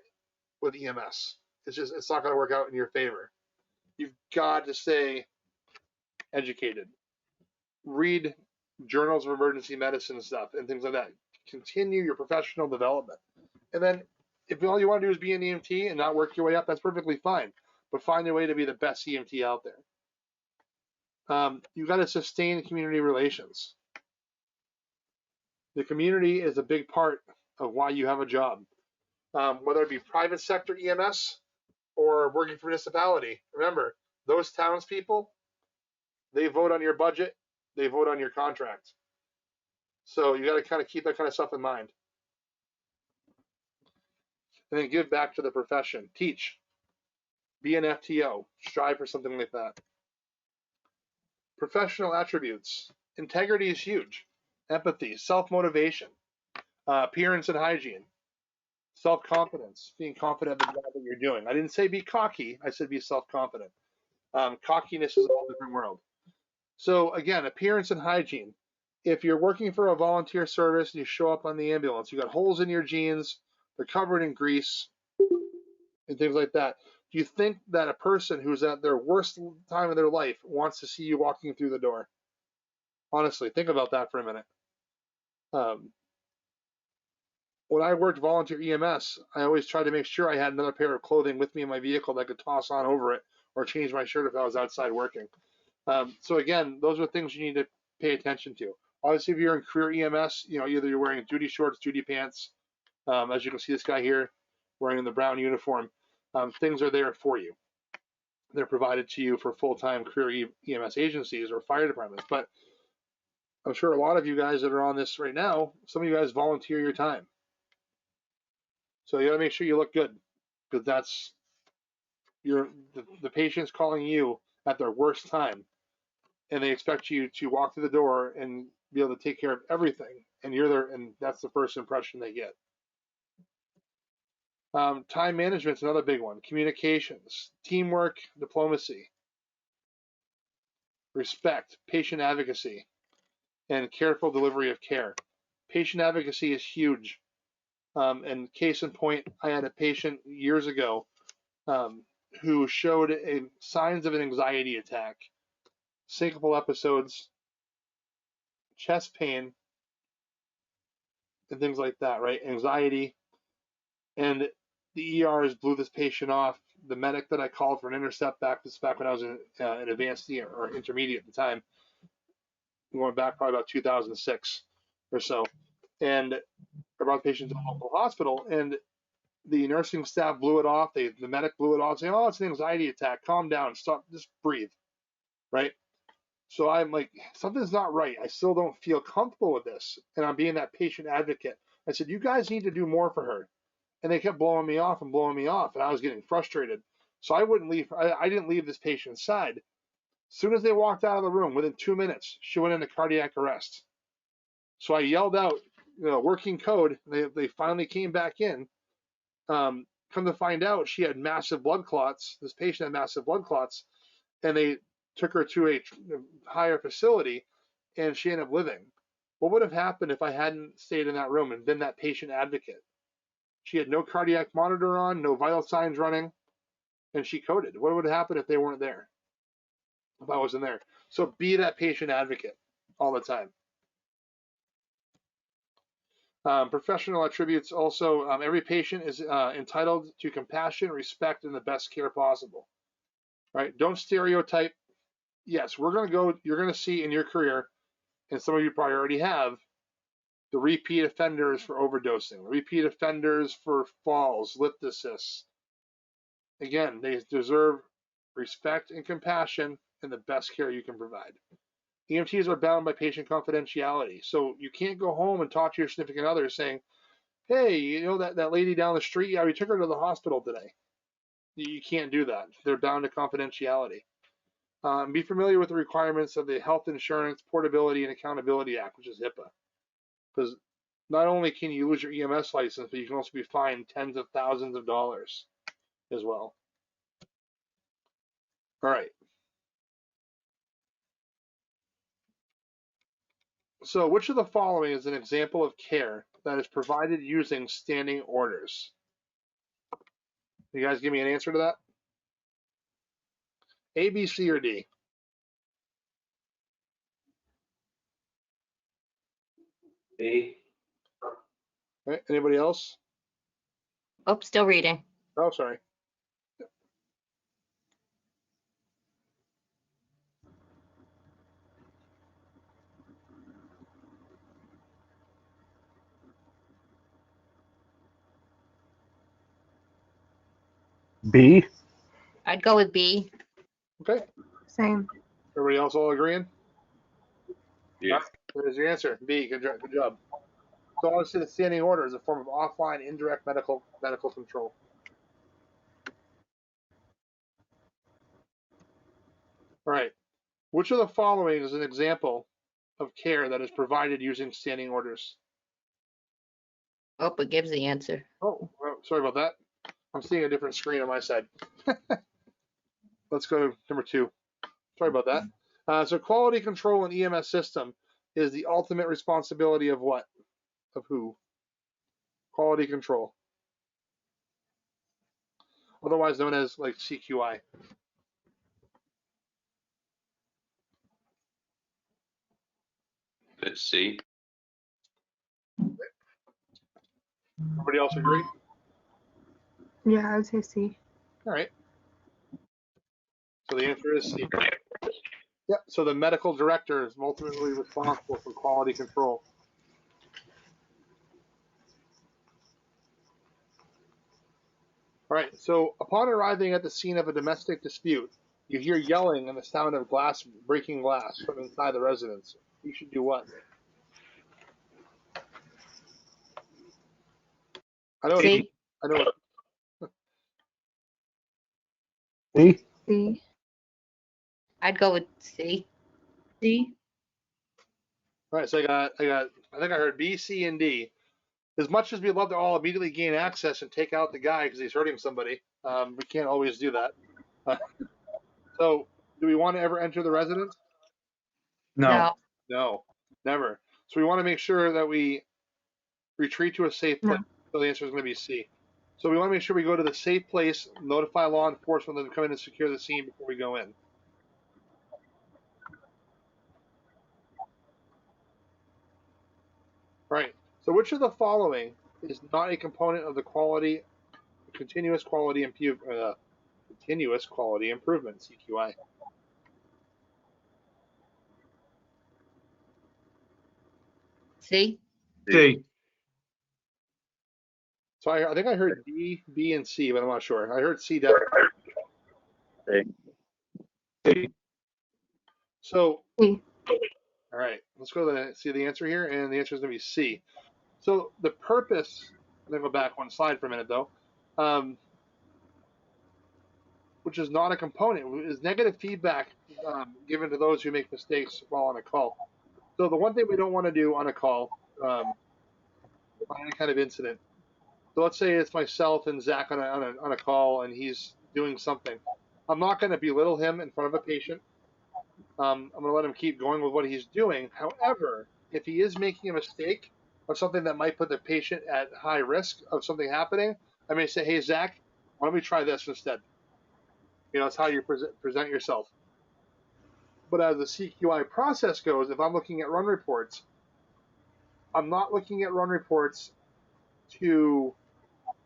with EMS. It's not going to work out in your favor. You've got to stay educated. Read journals of emergency medicine stuff and things like that. Continue your professional development. And then if all you want to do is be an EMT and not work your way up, that's perfectly fine. But find a way to be the best EMT out there. You've got to sustain community relations. The community is a big part of why you have a job. Whether it be private sector EMS or working for municipality. Remember, those townspeople, they vote on your budget, they vote on your contract. So you got to kind of keep that kind of stuff in mind. And then give back to the profession. Teach. Be an FTO. Strive for something like that. Professional attributes. Integrity is huge. Empathy, self-motivation, appearance and hygiene, self-confidence, being confident in the job that you're doing. I didn't say be cocky. I said be self-confident. Cockiness is a whole different world. So again, appearance and hygiene. If you're working for a volunteer service and you show up on the ambulance, you got holes in your jeans, they're covered in grease and things like that. Do you think that a person who's at their worst time of their life wants to see you walking through the door? Honestly, think about that for a minute. When I worked volunteer EMS, I always tried to make sure I had another pair of clothing with me in my vehicle that I could toss on over it or change my shirt if I was outside working. So again, those are things you need to pay attention to. Obviously, if you're in career EMS, either you're wearing duty shorts, duty pants, as you can see this guy here wearing the brown uniform. Things are there for you. They're provided to you for full-time career EMS agencies or fire departments. But I'm sure a lot of you guys that are on this right now, some of you guys volunteer your time. So you got to make sure you look good, because that's the patient's calling you at their worst time, and they expect you to walk through the door and be able to take care of everything, and you're there, and that's the first impression they get. Time management's another big one. Communications, teamwork, diplomacy, respect, patient advocacy, and careful delivery of care. Patient advocacy is huge. And case in point, I had a patient years ago who showed signs of an anxiety attack, syncopal episodes, chest pain, and things like that, right? Anxiety. And the ERs blew this patient off. The medic that I called for an intercept back when I was in advanced or intermediate at the time, going back probably about 2006 or so, and I brought the patient to a local hospital, and The nursing staff blew it off. The medic blew it off, saying, "Oh, it's an anxiety attack. Calm down. Stop. Just breathe." Right? So I'm like, something's not right. I still don't feel comfortable with this. And I'm being that patient advocate. I said, you guys need to do more for her. And they kept blowing me off and blowing me off. And I was getting frustrated. So I wouldn't leave. I didn't leave this patient's side. As soon as they walked out of the room, within 2 minutes, she went into cardiac arrest. So I yelled out, working code. They finally came back in. Come to find out, she had massive blood clots. This patient had massive blood clots. And they took her to a higher facility, and she ended up living. What would have happened if I hadn't stayed in that room and been that patient advocate? She had no cardiac monitor on, no vital signs running, and she coded. What would have happened if they weren't there? If I wasn't there? So be that patient advocate all the time. Professional attributes also, every patient is entitled to compassion, respect, and the best care possible. Right? Don't stereotype. Yes, you're going to see in your career, and some of you probably already have, the repeat offenders for overdosing, repeat offenders for falls, lift assists. Again, they deserve respect and compassion and the best care you can provide. EMTs are bound by patient confidentiality. So you can't go home and talk to your significant other saying, hey, that lady down the street, yeah, we took her to the hospital today. You can't do that. They're bound to confidentiality. Be familiar with the requirements of the Health Insurance Portability and Accountability Act, which is HIPAA. Because not only can you lose your EMS license, but you can also be fined tens of thousands of dollars as well. All right. So which of the following is an example of care that is provided using standing orders? You guys give me an answer to that? A, B, C, or D? B. All right. Anybody else? Oh, still reading. Oh, sorry. B. I'd go with B. Okay. Same. Everybody else all agreeing? Yeah. There's your answer. B. Good job. So obviously the standing order is a form of offline indirect medical control. All right. Which of the following is an example of care that is provided using standing orders? Oh, it gives the answer. Oh, sorry about that. I'm seeing a different screen on my side. Let's go to number 2. Sorry about that. So quality control in EMS system is the ultimate responsibility of what? Of who? Quality control. Otherwise known as like CQI. Let's see. Everybody else agree? Yeah, I would say C. All right. So the answer is C. Yep. So the medical director is ultimately responsible for quality control. All right. So upon arriving at the scene of a domestic dispute, you hear yelling and the sound of breaking glass from inside the residence. You should do what? I know. C. I know. C. C. I'd go with C. C. All right. So I think I heard B, C, and D. As much as we'd love to all immediately gain access and take out the guy because he's hurting somebody, we can't always do that. So, do we want to ever enter the residence? No. No, never. So we want to make sure that we retreat to a safe place. No. So the answer is going to be C. So we want to make sure we go to the safe place, notify law enforcement that they come in and secure the scene before we go in. Right. So which of the following is not a component of the continuous quality improvement, CQI? C. C. So I think I heard D, B, and C, but I'm not sure. I heard C definitely. D. So, C. all right, let's go to see the answer here, and the answer is going to be C. So the purpose, I'm going to go back one slide for a minute though, which is not a component, is negative feedback given to those who make mistakes while on a call. So the one thing we don't want to do on a call, on any kind of incident, so let's say it's myself and Zach on a call and he's doing something. I'm not going to belittle him in front of a patient. I'm going to let him keep going with what he's doing. However, if he is making a mistake or something that might put the patient at high risk of something happening, I may say, hey, Zach, why don't we try this instead? You know, it's how you present yourself. But as the CQI process goes, if I'm looking at run reports, I'm not looking at run reports to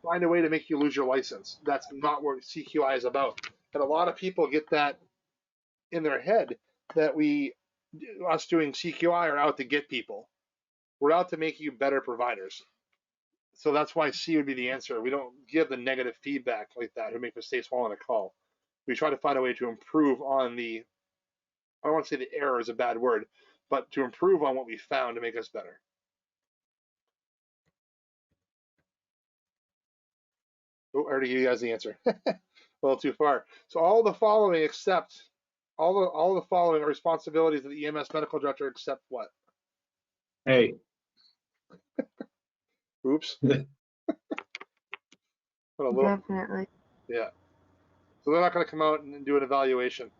find a way to make you lose your license. That's not what CQI is about. And a lot of people get that in their head that us doing CQI are out to get people. We're out to make you better providers. So that's why C would be the answer. We don't give the negative feedback like that who make mistakes while on a call. We try to find a way to improve on I don't want to say the error is a bad word, but to improve on what we found to make us better. Oh, I already gave you guys the answer. A little too far. So all the following except all the following are responsibilities of the EMS medical director except what? A. Oops. What a little, Definitely. yeah. So they're not going to come out and do an evaluation.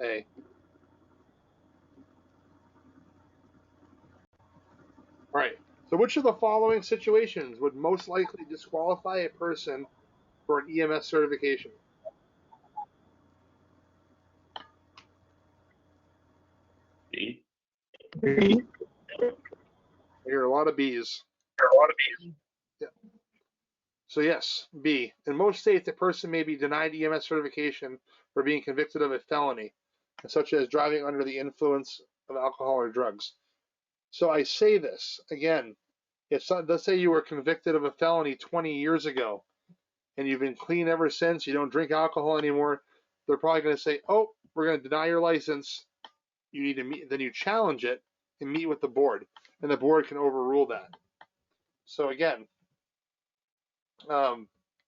A. All right. So which of the following situations would most likely disqualify a person for an EMS certification? D. B. I hear a lot of B's. Yeah. So yes, B. In most states, a person may be denied EMS certification for being convicted of a felony, such as driving under the influence of alcohol or drugs. So I say this again. Let's say you were convicted of a felony 20 years ago, and you've been clean ever since. You don't drink alcohol anymore. They're probably going to say, "Oh, we're going to deny your license. You need to meet." Then you challenge it and meet with the board, and the board can overrule that. So again,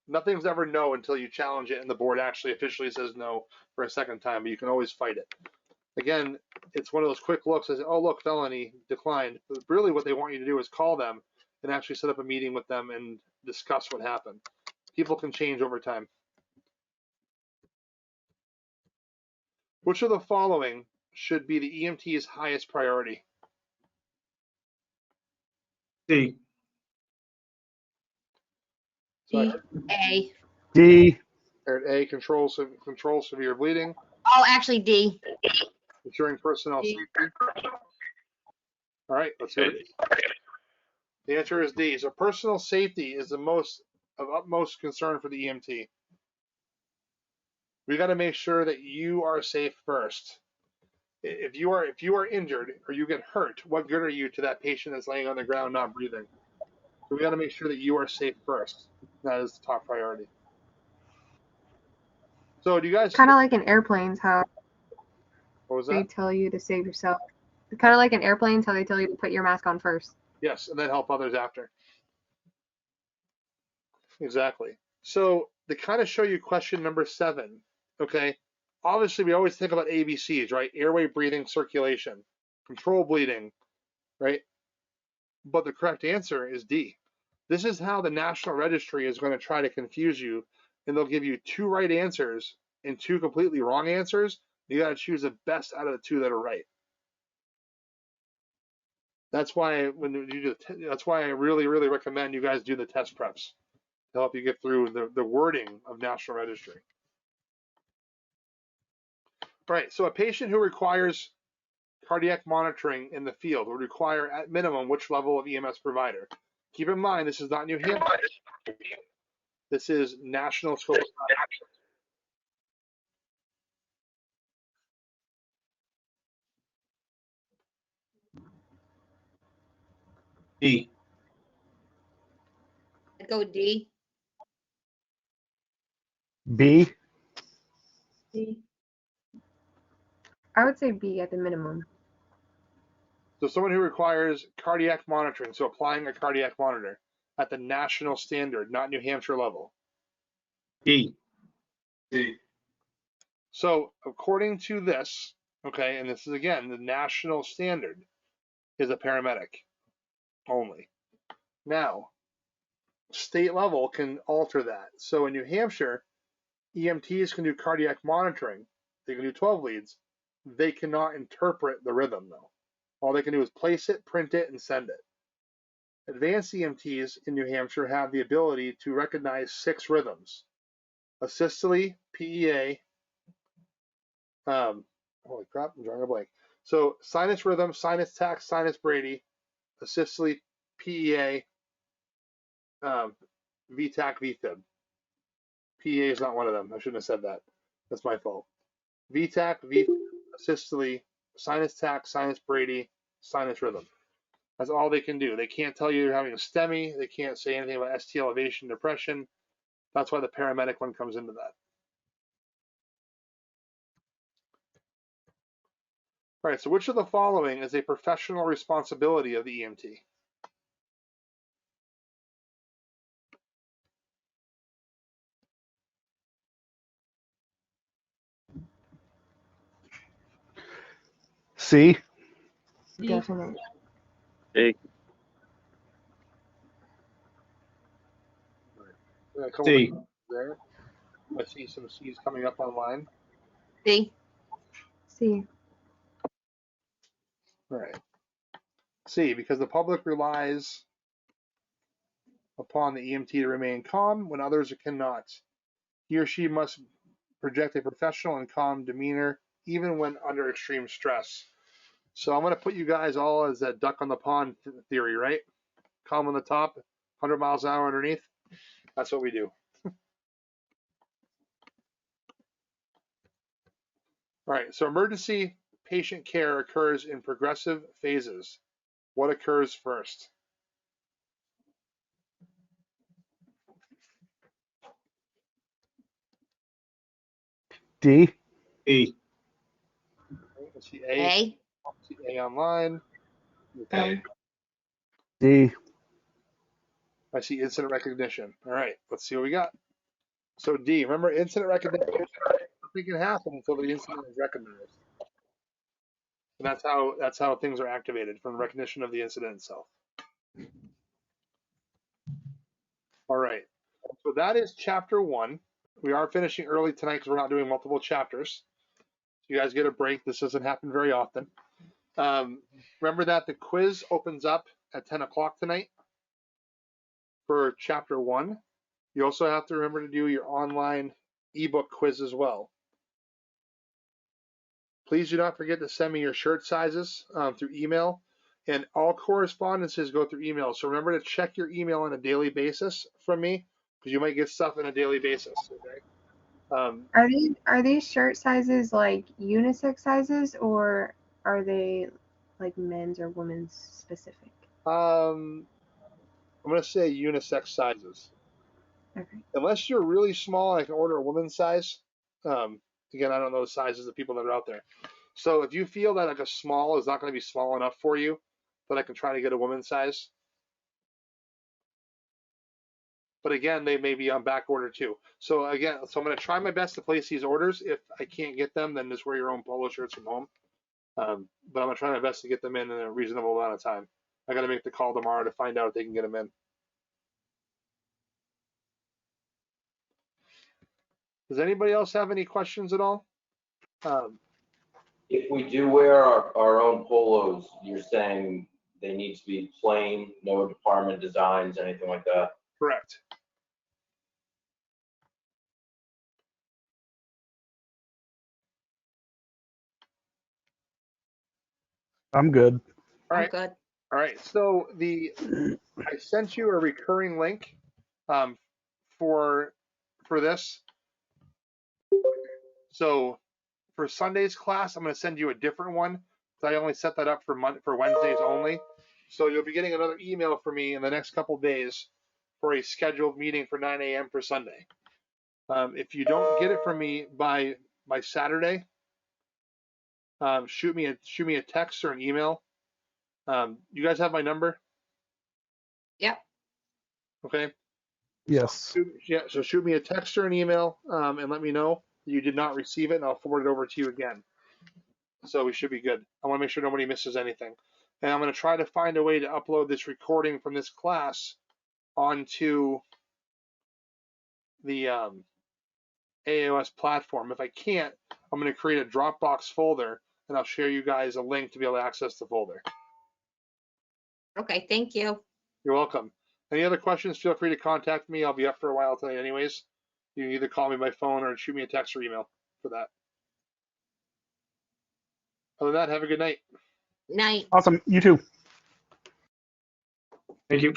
nothing's ever no until you challenge it and the board actually officially says no for a second time, but you can always fight it. Again, it's one of those quick looks as, oh, look, felony declined. But really what they want you to do is call them and actually set up a meeting with them and discuss what happened. People can change over time. Which of the following should be the EMT's highest priority? D. D. A. D. A, control severe bleeding. Oh, actually D. Ensuring personnel D. safety. All right, let's hear it. The answer is D. So personal safety is of utmost concern for the EMT. We got to make sure that you are safe first. If you are injured or you get hurt, what good are you to that patient that's laying on the ground not breathing? So we got to make sure that you are safe first. That is the top priority. So do you guys? Kind of like in airplanes, how What was they that? tell you to save yourself. Kind of like in airplanes, how they tell you to put your mask on first. Yes, and then help others after. Exactly. So to kind of show you question number 7, okay? Obviously, we always think about ABCs, right? Airway, breathing, circulation, control bleeding, right? But the correct answer is D. This is how the National Registry is going to try to confuse you, and they'll give you 2 right answers and 2 completely wrong answers. You got to choose the best out of the 2 that are right. That's why that's why I really, really recommend you guys do the test preps to help you get through the wording of National Registry. Right, so a patient who requires cardiac monitoring in the field would require at minimum which level of EMS provider? Keep in mind, this is not New Hampshire. This is national scope of practice. D. go D. B. C. I would say B at the minimum. So someone who requires cardiac monitoring, so applying a cardiac monitor at the national standard, not New Hampshire level. D. D. So according to this, okay, and this is again, the national standard is a paramedic only. Now, state level can alter that. So in New Hampshire, EMTs can do cardiac monitoring. They can do 12 leads. They cannot interpret the rhythm though. All they can do is place it, print it, and send it. Advanced EMTs in New Hampshire have the ability to recognize 6 rhythms: asystole, PEA, holy crap, I'm drawing a blank. So sinus rhythm, sinus tach, sinus brady, asystole, PEA, VTAC, VFib. PEA is not one of them. I shouldn't have said that. That's my fault. VTAC, VFib, asystole, sinus tach, sinus brady, sinus rhythm. That's all they can do. They can't tell you you're having a STEMI. They can't say anything about ST elevation, depression. That's why the paramedic one comes into that. All right, so which of the following is a professional responsibility of the EMT? C. Definitely. A. A couple C. there. I see some C's coming up online. D. C. All right. C, because the public relies upon the EMT to remain calm when others cannot. He or she must project a professional and calm demeanor even when under extreme stress. So I'm going to put you guys all as that duck on the pond theory, right? Calm on the top, 100 miles an hour underneath. That's what we do. All right, so emergency patient care occurs in progressive phases. What occurs first? D. E. Let's see A. A. See A online. Okay. D. I see incident recognition. All right, let's see what we got. So D, remember incident recognition, nothing can happen until the incident is recognized. And that's how things are activated, from recognition of the incident itself. All right, so that is chapter 1. We are finishing early tonight because we're not doing multiple chapters. So you guys get a break. This doesn't happen very often. Remember that the quiz opens up at 10 o'clock tonight for chapter 1. You also have to remember to do your online ebook quiz as well. Please do not forget to send me your shirt sizes through email, and all correspondences go through email. So remember to check your email on a daily basis from me, because you might get stuff on a daily basis. Okay. Are these shirt sizes like unisex sizes, or are they like men's or women's specific? I'm gonna say unisex sizes. Okay. Unless you're really small, I can order a woman's size. Again, I don't know the sizes of people that are out there. So if you feel that like a small is not going to be small enough for you, then I can try to get a woman's size. But again, they may be on back order too. So again, I'm going to try my best to place these orders. If I can't get them, then just wear your own polo shirts from home. But I'm going to try my best to get them in a reasonable amount of time. I got to make the call tomorrow to find out if they can get them in. Does anybody else have any questions at all? If we do wear our own polos, you're saying they need to be plain, no department designs, anything like that? Correct. I'm good. All right. I'm good. All right. So I sent you a recurring link for this. So for Sunday's class, I'm going to send you a different one. So I only set that up for Wednesdays only. So you'll be getting another email from me in the next couple days for a scheduled meeting for 9 a.m. for Sunday. If you don't get it from me by Saturday, shoot me a text or an email. You guys have my number? Yep. Okay. Yes. Yeah. So shoot me a text or an email and let me know you did not receive it, and I'll forward it over to you again. So we should be good. I want to make sure nobody misses anything. And I'm going to try to find a way to upload this recording from this class onto the AOS platform. If I can't, I'm going to create a Dropbox folder, and I'll share you guys a link to be able to access the folder. Okay, thank you. You're welcome. Any other questions, feel free to contact me. I'll be up for a while tonight anyways. You can either call me by phone or shoot me a text or email for that. Other than that, have a good night. Night. Awesome. You too. Thank you.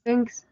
Thanks.